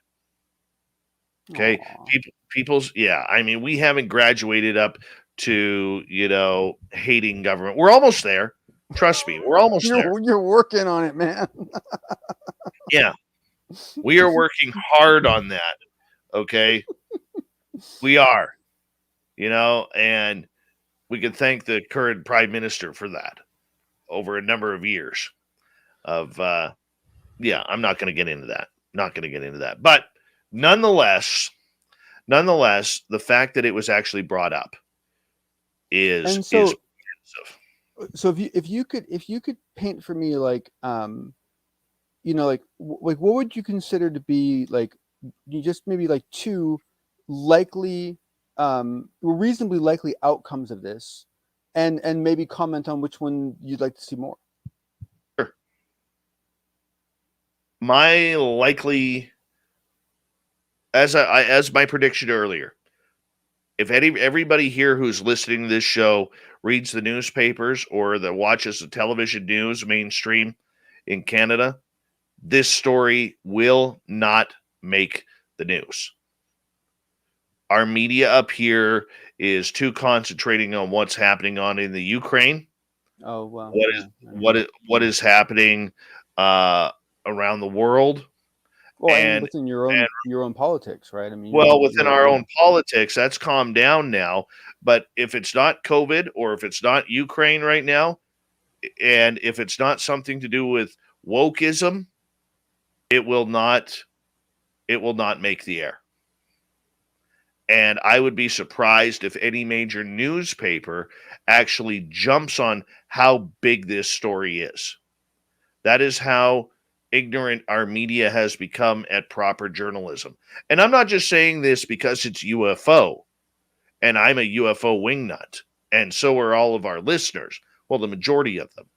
Okay. I mean, we haven't graduated up to, hating government. We're almost there. Trust me, we're almost there. You're working on it, man. Yeah. We are working hard on that. Okay. We are, and we can thank the current prime minister for that over a number of years of, I'm not going to get into that. But nonetheless, the fact that it was actually brought up is impressive. So if you could paint for me, like, like what would you consider to be, like, you just maybe like two likely, reasonably likely outcomes of this, and maybe comment on which one you'd like to see more. Sure. My likely, as my prediction earlier, if everybody here who's listening to this show reads the newspapers or that watches the television news mainstream in Canada, this story will not make the news. Our media up here is too concentrating on what's happening in the Ukraine. Oh, wow. What is happening around the world. Well, and within your own politics, right? I mean, within our own politics, that's calmed down now. But if it's not COVID, or if it's not Ukraine right now, and if it's not something to do with wokeism, it will not make the air. And I would be surprised if any major newspaper actually jumps on how big this story is. That is how ignorant our media has become at proper journalism. And I'm not just saying this because it's UFO, and I'm a UFO wingnut, and so are all of our listeners. Well, the majority of them.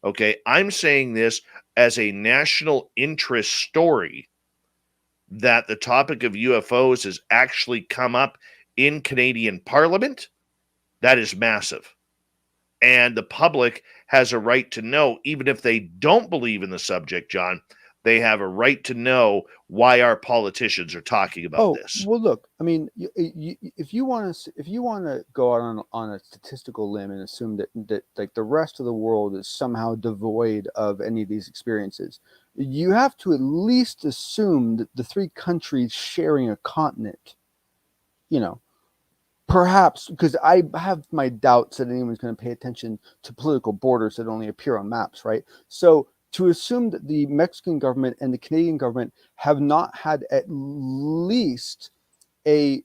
Okay, I'm saying this as a national interest story, that the topic of UFOs has actually come up in Canadian Parliament. That is massive. And the public has a right to know, even if they don't believe in the subject, John, They have a right to know why our politicians are talking about this. Well, look, I mean, if you want to go out on a statistical limb and assume that like the rest of the world is somehow devoid of any of these experiences, you have to at least assume that the three countries sharing a continent, you know, perhaps, because I have my doubts that anyone's going to pay attention to political borders that only appear on maps, right? So to assume that the Mexican government and the Canadian government have not had at least a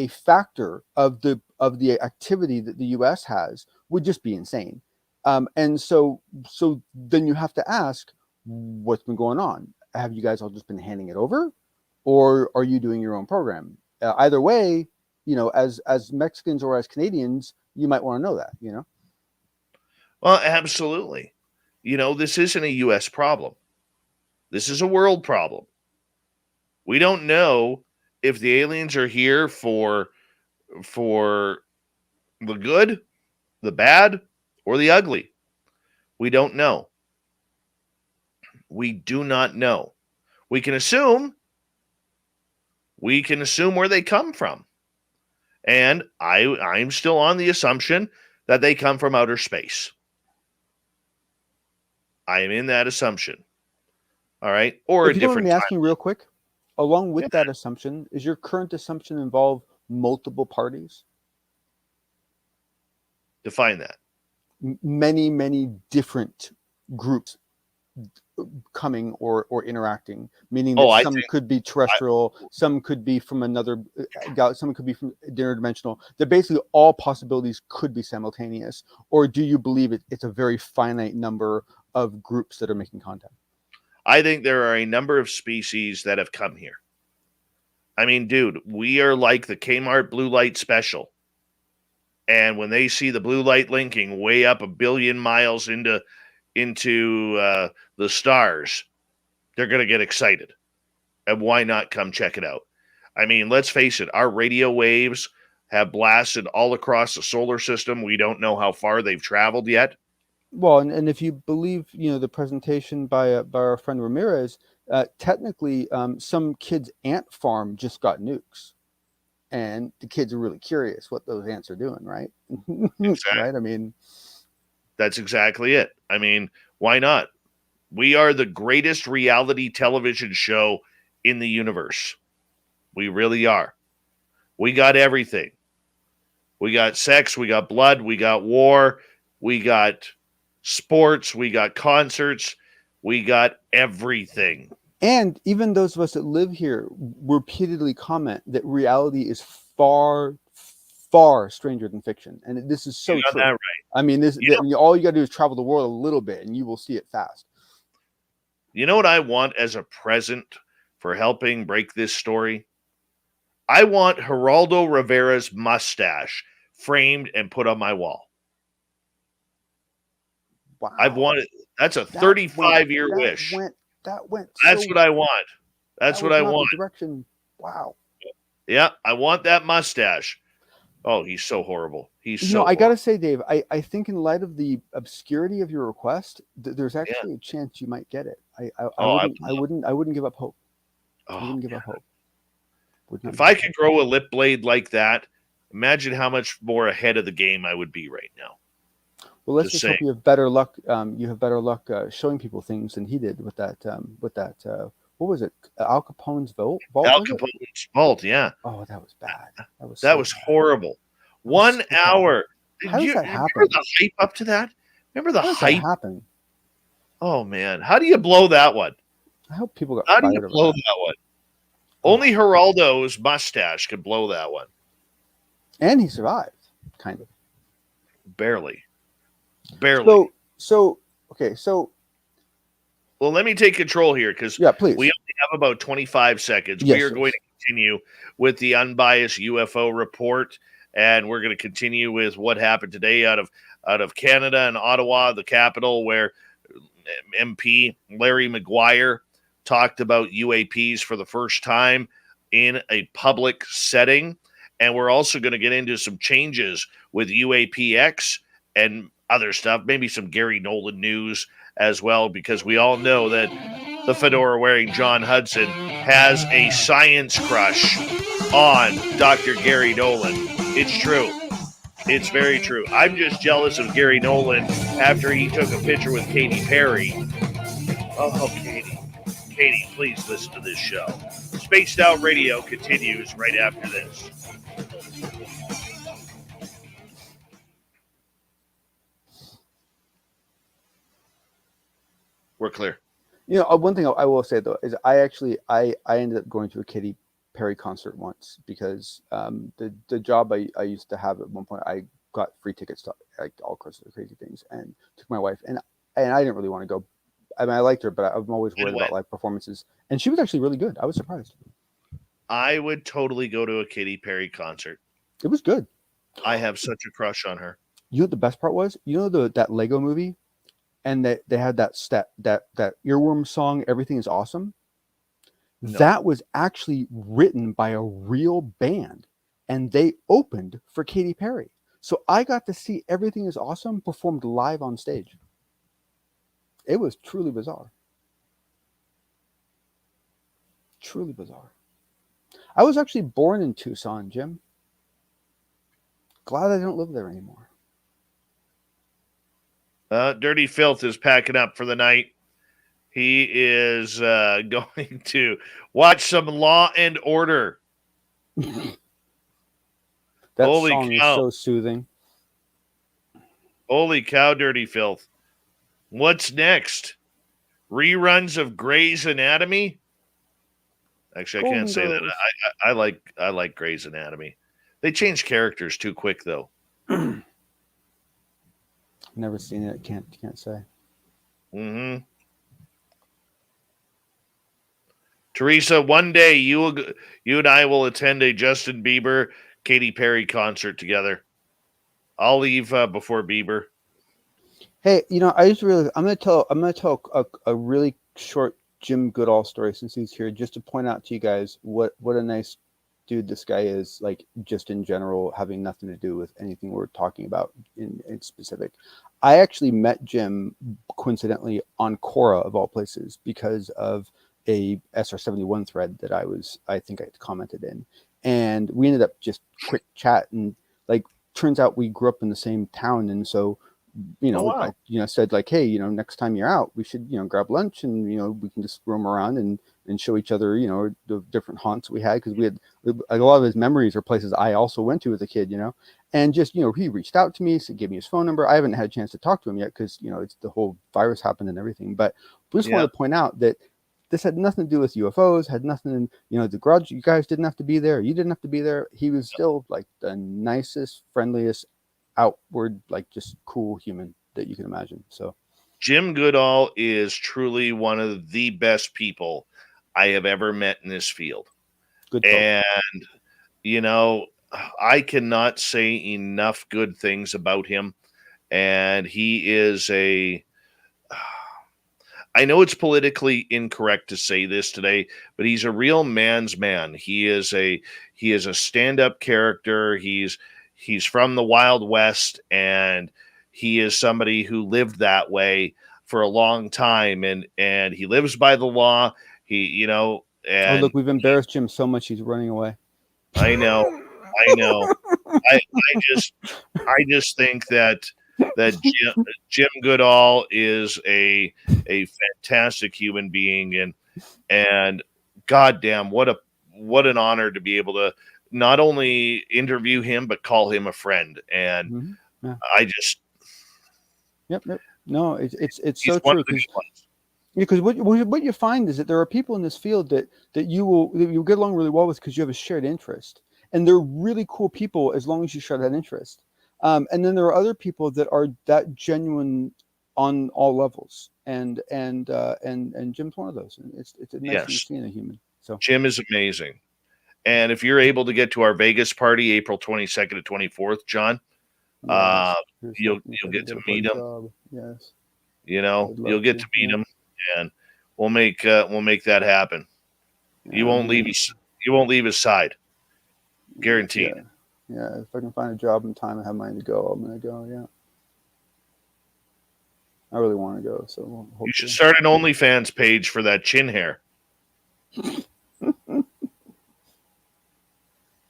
factor of the activity that the U.S. has would just be insane. And so then you have to ask, what's been going on? Have you guys all just been handing it over, or are you doing your own program? Either way, you know, as Mexicans or as Canadians, you might want to know that, you know? Well, absolutely. You know, this isn't a U.S. problem. This is a world problem. We don't know if the aliens are here for the good, the bad, or the ugly. We don't know. We do not know. We can assume where they come from. And I'm still on the assumption that they come from outer space. I am in that assumption. All right. Or if a you don't mind different me time. asking real quick, along with that assumption, is your current assumption involve multiple parties? Define that. Many different groups coming or interacting, meaning that some could be terrestrial, some could be from another galaxy, some could be from interdimensional. That basically all possibilities could be simultaneous. Or do you believe it's a very finite number of groups that are making contact? I think there are a number of species that have come here. I mean, dude, we are like the Kmart blue light special. And when they see the blue light linking way up 1 billion miles into the stars, they're going to get excited. And why not come check it out? I mean, let's face it, our radio waves have blasted all across the solar system. We don't know how far they've traveled yet. Well, and if you believe, you know, the presentation by our friend Ramirez, technically, some kid's ant farm just got nukes, and the kids are really curious what those ants are doing, right? Exactly. Right? I mean, that's exactly it. I mean, why not? We are the greatest reality television show in the universe. We really are. We got everything. We got sex, we got blood, we got war, we got sports, we got concerts, we got everything. And even those of us that live here repeatedly comment that reality is far stranger than fiction, and this is so true. That right. I mean, all you got to do is travel the world a little bit, and you will see it fast. You know what I want as a present for helping break this story? I want Geraldo Rivera's mustache framed and put on my wall. Wow. I've wanted. That's a 35-year wish. That's what I want. That's what I want. Direction. Wow. Yeah, I want that mustache. Oh, he's so horrible. I gotta say, Dave, I think in light of the obscurity of your request, there's actually a chance you might get it. I wouldn't give up hope. I wouldn't give up hope. If I could grow a lip blade like that, imagine how much more ahead of the game I would be right now. Well, let's just hope you have better luck. You have better luck showing people things than he did with that. What was it? Al Capone's vault? Al Capone's vault, yeah. Oh, that was bad. That was horrible. 1 hour. How does that happen? Remember the hype up to that? Remember the hype? That happen? Oh man, how do you blow that one? I hope people got. How do you blow that one? Only Geraldo's mustache could blow that one. And he survived, kind of. Barely. So well, let me take control here because please. We only have about 25 seconds. Yes, we are going to continue with the unbiased UFO report, and we're going to continue with what happened today out of Canada and Ottawa, the capital, where MP Larry Maguire talked about UAPs for the first time in a public setting. And we're also going to get into some changes with UAPX and other stuff, maybe some Gary Nolan news as well, because we all know that the fedora wearing John Hudson, has a science crush on Dr. Gary Nolan. It's true. It's very true. I'm just jealous of Gary Nolan after he took a picture with Katy Perry. Oh, Katy. Katy, please listen to this show. Spaced Out Radio continues right after this. We're clear. You know, one thing I will say though is I ended up going to a Katy Perry concert once because the job I used to have at one point, I got free tickets to like all sorts of crazy things, and took my wife, and I didn't really want to go. I mean, I liked her, but I'm always worried about live performances, and she was actually really good. I was surprised. I would totally go to a Katy Perry concert. It was good. I have such a crush on her. You know what the best part was? You know that Lego movie, and they had that earworm song, "Everything Is Awesome." No. That was actually written by a real band, and they opened for Katy Perry. So I got to see "Everything Is Awesome" performed live on stage. It was truly bizarre. Truly bizarre. I was actually born in Tucson, Jim. Glad I don't live there anymore. Dirty Filth is packing up for the night. He is going to watch some Law and Order. That Holy song cow. is so soothing. Holy cow, Dirty Filth. What's next? Reruns of Grey's Anatomy? Actually, I can't say that. I like Grey's Anatomy. They change characters too quick, though. Never seen it. Can't say. Mm-hmm. Teresa, one day you and I will attend a Justin Bieber, Katy Perry concert together. I'll leave before Bieber. Hey, you know, I just realized I'm gonna tell a really short Jim Goodall story since he's here, just to point out to you guys what a nice dude this guy is, like just in general, having nothing to do with anything we're talking about in specific. I actually met Jim coincidentally on Quora of all places because of a SR-71 thread that I think I commented in, and we ended up just quick chat, and like turns out we grew up in the same town, and so I said like, hey, next time you're out, we should grab lunch, and we can just roam around and show each other the different haunts we had, because we had a lot of his memories are places I also went to as a kid, and just he reached out to me, so gave me his phone number. I haven't had a chance to talk to him yet because it's the whole virus happened and everything, but we just wanted to point out that this had nothing to do with UFOs, had nothing, the garage, you guys didn't have to be there. You didn't have to be there. He was still like the nicest, friendliest, outward, like just cool human that you can imagine. So Jim Goodall is truly one of the best people I have ever met in this field. Good. And, I cannot say enough good things about him. And he is I know it's politically incorrect to say this today, but he's a real man's man. He is a stand-up character. He's from the Wild West, and he is somebody who lived that way for a long time, and he lives by the law. And oh, look, we've embarrassed Jim so much he's running away. I know. I just think that Jim Goodall is a fantastic human being, and goddamn, what an honor to be able to not only interview him but call him a friend. And yeah. I just yep. No, it's so true, because what you find is that there are people in this field that you'll get along really well with because you have a shared interest, and they're really cool people as long as you share that interest. And then there are other people that are that genuine on all levels, and Jim's one of those. And it's a nice thing to see in a human. So Jim is amazing, and if you're able to get to our Vegas party, April 22nd to 24th, John, yes, you'll get to meet him. Yes, you'll get to meet him, and we'll make that happen. Yeah, you won't leave his side, guaranteed. Yeah, if I can find a job in time and have money to go, I'm going to go, yeah. I really want to go. So hopefully. You should start an OnlyFans page for that chin hair.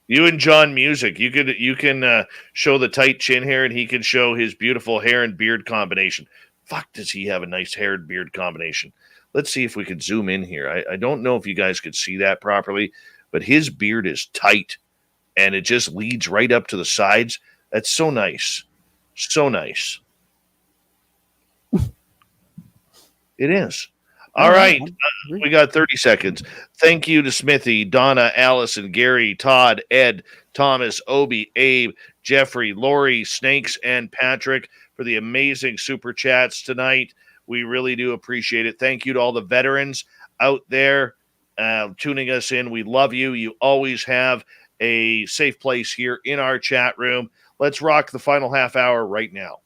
You and John Music, you can show the tight chin hair, and he can show his beautiful hair and beard combination. Fuck, does he have a nice hair and beard combination? Let's see if we could zoom in here. I don't know if you guys could see that properly, but his beard is tight, and it just leads right up to the sides. That's so nice. So nice. It is. All right. We got 30 seconds. Thank you to Smithy, Donna, Allison, Gary, Todd, Ed, Thomas, Obi, Abe, Jeffrey, Lori, Snakes, and Patrick for the amazing super chats tonight. We really do appreciate it. Thank you to all the veterans out there tuning us in. We love you. You always have a safe place here in our chat room. Let's rock the final half hour right now.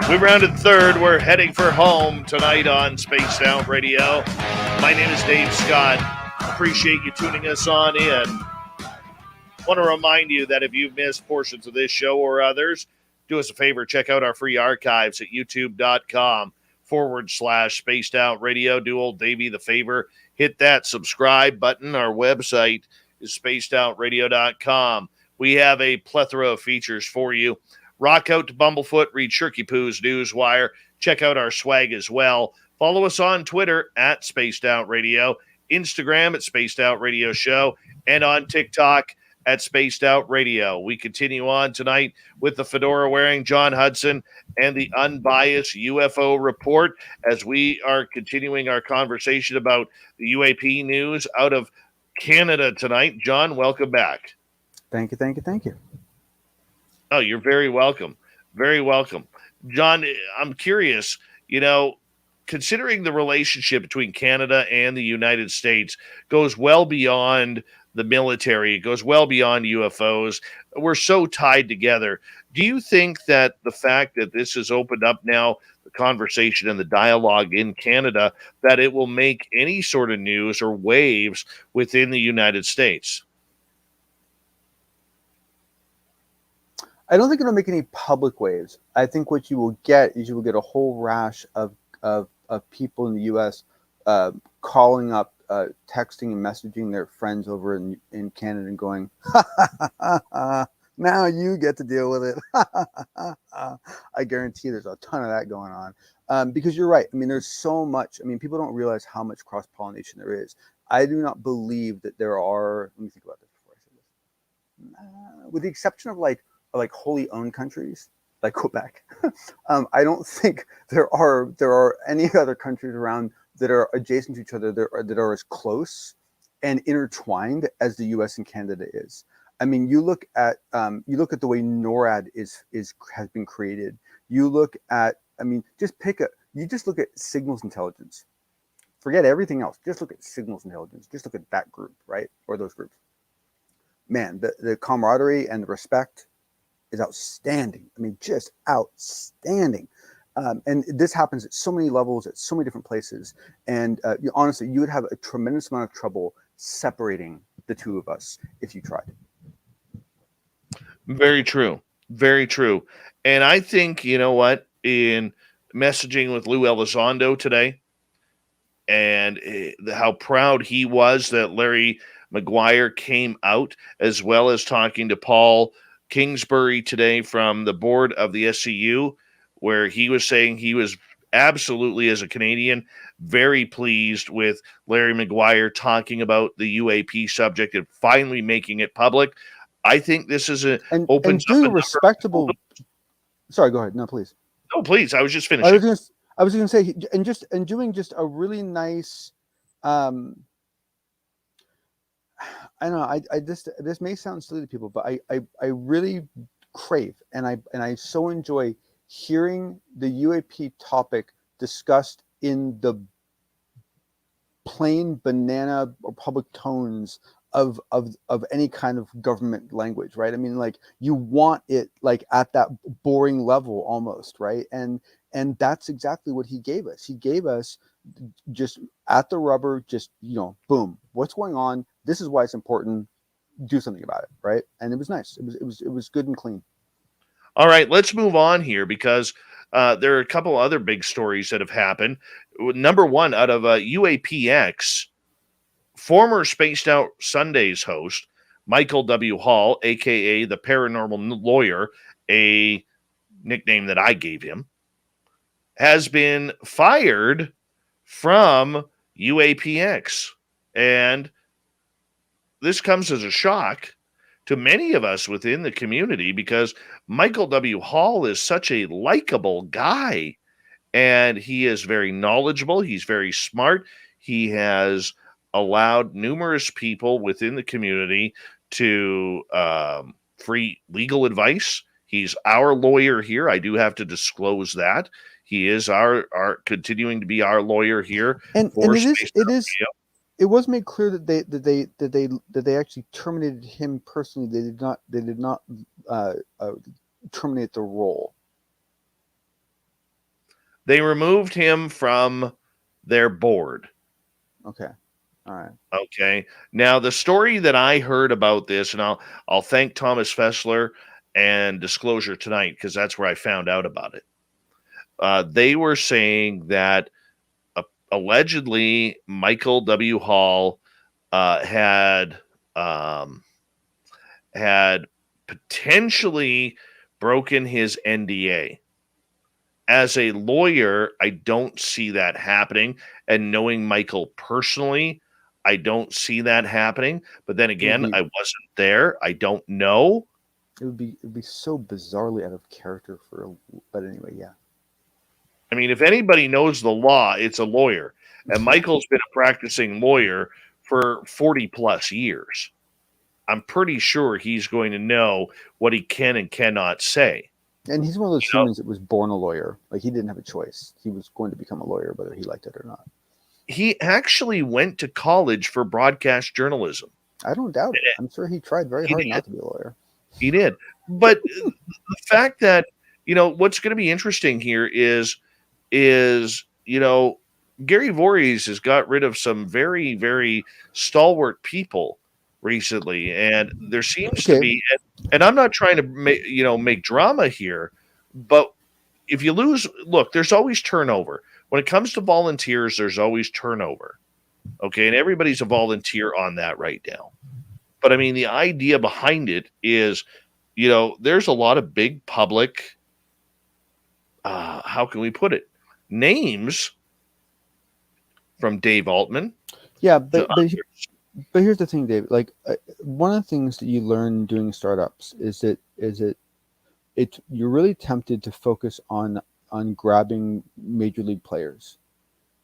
We rounded third. We're heading for home tonight on Spaced Out Radio. My name is Dave Scott. Appreciate you tuning us on in. Want to remind you that if you've missed portions of this show or others, do us a favor, check out our free archives at youtube.com/Spaced Out Radio. Do old Davey the favor. Hit that subscribe button. Our website is spacedoutradio.com. We have a plethora of features for you. Rock out to Bumblefoot, read Shirky Poo's Newswire. Check out our swag as well. Follow us on Twitter at Spaced Out Radio, Instagram at Spaced Out Radio Show, and on TikTok at Spaced Out Radio. We continue on tonight with the fedora-wearing John Hudson and the unbiased UFO report as we are continuing our conversation about the UAP news out of Canada tonight. John, welcome back. Thank you. Oh, you're very welcome. Very welcome. John, I'm curious, considering the relationship between Canada and the United States goes well beyond the military, it goes well beyond UFOs. We're so tied together. Do you think that the fact that this has opened up now the conversation and the dialogue in Canada, that it will make any sort of news or waves within the United States? I don't think it'll make any public waves. I think what you will get is you will get a whole rash of people in the U.S. Calling up, texting and messaging their friends over in Canada and going, now you get to deal with it. I guarantee there's a ton of that going on. Because you're right. I mean, there's so much. I mean, people don't realize how much cross-pollination there is. I do not believe that there are, let me think about this before I say this. With the exception of like wholly owned countries like Quebec, I don't think there are any other countries around that are adjacent to each other that are as close and intertwined as the U.S. and Canada is. I mean, you look at the way NORAD has been created. You look at, I mean, just look at signals intelligence. Forget everything else. Just look at signals intelligence. Just look at that group, right, or those groups. Man, the camaraderie and the respect is outstanding. I mean, just outstanding. And this happens at so many levels, at so many different places. And honestly, you would have a tremendous amount of trouble separating the two of us if you tried. Very true. Very true. And I think, you know what, in messaging with Lou Elizondo today and how proud he was that Larry Maguire came out, as well as talking to Paul Kingsbury today from the board of the SCU, where he was saying he was absolutely, as a Canadian, very pleased with Larry Maguire talking about the UAP subject and finally making it public. I think this is opens doing up a respectable. Sorry, go ahead. No, please. No, please. I was just finishing. I was going to say, and doing just a really nice. I don't know. This may sound silly to people, but I really crave and I so enjoy hearing the UAP topic discussed in the plain banana or public tones of any kind of government language, right? I mean, like you want it like at that boring level almost, right? And that's exactly what he gave us. He gave us just at the rubber, just boom, what's going on? This is why it's important. Do something about it, right? And it was nice. It was good and clean. All right, let's move on here because there are a couple other big stories that have happened. Number one, out of UAPX, former Spaced Out Sundays host Michael W. Hall, aka the Paranormal Lawyer, a nickname that I gave him, has been fired from UAPX. And this comes as a shock to many of us within the community because Michael W. Hall is such a likable guy and he is very knowledgeable. He's very smart. He has allowed numerous people within the community to free legal advice. He's our lawyer here. I do have to disclose that. He is our continuing to be our lawyer here. And for it Spaced is Out Radio. it was made clear that they actually terminated him personally. They did not terminate the role. They removed him from their board. Okay. All right. Okay. Now the story that I heard about this, and I'll thank Thomas Fessler and Disclosure Tonight because that's where I found out about it. They were saying that allegedly Michael W. Hall had potentially broken his NDA. As a lawyer, I don't see that happening. And knowing Michael personally, I don't see that happening. But then again, I wasn't there. I don't know. It'd be so bizarrely out of character but anyway, yeah. I mean, if anybody knows the law, it's a lawyer. And Michael's been a practicing lawyer for 40 plus years. I'm pretty sure he's going to know what he can and cannot say. And he's one of those humans that was born a lawyer. Like he didn't have a choice. He was going to become a lawyer, whether he liked it or not. He actually went to college for broadcast journalism. I don't doubt it. I'm sure he tried very hard not to be a lawyer. He did. But the fact that, what's going to be interesting here is, Gary Voorhees has got rid of some very, very stalwart people recently. And there seems to be, and I'm not trying to make drama here, but if you lose, look, there's always turnover. When it comes to volunteers, there's always turnover. Okay. And everybody's a volunteer on that right now. But I mean, the idea behind it is, there's a lot of big public, how can we put it? Names from Dave Altman. Yeah. But here's the thing, Dave, like one of the things that you learn doing startups is that you're really tempted to focus on grabbing major league players.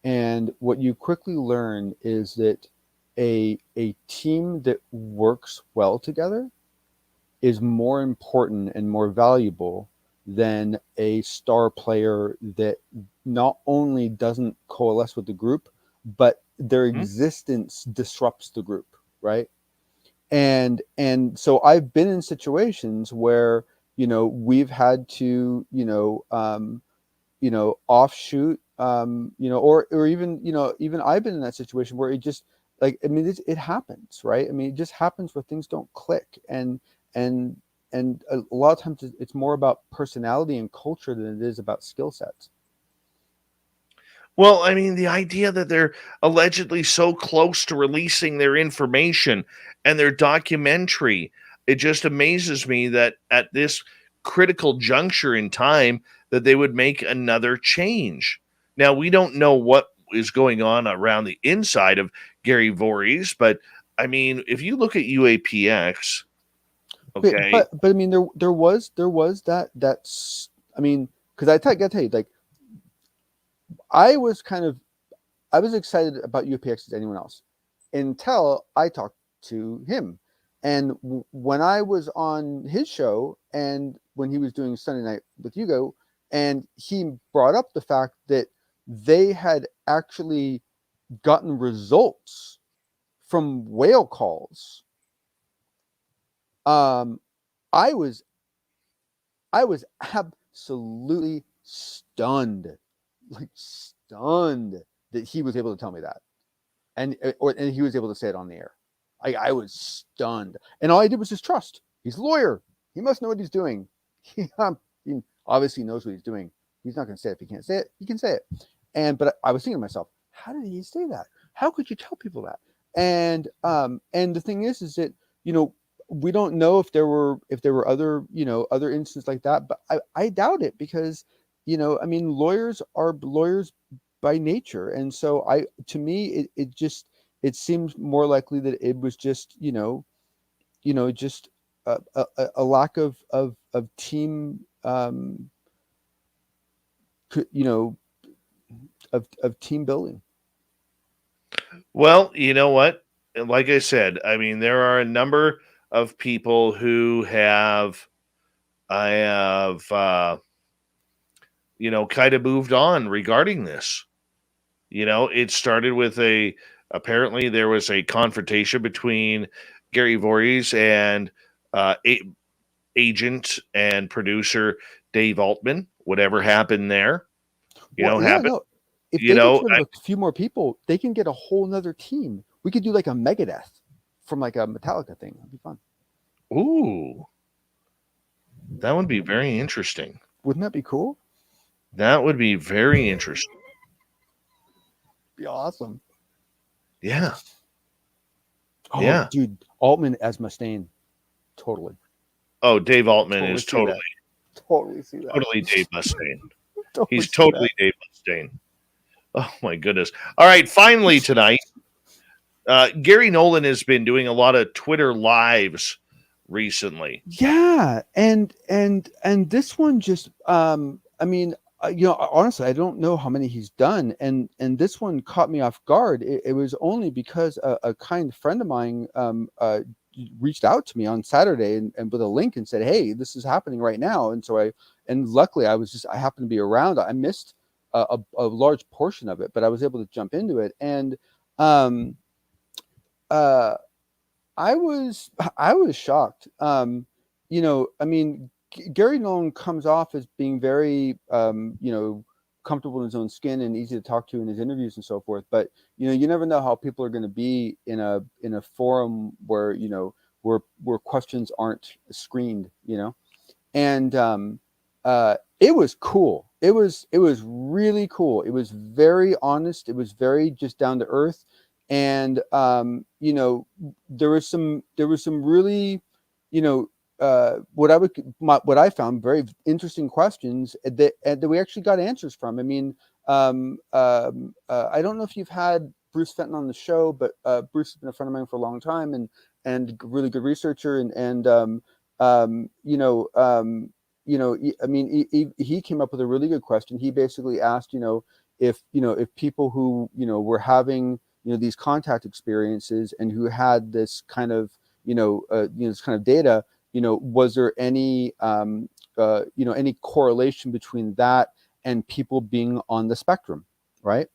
And what you quickly learn is that a team that works well together is more important and more valuable than a star player that not only doesn't coalesce with the group, but their existence disrupts the group, right? And so I've been in situations where we've had to offshoot or even I've been in that situation where it just it happens, right? I mean, it just happens where things don't click, and a lot of times it's more about personality and culture than it is about skill sets. Well, I mean, the idea that they're allegedly so close to releasing their information and their documentary, it just amazes me that at this critical juncture in time that they would make another change. Now, we don't know what is going on around the inside of Gary Voorhees, but I mean, if you look at UAPX, okay. But I mean, there was that's I mean, because I gotta tell you, like, I was excited about UAPX as anyone else until I talked to him. And when I was on his show and when he was doing Sunday Night with Hugo, and he brought up the fact that they had actually gotten results from whale calls, I was absolutely stunned, like stunned that he was able to tell me that, and he was able to say it on the air. I was stunned, and all I did was just trust. He's a lawyer. He must know what he's doing. He obviously knows what he's doing. He's not going to say it if he can't say it. He can say it. But I was thinking to myself, how did he say that? How could you tell people that? And the thing is that, you know, we don't know if there were other, you know, other instances like that, but I doubt it, because, you know, I mean, lawyers are lawyers by nature, and so to me it seems more likely that it was just, just a lack of team, of team building. Well, you know what? Like I said, I mean, there are a number of people who I have, kind of moved on regarding this. You know, it started with apparently there was a confrontation between Gary Voorhees and agent and producer Dave Altman. Whatever happened there, happened. No. If they get rid of a few more people, they can get a whole nother team. We could do like a Megadeth from like a Metallica thing. That'd be fun. Ooh, that would be very interesting. Wouldn't that be cool? That would be very interesting. Be awesome. Yeah. Oh, yeah, dude, Altman as Mustaine, totally. Oh, Dave Altman is totally see that. Totally Dave Mustaine. Totally He's totally Dave Mustaine. Oh my goodness! All right, finally tonight, Gary Nolan has been doing a lot of Twitter lives recently. Yeah, and this one just, I mean, honestly, I don't know how many he's done, and this one caught me off guard. It was only because a kind friend of mine reached out to me on Saturday and with a link and said, "Hey, this is happening right now." And so luckily I happened to be around. I missed a large portion of it, but I was able to jump into it, and I was shocked. I mean, Gary Nolan comes off as being very, comfortable in his own skin and easy to talk to in his interviews and so forth. But, you never know how people are going to be in a forum where, where questions aren't screened, and it was cool. It was really cool. It was very honest. It was very just down to earth. And, there was some really, what I found very interesting questions that we actually got answers from. I mean, I don't know if you've had Bruce Fenton on the show, but Bruce has been a friend of mine for a long time and really good researcher. I mean, he came up with a really good question. He basically asked, if people who, were having, these contact experiences and who had this kind of, this kind of data, was there any, any correlation between that and people being on the spectrum, right?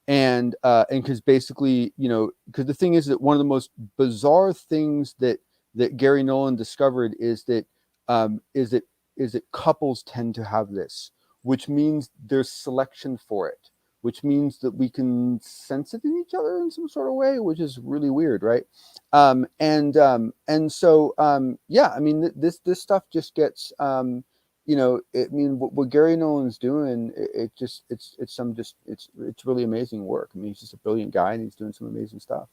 And because basically, because the thing is that one of the most bizarre things that Gary Nolan discovered is that couples tend to have this, which means there's selection for it, which means that we can sense it in each other in some sort of way, which is really weird, right? And so I mean, this stuff just gets, I mean, what Gary Nolan's doing, it's really amazing work. I mean, he's just a brilliant guy and he's doing some amazing stuff.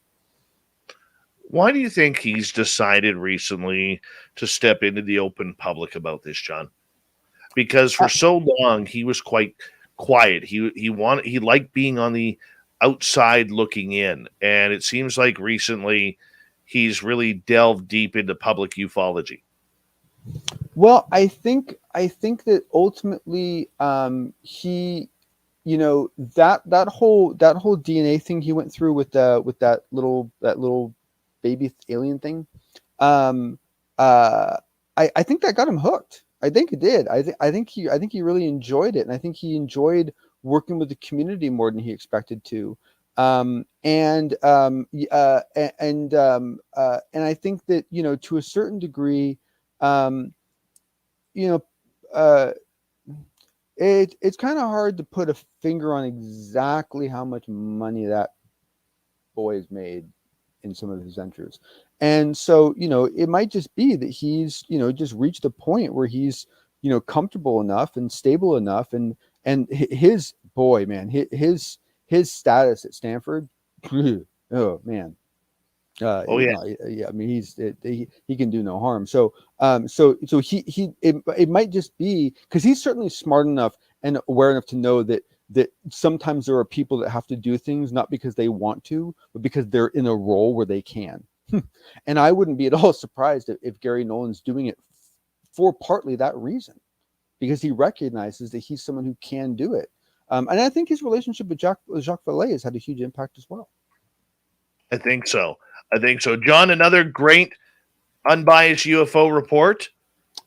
Why do you think he's decided recently to step into the open public about this, John? Because for so long he was quite quiet. He liked being on the outside looking in, and it seems like recently he's really delved deep into public ufology. Well, I think that ultimately he, that whole DNA thing he went through with that little baby alien thing, I think that got him hooked. I think it did. I think he really enjoyed it, and I think he enjoyed working with the community more than he expected to. And I think that, you know, to a certain degree, you know, it's kind of hard to put a finger on exactly how much money that boy has made in some of his ventures. And so, you know, it might just be that he's, you know, just reached a point where he's, you know, comfortable enough and stable enough, and his boy, man, his status at Stanford, oh man, Oh, yeah. yeah. I mean, he can do no harm. So it might just be because he's certainly smart enough and aware enough to know that sometimes there are people that have to do things not because they want to, but because they're in a role where they can. And I wouldn't be at all surprised if Gary Nolan's doing it for partly that reason, because he recognizes that he's someone who can do it. And I think his relationship with Jacques Vallée has had a huge impact as well. I think so. John, another great unbiased UFO report.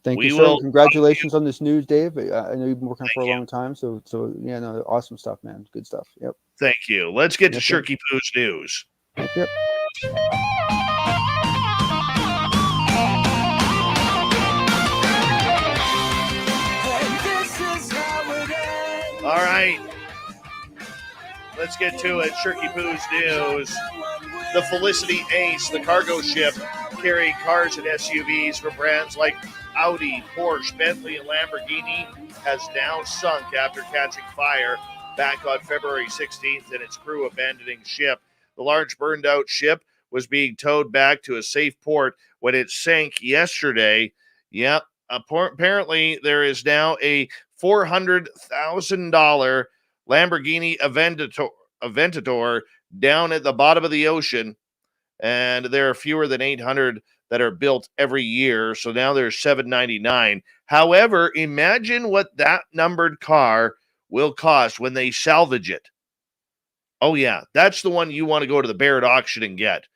Thank you, sir. Congratulations on this news, Dave. I know you've been working for a long time. So yeah, no, awesome stuff, man. Good stuff. Yep. Thank you. Let's get to Shirky Poo's news. Yep. All right. Let's get to it. Shirky Poo's news. The Felicity Ace, the cargo ship carrying cars and SUVs for brands like Audi, Porsche, Bentley, and Lamborghini, has now sunk after catching fire back on February 16th and its crew abandoning ship. The large burned-out ship was being towed back to a safe port when it sank yesterday. Yep, apparently there is now a $400,000 Lamborghini Aventador down at the bottom of the ocean, and there are fewer than 800 that are built every year, so now there's 799. However, imagine what that numbered car will cost when they salvage it. Oh yeah, that's the one you want to go to the Barrett auction and get.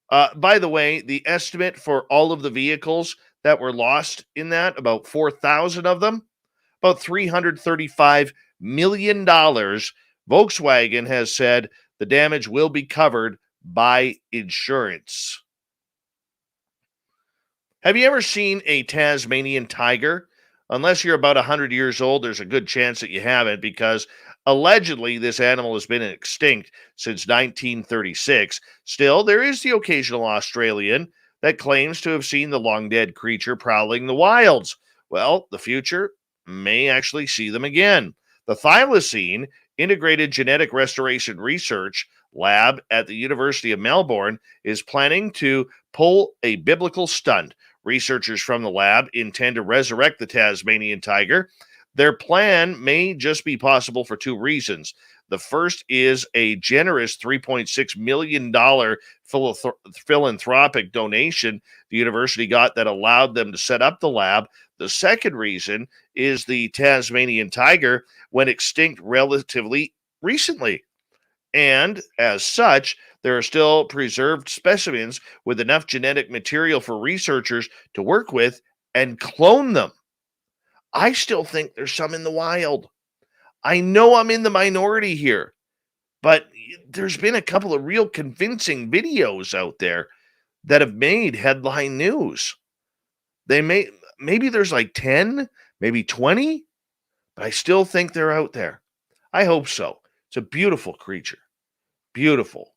By the way, the estimate for all of the vehicles that were lost in that, about 4,000 of them, about $335 million. Volkswagen has said the damage will be covered by insurance. Have you ever seen a Tasmanian tiger? Unless you're about 100 years old, there's a good chance that you haven't, because allegedly this animal has been extinct since 1936. Still, there is the occasional Australian that claims to have seen the long-dead creature prowling the wilds. Well, the future may actually see them again. The Thylacine Integrated Genetic Restoration Research Lab at the University of Melbourne is planning to pull a biblical stunt. Researchers from the lab intend to resurrect the Tasmanian tiger. Their plan may just be possible for two reasons. The first is a generous $3.6 million philanthropic donation the university got that allowed them to set up the lab. The second reason is the Tasmanian tiger went extinct relatively recently. And as such, there are still preserved specimens with enough genetic material for researchers to work with and clone them. I still think there's some in the wild. I know I'm in the minority here, but there's been a couple of real convincing videos out there that have made headline news. Maybe there's like 10, maybe 20, but I still think they're out there. I hope so. It's a beautiful creature. Beautiful.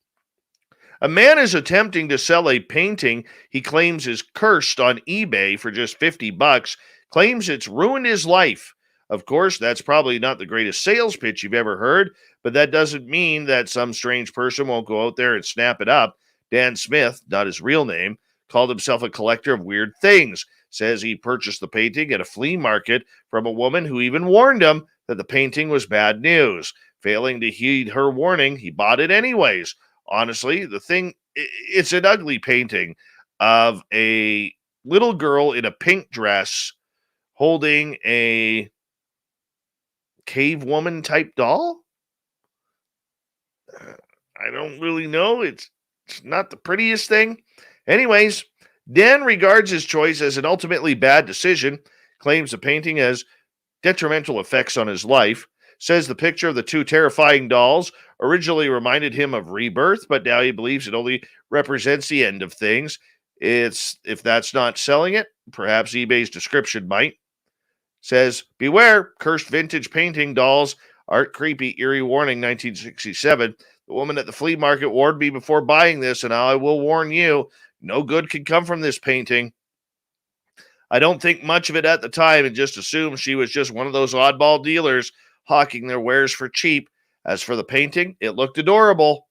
A man is attempting to sell a painting he claims is cursed on eBay for just $50, claims it's ruined his life. Of course, that's probably not the greatest sales pitch you've ever heard, but that doesn't mean that some strange person won't go out there and snap it up. Dan Smith, not his real name, called himself a collector of weird things, says he purchased the painting at a flea market from a woman who even warned him that the painting was bad news. Failing to heed her warning, he bought it anyways. Honestly, it's an ugly painting of a little girl in a pink dress holding a cave woman type doll. I don't really know. It's not the prettiest thing. Anyways, Dan regards his choice as an ultimately bad decision, claims the painting has detrimental effects on his life, Says the picture of the two terrifying dolls originally reminded him of rebirth, but now he believes it only represents the end of things. If that's not selling it, perhaps eBay's description might. Says, beware, cursed vintage painting dolls, art creepy, eerie warning, 1967. The woman at the flea market warned me before buying this, and now I will warn you, no good can come from this painting. I don't think much of it at the time and just assumed she was just one of those oddball dealers hawking their wares for cheap. As for the painting, it looked adorable,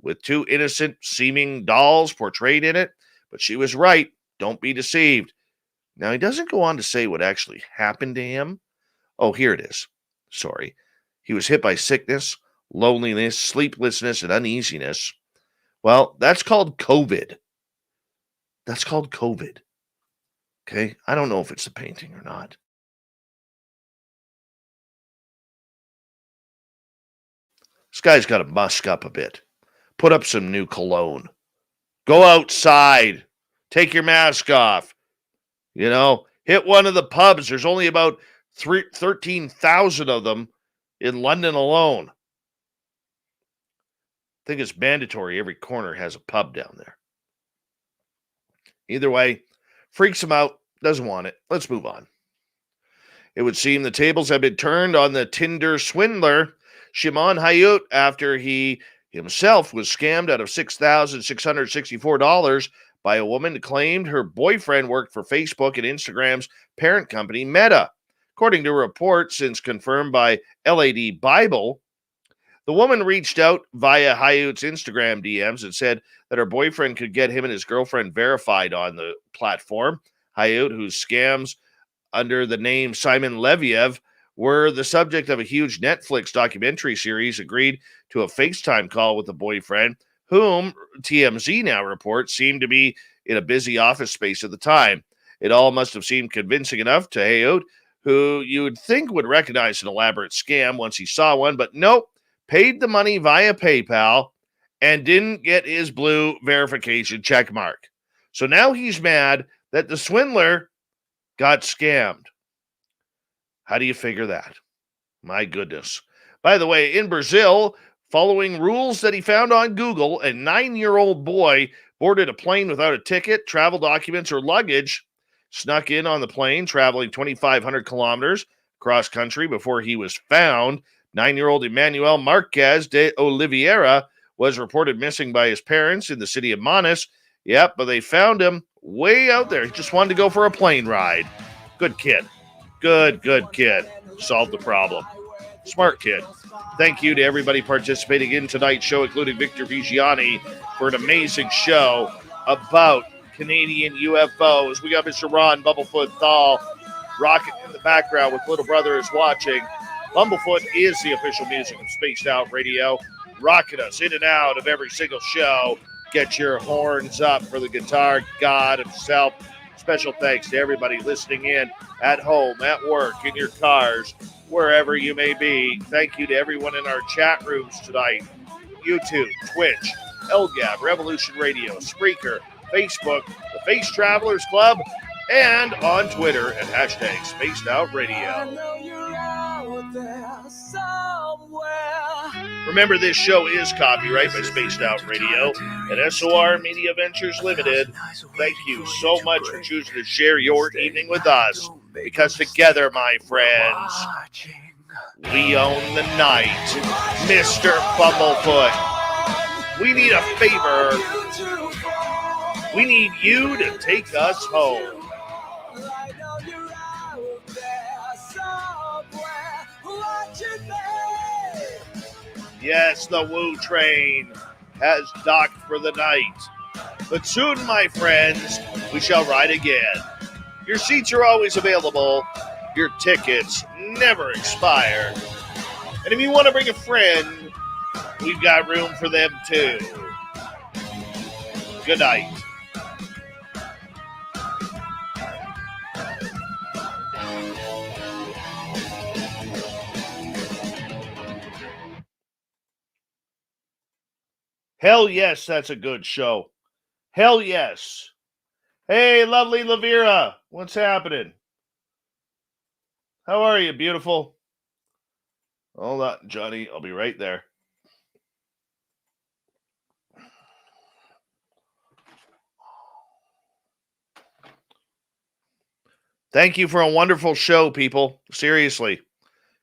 with two innocent seeming dolls portrayed in it, but she was right. Don't be deceived. Now, he doesn't go on to say what actually happened to him. Oh, here it is. Sorry. He was hit by sickness, loneliness, sleeplessness, and uneasiness. Well, that's called COVID. That's called COVID. Okay? I don't know if it's the painting or not. This guy's got to musk up a bit. Put up some new cologne. Go outside. Take your mask off. You know, hit one of the pubs. There's only about 13,000 of them in London alone. I think it's mandatory. Every corner has a pub down there. Either way, freaks him out. Doesn't want it. Let's move on. It would seem the tables have been turned on the Tinder swindler, Shimon Hayut, after he himself was scammed out of $6,664 by a woman who claimed her boyfriend worked for Facebook and Instagram's parent company, Meta. According to a report since confirmed by LAD Bible, the woman reached out via Hayut's Instagram DMs and said that her boyfriend could get him and his girlfriend verified on the platform. Hayut, whose scams under the name Simon Leviev were the subject of a huge Netflix documentary series, agreed to a FaceTime call with the boyfriend, whom TMZ now reports seemed to be in a busy office space at the time. It all must have seemed convincing enough to Hayut, who you would think would recognize an elaborate scam once he saw one, but nope, paid the money via PayPal and didn't get his blue verification check mark. So now he's mad that the swindler got scammed. How do you figure that? My goodness. By the way, in Brazil, following rules that he found on Google, a 9-year-old boy boarded a plane without a ticket, travel documents, or luggage, snuck in on the plane, traveling 2,500 kilometers cross country before he was found. 9-year-old Emmanuel Marquez de Oliveira was reported missing by his parents in the city of Manas. Yep, but they found him way out there. He just wanted to go for a plane ride. Good kid. Good kid. Solved the problem. Smart kid. Thank you to everybody participating in tonight's show, including Victor Viggiani, for an amazing show about Canadian UFOs. We got Mr. Ron Bumblefoot Thal rocking in the background with Little Brother is watching. Bumblefoot is the official music of Spaced Out Radio, rocking us in and out of every single show. Get your horns up for the guitar god himself. Special thanks to everybody listening in at home, at work, in your cars, wherever you may be. Thank you to everyone in our chat rooms tonight. YouTube, Twitch, LGAB, Revolution Radio, Spreaker, Facebook, the Face Travelers Club, and on Twitter at hashtag Spaced Out Radio. Remember, this show is copyright by Spaced Out Radio and SOR Media Ventures Limited. Thank you so much for choosing to share your evening with us, because together, my friends, we own the night. Mr. Bumblefoot, we need a favor. We need you to take us home. Yes, the Woo train has docked for the night. But soon, my friends, we shall ride again. Your seats are always available. Your tickets never expire. And if you want to bring a friend, we've got room for them too. Good night. Hell yes, that's a good show. Hell yes. Hey, lovely Lavira, what's happening? How are you, beautiful? Hold on, Johnny. I'll be right there. Thank you for a wonderful show, people. Seriously.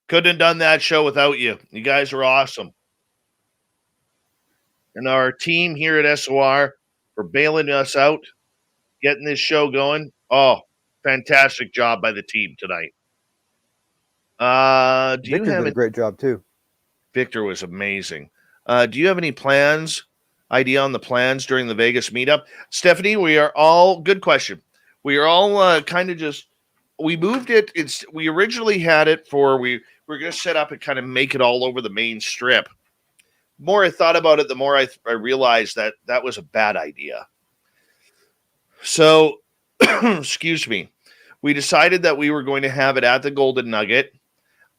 Couldn't have done that show without you. You guys are awesome. And our team here at SOR for bailing us out, getting this show going. Oh, fantastic job by the team tonight. Do Victor you have did a any, great job too. Victor was amazing. Do you have any idea on the plans during the Vegas meetup? Stephanie, good question. We are all kind of just, we moved it. We originally had it we were going to set up and kind of make it all over the main strip. The more I thought about it, the more I realized that was a bad idea. So, excuse me, we decided that we were going to have it at the Golden Nugget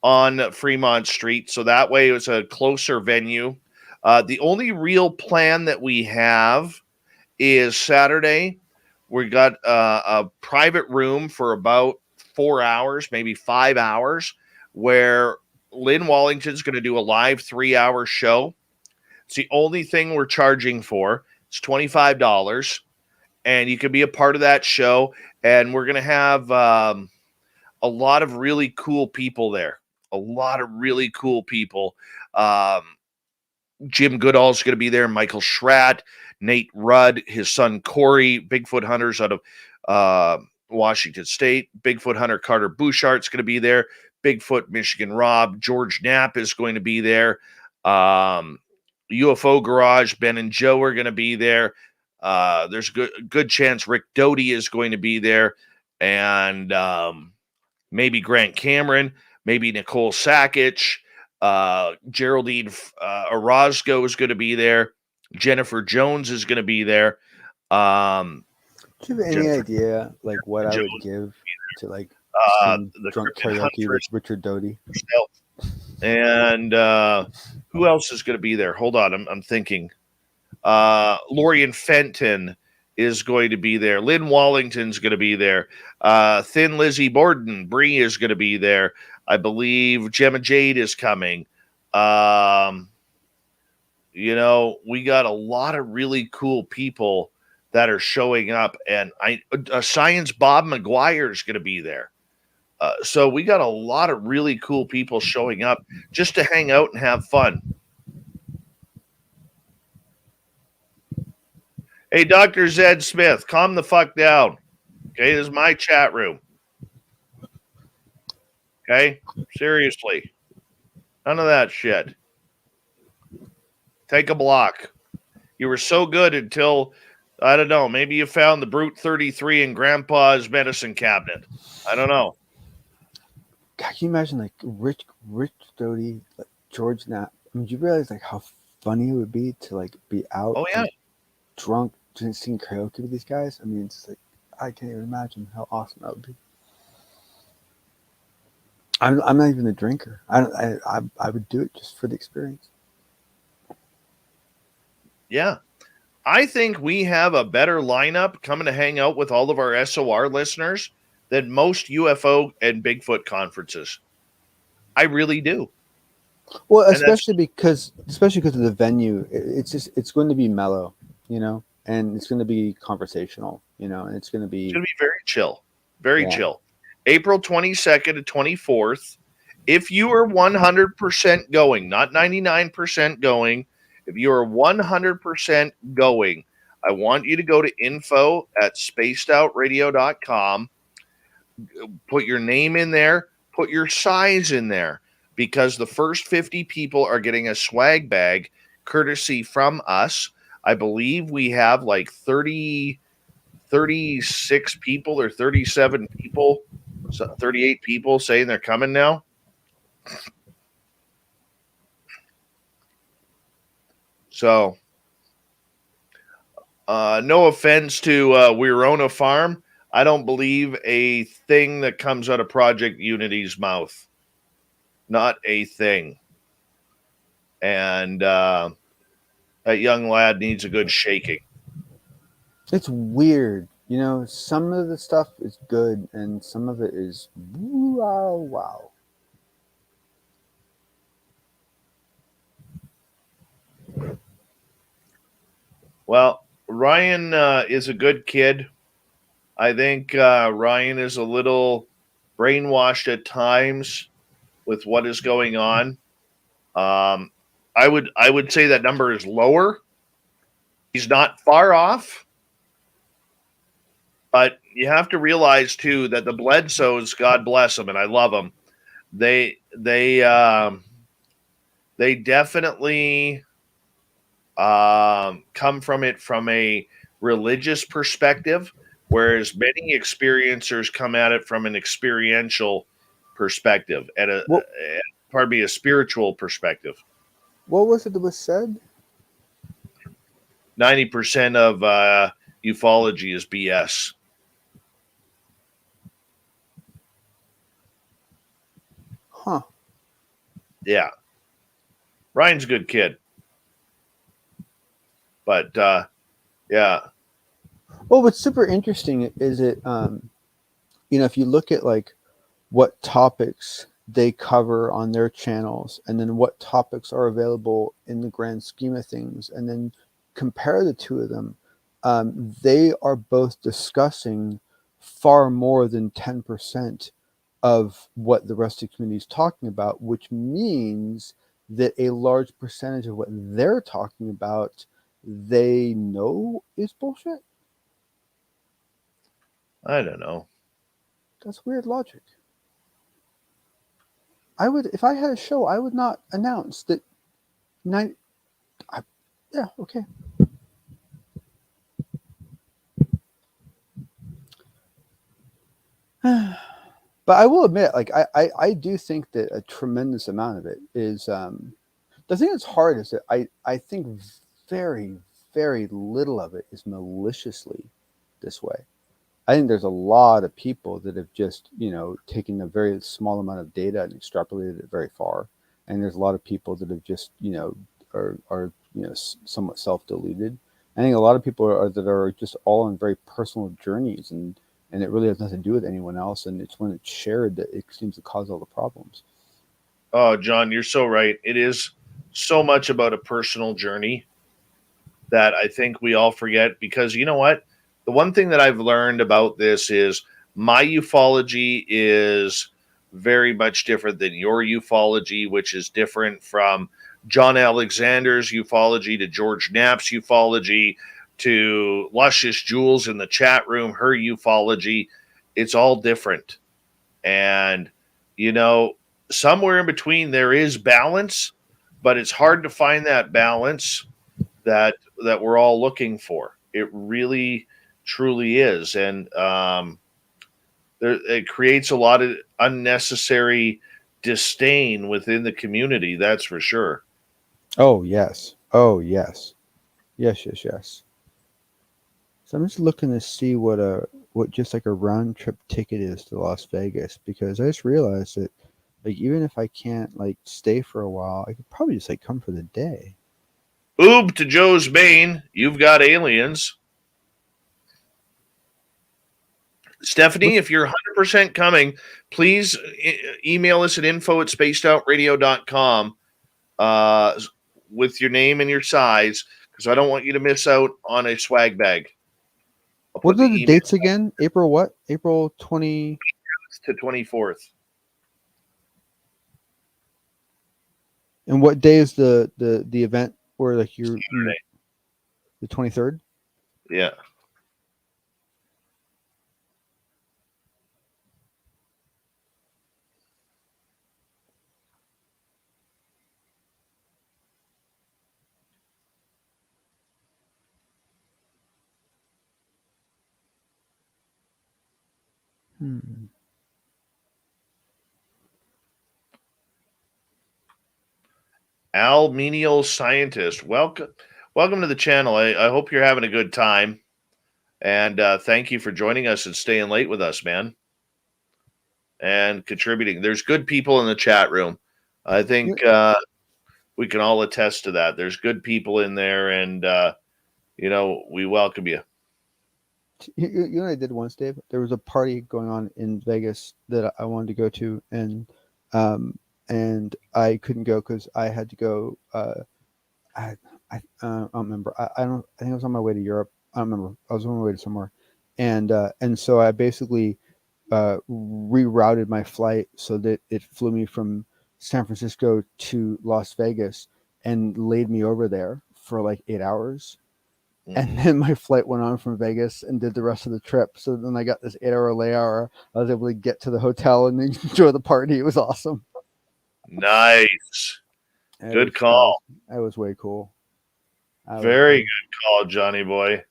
on Fremont Street. So that way it was a closer venue. The only real plan that we have is Saturday. We got a private room for about 4 hours, maybe 5 hours, where Lynn Wallington's going to do a live 3-hour show. It's the only thing we're charging for. It's $25, and you can be a part of that show. And we're going to have a lot of really cool people there. A lot of really cool people. Jim Goodall's going to be there. Michael Schratt, Nate Rudd, his son Corey, Bigfoot hunters out of Washington State. Bigfoot hunter Carter Bouchard's going to be there. Bigfoot Michigan Rob, George Knapp is going to be there. UFO Garage, Ben and Joe are going to be there. There's a good chance Rick Doty is going to be there. And maybe Grant Cameron, maybe Nicole Sakic, Geraldine Orozco is going to be there. Jennifer Jones is going to be there. Do you have any idea like what I would give to like sing drunk karaoke with Richard Doty? And who else is going to be there? Hold on, I'm thinking. Lorian Fenton is going to be there. Lynn Wallington's going to be there. Thin Lizzie Borden, Bree is going to be there. I believe Gemma Jade is coming. We got a lot of really cool people that are showing up, and Science Bob McGuire is going to be there. So we got a lot of really cool people showing up just to hang out and have fun. Hey, Dr. Zed Smith, calm the fuck down. Okay, this is my chat room. Okay, seriously. None of that shit. Take a block. You were so good until, I don't know, maybe you found the Brute 33 in Grandpa's medicine cabinet. I don't know. God, can you imagine like Rich Doty, like George Knapp? I mean, do you realize like how funny it would be to like be out drunk singing karaoke with these guys? I mean, it's like I can't even imagine how awesome that would be. I'm not even a drinker. I would do it just for the experience. Yeah. I think we have a better lineup coming to hang out with all of our SOR listeners than most UFO and Bigfoot conferences. I really do. Well, especially because of the venue. It's going to be mellow, and it's going to be conversational, and it's going to be very chill. Very chill. April 22nd to 24th. If you are 100% going, not 99% going, if you are 100% going, I want you to go to info@spacedoutradio.com. Put your name in there. Put your size in there, because the first 50 people are getting a swag bag courtesy from us. I believe we have like 36 people or 37 people, 38 people saying they're coming now. So, no offense to Wirona Farm. I don't believe a thing that comes out of Project Unity's mouth. Not a thing. And that young lad needs a good shaking. It's weird. Some of the stuff is good and some of it is wow. Well, Ryan is a good kid. I think Ryan is a little brainwashed at times with what is going on. I would say that number is lower. He's not far off, but you have to realize too that the Bledsoes, God bless them, and I love them. They definitely come from it from a religious perspective, whereas many experiencers come at it from an experiential perspective, What pardon me, a spiritual perspective. what was it that was said? 90% of ufology is BS. Huh. Yeah, Ryan's a good kid, but yeah, Well, what's super interesting is if you look at like what topics they cover on their channels and then what topics are available in the grand scheme of things, and then compare the two of them, they are both discussing far more than 10% of what the rest of the community is talking about, which means that a large percentage of what they're talking about they know is bullshit. I don't know. That's weird logic. I would, if I had a show, I would not announce that yeah, okay. But I will admit, like, I do think that a tremendous amount of it is the thing that's hard is that I think very, very little of it is maliciously this way. I think there's a lot of people that have just, taken a very small amount of data and extrapolated it very far. And there's a lot of people that have just, are somewhat self-deluded. I think a lot of people that are just all on very personal journeys, and it really has nothing to do with anyone else. And it's when it's shared that it seems to cause all the problems. Oh, John, you're so right. It is so much about a personal journey that I think we all forget, because you know what? The one thing that I've learned about this is my ufology is very much different than your ufology, which is different from John Alexander's ufology to George Knapp's ufology to Luscious Jules in the chat room, her ufology. It's all different. And, you know, somewhere in between there is balance, but it's hard to find that balance that we're all looking for. It really, truly is, and it creates a lot of unnecessary disdain within the community. That's for sure. Oh yes. Oh yes. Yes. So I'm just looking to see what just like a round trip ticket is to Las Vegas, because I just realized that, like, even if I can't like stay for a while, I could probably just like come for the day. Oob to Joe's Bane. You've got aliens. Stephanie, if you're 100% coming, please email us at info@spacedoutradio.com with your name and your size, because I don't want you to miss out on a swag bag. What are the dates again? April what? April 20 to 24th. And what day is the event where like you're the 23rd? Yeah. Al Menial Scientist, welcome to the channel. I hope you're having a good time, and thank you for joining us and staying late with us, man, and contributing. There's good people in the chat room. I think we can all attest to that. There's good people in there, and we welcome you. You know what I did once, Dave? There was a party going on in Vegas that I wanted to go to, and I couldn't go because I had to go. I don't remember. I don't. I think I was on my way to Europe. I don't remember. I was on my way to somewhere, and so I basically rerouted my flight so that it flew me from San Francisco to Las Vegas and laid me over there for like 8 hours. And then my flight went on from Vegas and did the rest of the trip. So then I got this 8 hour layover. I was able to get to the hotel and enjoy the party. It was awesome. Nice. Good call. That was way cool. Very good call, Johnny boy.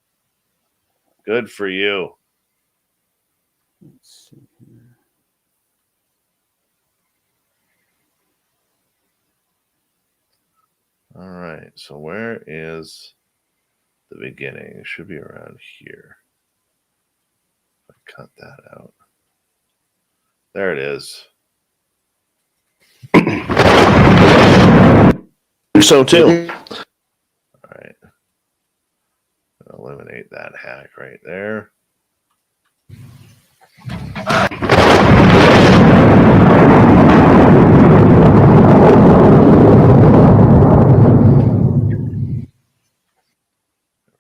Good for you. Let's see here. All right. So where is the beginning? It should be around here. I cut that out. There it is. So too. All right. Eliminate that hack right there. There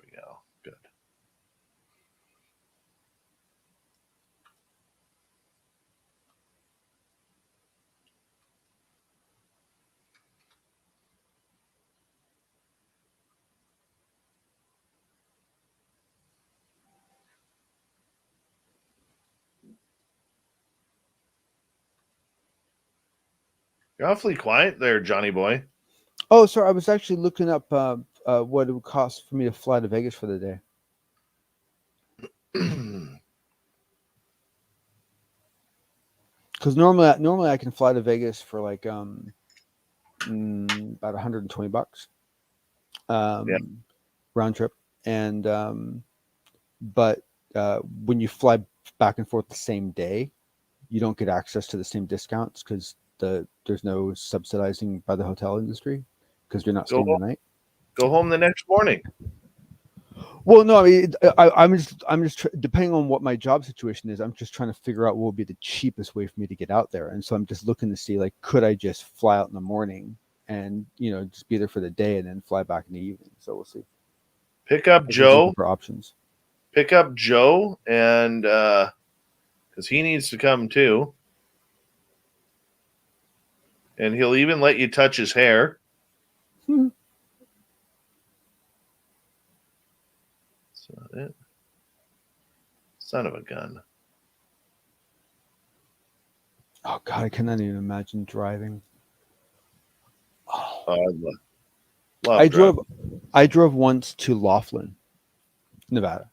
we go. Good. You're awfully quiet there, Johnny boy. Oh, sorry. I was actually looking up what it would cost for me to fly to Vegas for the day. Because normally I can fly to Vegas for like about $120 round trip, and but when you fly back and forth the same day, you don't get access to the same discounts because there's no subsidizing by the hotel industry because you're not staying the night. Go home the next morning. Well, no, I mean, I'm just depending on what my job situation is. I'm just trying to figure out what would be the cheapest way for me to get out there, and so I'm just looking to see like, could I just fly out in the morning and just be there for the day and then fly back in the evening? So we'll see. Pick up Joe for options. Pick up Joe, and because he needs to come too, and he'll even let you touch his hair. That's not it. Son of a gun. Oh God, I cannot even imagine driving. I drove once to Laughlin, Nevada.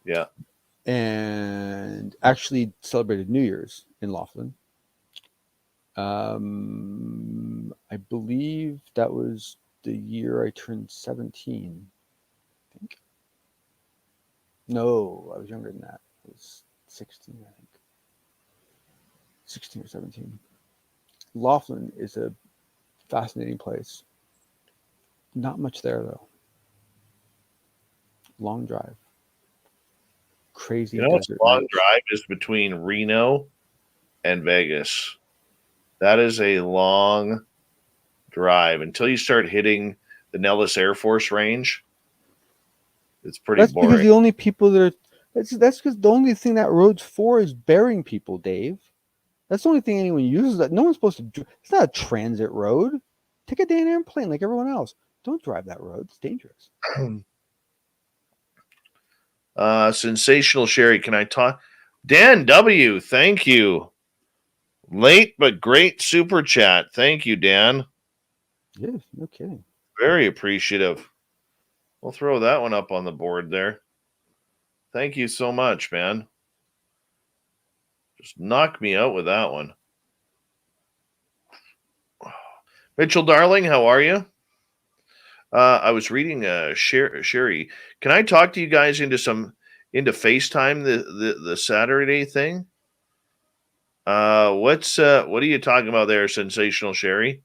Yeah. And actually celebrated New Year's in Laughlin. I believe that was the year I turned 17. I think. No, I was younger than that. I was 16, I think. 16 or 17. Laughlin is a fascinating place. Not much there, though. Long drive. Crazy. What's long drive is between Reno and Vegas. That is a long drive until you start hitting the Nellis Air Force Range. It's pretty boring. Because the only people that are that's because the only thing that road's for is burying people, Dave. That's the only thing anyone uses. That no one's supposed to. It's not a transit road. Take a damn airplane like everyone else. Don't drive that road. It's dangerous. Sensational Sherry, can I talk? Dan W, thank you. Late but great super chat. Thank you, Dan. Yes, no kidding. Very appreciative. We'll throw that one up on the board there. Thank you so much, man. Just knocked me out with that one. Mitchell, darling, how are you? I was reading Sherry. Can I talk to you guys into FaceTime the Saturday thing? What are you talking about there, Sensational Sherry?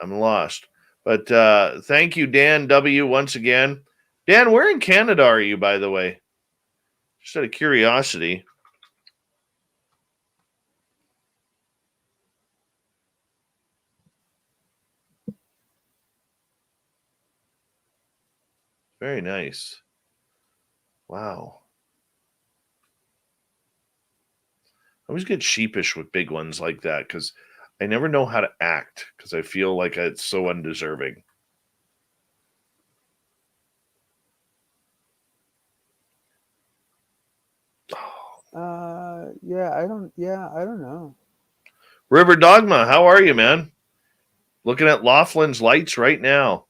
I'm lost. But thank you, Dan W, once again. Dan, where in Canada are you, by the way? Just out of curiosity. Very nice. Wow. I always get sheepish with big ones like that because I never know how to act because I feel like it's so undeserving. Yeah, I don't know. River Dogma, how are you, man? Looking at Laughlin's lights right now.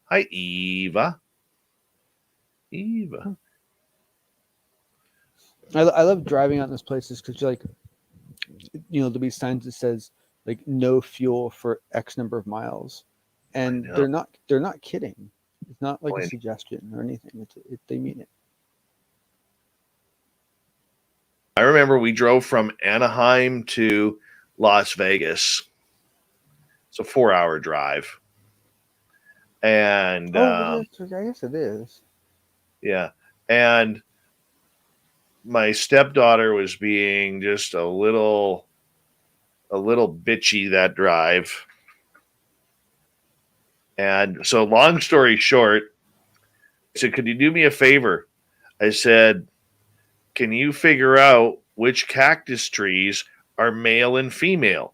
Hi, Eva. Eva. I love driving out in those places because you're like, there'll be signs that says like no fuel for X number of miles, and know. they're not kidding. It's not like a Plenty. suggestion or anything. They mean it. I remember we drove from Anaheim to Las Vegas. It's a 4-hour drive. And I guess it is. yeah. And my stepdaughter was being just a little bitchy that drive. And so long story short, I said, could you do me a favor? I said, can you figure out which cactus trees are male and female?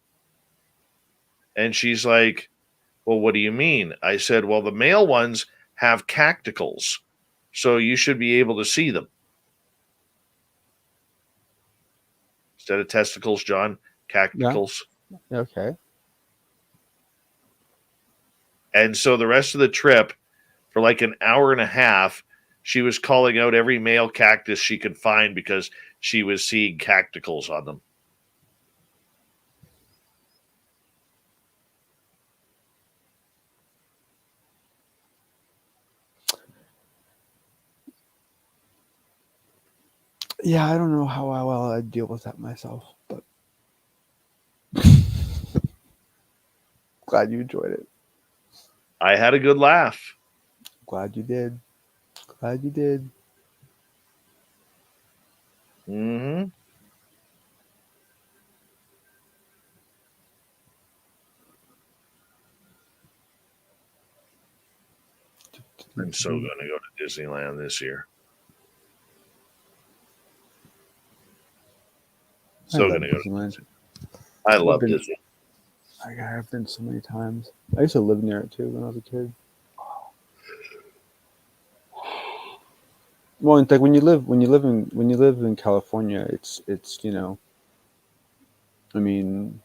And she's like, well, what do you mean? I said, well, the male ones have cacticles, so you should be able to see them. Instead of testicles, John, cacticles. Yeah. Okay. And so the rest of the trip, for like an hour and a half, she was calling out every male cactus she could find because she was seeing cacticles on them. Yeah, I don't know how well I'd deal with that myself, but glad you enjoyed it. I had a good laugh. Glad you did. Glad you did. Mm-hmm. I'm so going to go to Disneyland this year. So going to go to Disneyland. I love Disney. I've been so many times. I used to live near it too when I was a kid. Well, it's like when you live in California, it's I mean,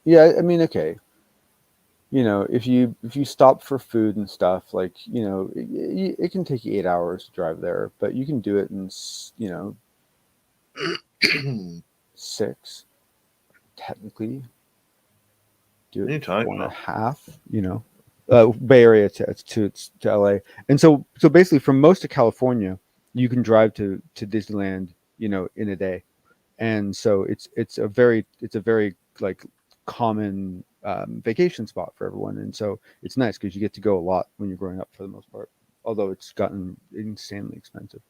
yeah, I mean, okay. If you stop for food and stuff, like, it can take you 8 hours to drive there, but you can do it in 6, technically. Do it in 4.5. Bay Area to LA, and so basically from most of California, you can drive to Disneyland, in a day, and so it's a very like common vacation spot for everyone, and so it's nice because you get to go a lot when you're growing up for the most part, although it's gotten insanely expensive.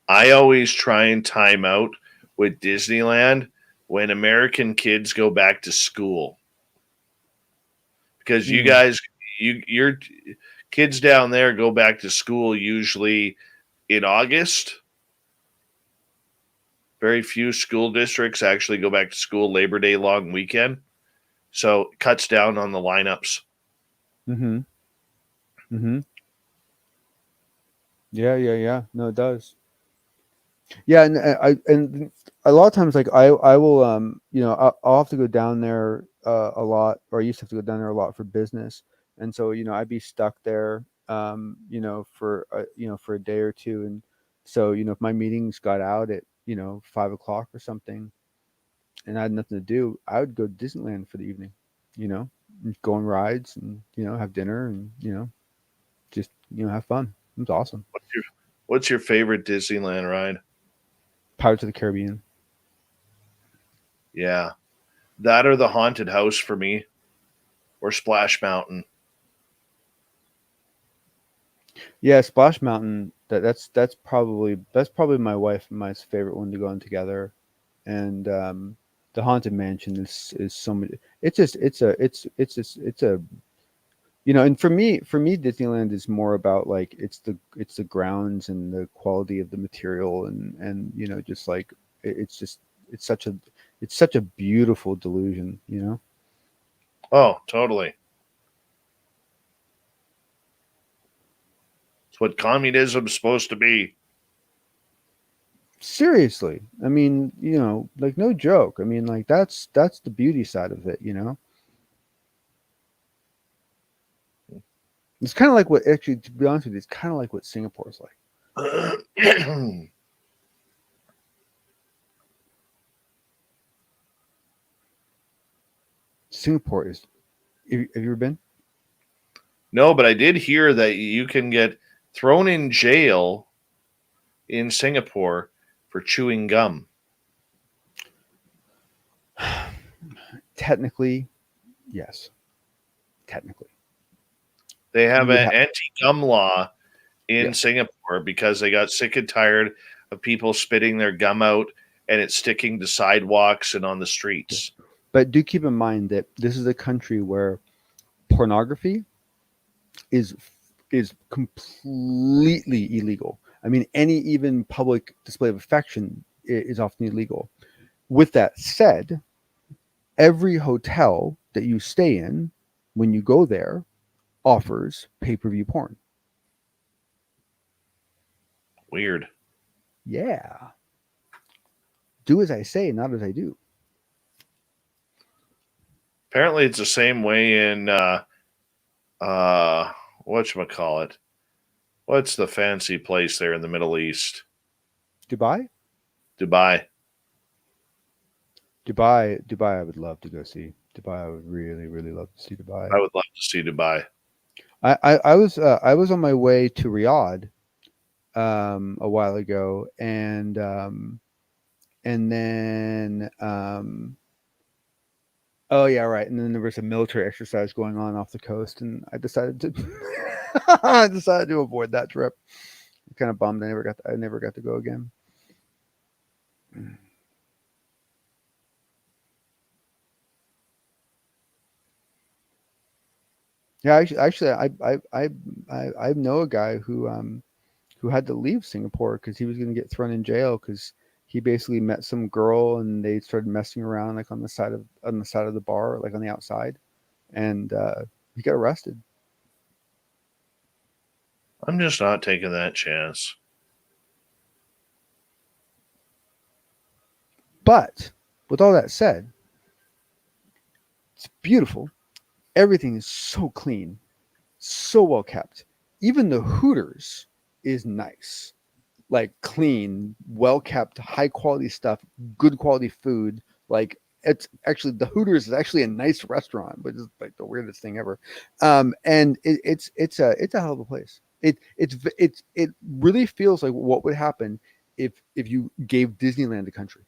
I always try and time out with Disneyland when American kids go back to school, because you guys, your kids down there go back to school usually in August. Very few school districts actually go back to school Labor Day long weekend, so it cuts down on the lineups. Mm-hmm. Mm-hmm. Yeah. No, it does. Yeah, and a lot of times, like I will I'll have to go down there a lot, or I used to have to go down there a lot for business, and so I'd be stuck there for for a day or two, and so if my meetings got out at 5 o'clock or something, and I had nothing to do, I would go to Disneyland for the evening, and go on rides and have dinner and just have fun. It was awesome. What's your favorite Disneyland ride? Pirates of the Caribbean. Yeah, that or the Haunted House for me, or Splash Mountain. Yeah, Splash Mountain. That's probably my wife and my favorite one to go on together, and the Haunted Mansion is so many. It's a And for me, Disneyland is more about like it's the grounds and the quality of the material, and just like it's such a beautiful delusion. Oh, totally. It's what communism's supposed to be. Seriously, I mean, like no joke. I mean, like that's the beauty side of it. It's kind of like what, actually, to be honest with you, it's kind of like what Singapore is like. Singapore is. Have you ever been? No, but I did hear that you can get thrown in jail in Singapore for chewing gum. Technically, yes. Technically, They have you would an have. anti-gum law in Yeah. Singapore because they got sick and tired of people spitting their gum out and it's sticking to sidewalks and on the streets. But do keep in mind that this is a country where pornography is completely illegal. I mean, any even public display of affection is often illegal. With that said, every hotel that you stay in, when you go there, offers pay-per-view porn. Weird. Yeah. Do as I say, not as I do. Apparently it's the same way in whatchamacallit? What's the fancy place there in the Middle East? Dubai? Dubai. Dubai, I would love to go see. Dubai, I would really, really love to see Dubai. I would love to see Dubai. I was on my way to Riyadh a while ago, and then oh yeah, right, and then there was a military exercise going on off the coast, and I decided to avoid that trip. Kind of bummed I never got to go again. Yeah, actually, I know a guy who had to leave Singapore because he was going to get thrown in jail because he basically met some girl and they started messing around like on the side of the bar, like on the outside, and he got arrested. I'm just not taking that chance. But with all that said, it's beautiful. Everything is so clean, so well kept. Even the Hooters is nice, like clean, well kept, high quality stuff, good quality food. Like it's actually, the Hooters is actually a nice restaurant, which is like the weirdest thing ever. And it's a hell of a place. It really feels like what would happen if you gave Disneyland a country.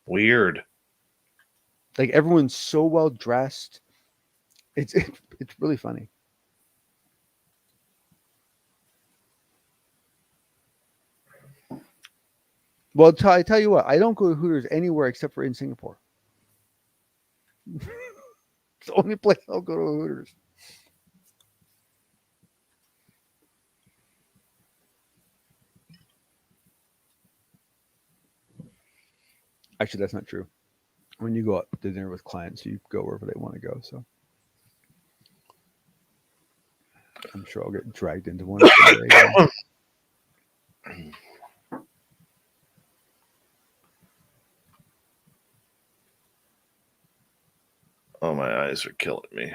Weird. Like everyone's so well dressed. It's really funny. Well, I tell you what, I don't go to Hooters anywhere except for in Singapore. It's the only place I'll go to Hooters. Actually, that's not true. When you go out to dinner with clients, you go wherever they want to go. So I'm sure I'll get dragged into one. Oh, my eyes are killing me.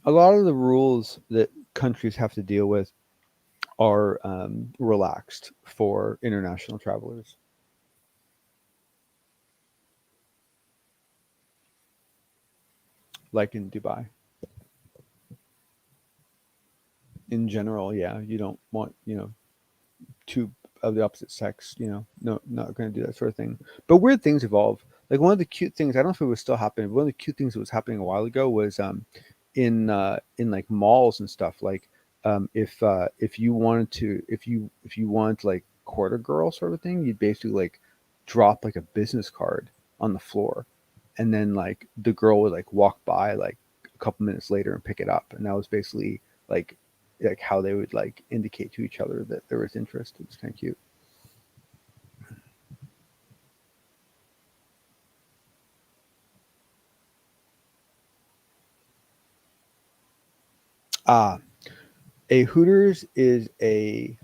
A lot of the rules that countries have to deal with are relaxed for international travelers. Like in Dubai. In general, yeah, you don't want, two of the opposite sex, no, not going to do that sort of thing. But weird things evolve. Like one of the cute things, I don't know if it was still happening, but one of the cute things that was happening a while ago was in like malls and stuff. Like if you wanted to if you wanted to like court a girl sort of thing, you'd basically like drop like a business card on the floor, and then like the girl would like walk by like a couple minutes later and pick it up, and that was basically like how they would like indicate to each other that there was interest. It was kind of cute. A Hooters is a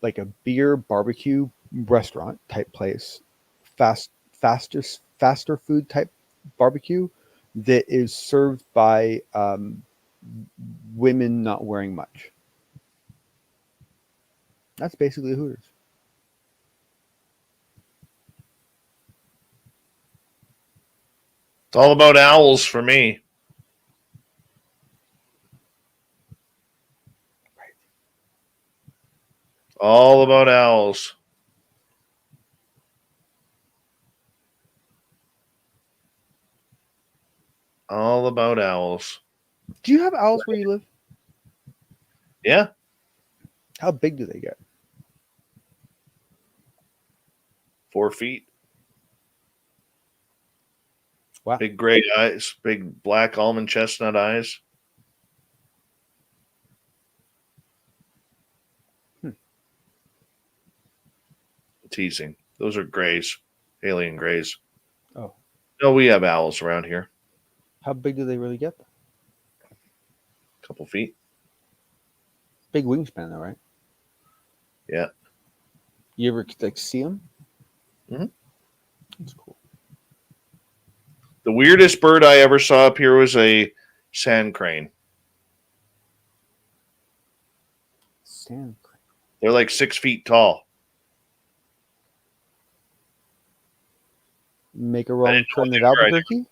like a beer barbecue restaurant type place, faster food type barbecue that is served by women not wearing much. That's basically Hooters. It's all about owls for me. All about owls. All about owls. Do you have owls where you live? Yeah. How big do they get? 4 feet. Wow. Big gray eyes. Big black almond chestnut eyes. Teasing. Those are grays. Alien grays. Oh. No, we have owls around here. How big do they really get? A couple feet. Big wingspan though, right? Yeah. You ever like see them? Mm-hmm. That's cool. The weirdest bird I ever saw up here was a sand crane. Sand crane. They're like 6 feet tall. Make a wrong turn at Albuquerque?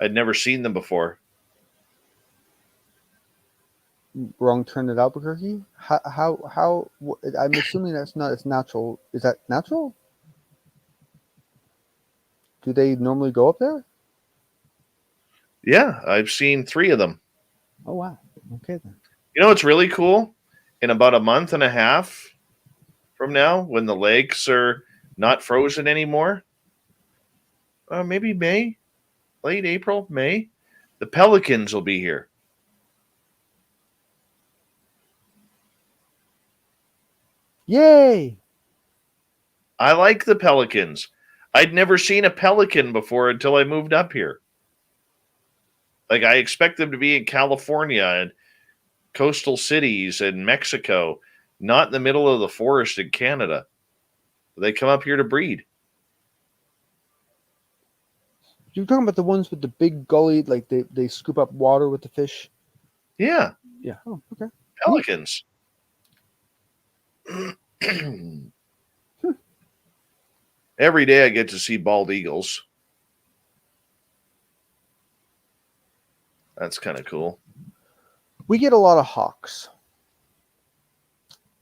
I'd never seen them before. Wrong turn at Albuquerque? How I'm assuming that's not as natural. Is that natural? Do they normally go up there? Yeah, I've seen 3 of them. Oh wow. Okay then. You know what's really cool? In about a month and a half from now, when the lakes are not frozen anymore, maybe May, late April, May, the pelicans will be here. Yay! I like the pelicans. I'd never seen a pelican before until I moved up here. Like, I expect them to be in California and coastal cities in Mexico, not in the middle of the forest in Canada. They come up here to breed. You're talking about the ones with the big gully, like they scoop up water with the fish? Yeah. Yeah. Oh, okay. Pelicans. Every day I get to see bald eagles. That's kind of cool. We get a lot of hawks.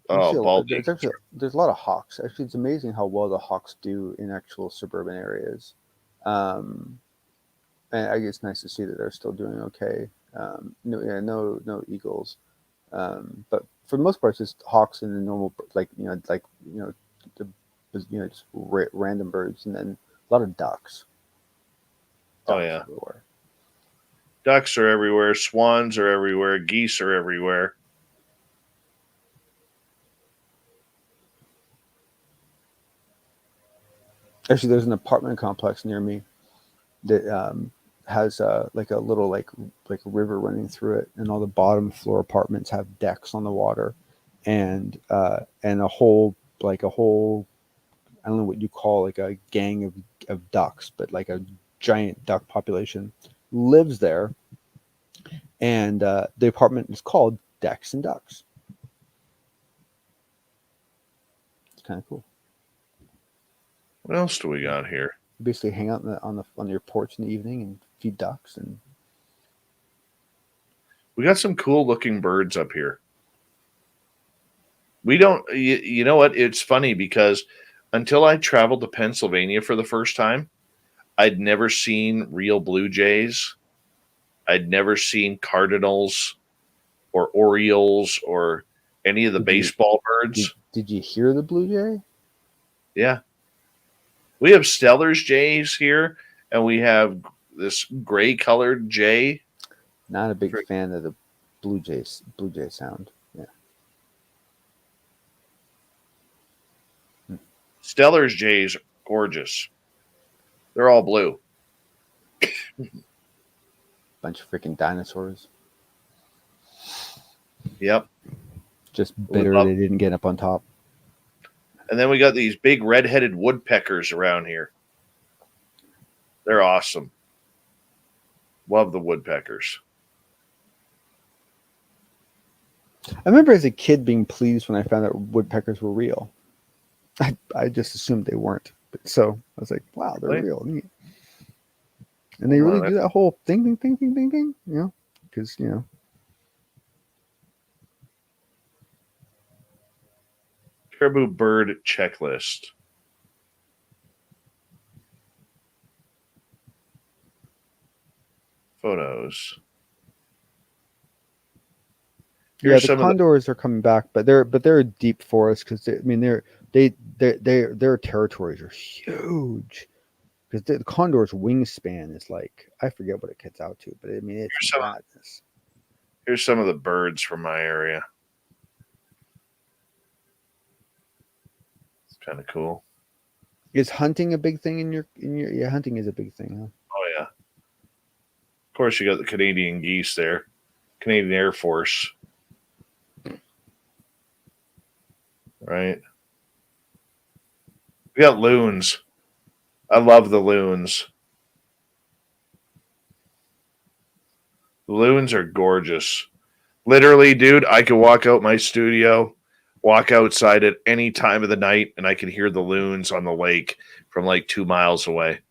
Oh, bald eagles. There's a lot of hawks. Actually, it's amazing how well the hawks do in actual suburban areas. And I guess it's nice to see that they're still doing okay. No eagles, but for the most part, it's just hawks and the normal, just random birds, and then a lot of ducks. Oh yeah, everywhere. Ducks are everywhere. Swans are everywhere. Geese are everywhere. Actually, there's an apartment complex near me that has like a little like river running through it, and all the bottom floor apartments have decks on the water, and a whole I don't know what you call like a gang of ducks, but like a giant duck population lives there, and the apartment is called Decks and Ducks. It's kind of cool. What else do we got here? You basically hang out on your porch in the evening and feed ducks, and we got some cool looking birds up here. We don't, you know what? It's funny because until I traveled to Pennsylvania for the first time, I'd never seen real blue jays. I'd never seen cardinals or orioles or any of the baseball birds. Did you hear the blue jay? Yeah. We have Steller's jays here, and we have this gray colored jay. Not a big fan of the blue jay sound. Yeah. Steller's jays are gorgeous. They're all blue. Bunch of freaking dinosaurs. Yep. Just bitter they didn't get up on top. And then we got these big red-headed woodpeckers around here. They're awesome. Love the woodpeckers. I remember as a kid being pleased when I found out woodpeckers were real. I just assumed they weren't. But so I was like, wow, they're Really? real. Neat. And they really do that whole thing, you know, because, you know. Caribou bird checklist. Photos. Yeah, the condors are coming back, but they're a deep forest because I mean their territories are huge. Because the condor's wingspan is like, I forget what it gets out to, but I mean it's madness. Here's some of the birds from my area. It's kind of cool. Is hunting a big thing in your yeah, hunting is a big thing, huh? Oh yeah. Of course you got the Canadian geese there. Canadian Air Force. Right. We got loons. I love the loons. The loons are gorgeous. Literally, dude, I could walk out my studio, walk outside at any time of the night, and I can hear the loons on the lake from like 2 miles away.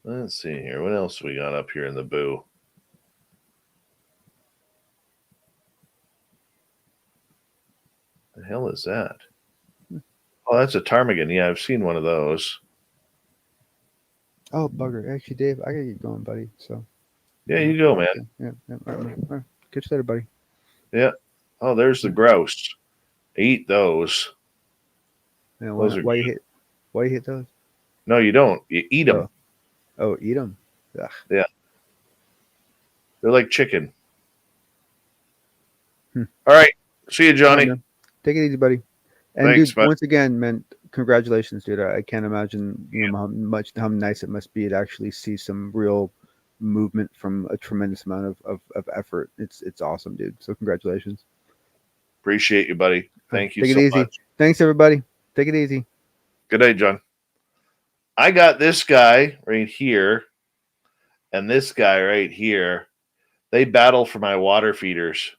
Let's see here. What else we got up here in the boo? The hell is that? Oh, that's a ptarmigan. Yeah, I've seen one of those. Oh, bugger. Actually, Dave, I gotta get going, buddy. So Yeah, you go, man. yeah. All right. Catch you later, buddy. Yeah. Oh, there's the grouse. Eat those. Yeah, Those are why you hit those? No, you don't. You eat them. Oh, eat them. Ugh. Yeah. They're like chicken. Hmm. All right. See you, Johnny. Right, take it easy, buddy. And Thanks, dude, bud. once again, man, congratulations, dude. I can't imagine, you know, how nice it must be to actually see some real movement from a tremendous amount of effort. It's awesome, dude. So congratulations. Appreciate you, buddy. Thank you Take so it easy. much. Thanks, everybody. Take it easy. Good night, John. I got this guy right here and this guy right here. They battle for my water feeders.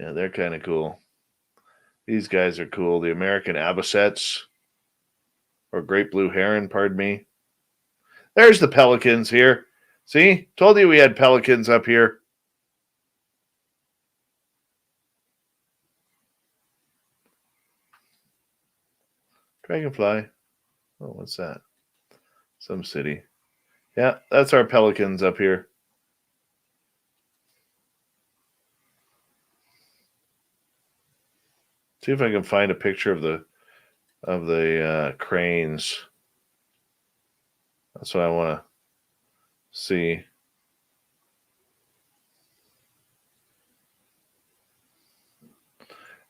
Yeah, they're kind of cool. These guys are cool. The American avocets, or great blue heron, pardon me. There's the pelicans here. See? Told you we had pelicans up here. Dragonfly. Oh, what's that? Some city. Yeah, that's our pelicans up here. See if I can find a picture of the cranes. That's what I want to see.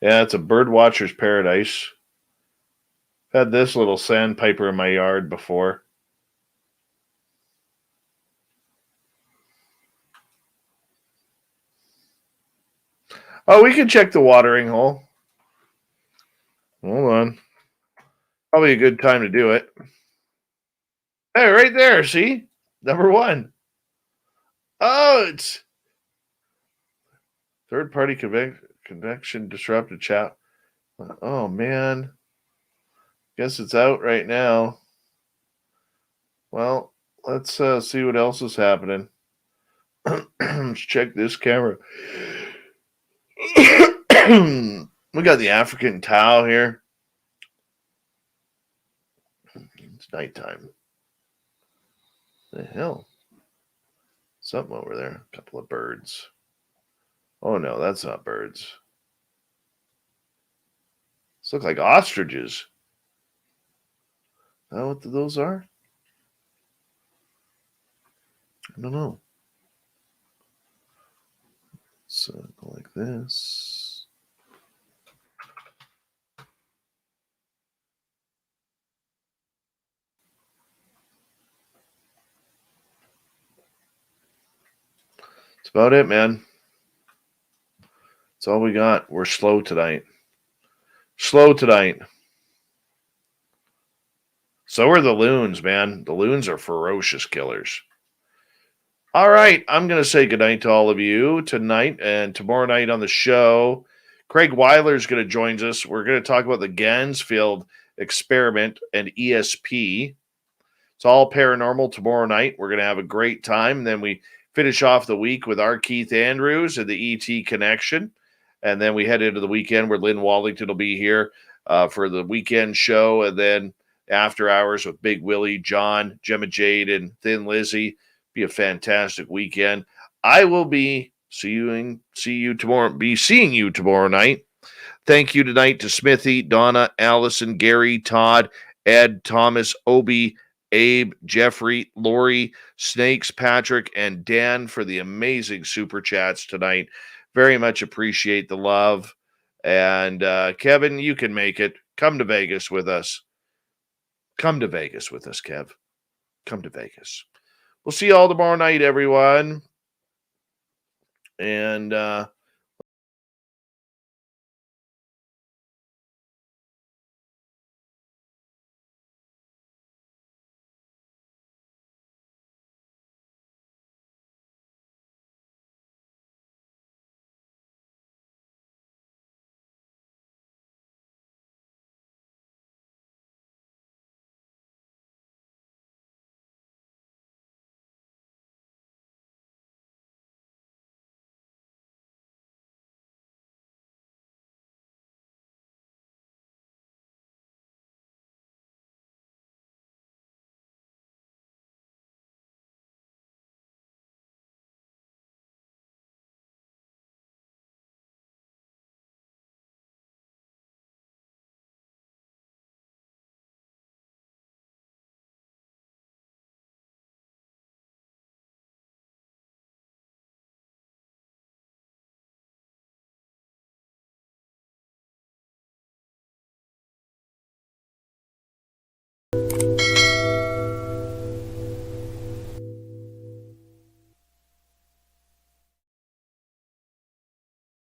Yeah, it's a bird watcher's paradise. Had this little sandpiper in my yard before. Oh, we can check the watering hole. Hold on. Probably a good time to do it. Hey, right there, see? Number 1. Oh, Third-party convection disrupted chat. Oh, man. Guess it's out right now. Well, let's see what else is happening. Let's check this camera. We got the African towel here. It's nighttime. The hell? Something over there. A couple of birds. Oh, no, that's not birds. These look like ostriches. Is that what those are? I don't know. So go like this. That's about it, man. That's all we got. We're slow tonight. Slow tonight. So are the loons, man. The loons are ferocious killers. All right. I'm going to say goodnight to all of you tonight and tomorrow night on the show. Craig Weiler is going to join us. We're going to talk about the Gansfield experiment and ESP. It's all paranormal tomorrow night. We're going to have a great time. And then we finish off the week with our Keith Andrews and the ET Connection. And then we head into the weekend where Lynn Wallington will be here for the weekend show. And then after hours with Big Willie, John, Gemma Jade, and Thin Lizzy. Be a fantastic weekend. I will be seeing you tomorrow night. Thank you tonight to Smithy, Donna, Allison, Gary, Todd, Ed, Thomas, Obi, Abe, Jeffrey, Lori, Snakes, Patrick, and Dan for the amazing super chats tonight. Very much appreciate the love. And Kevin, you can make it. Come to Vegas with us. Come to Vegas with us, Kev. Come to Vegas. We'll see you all tomorrow night, everyone. And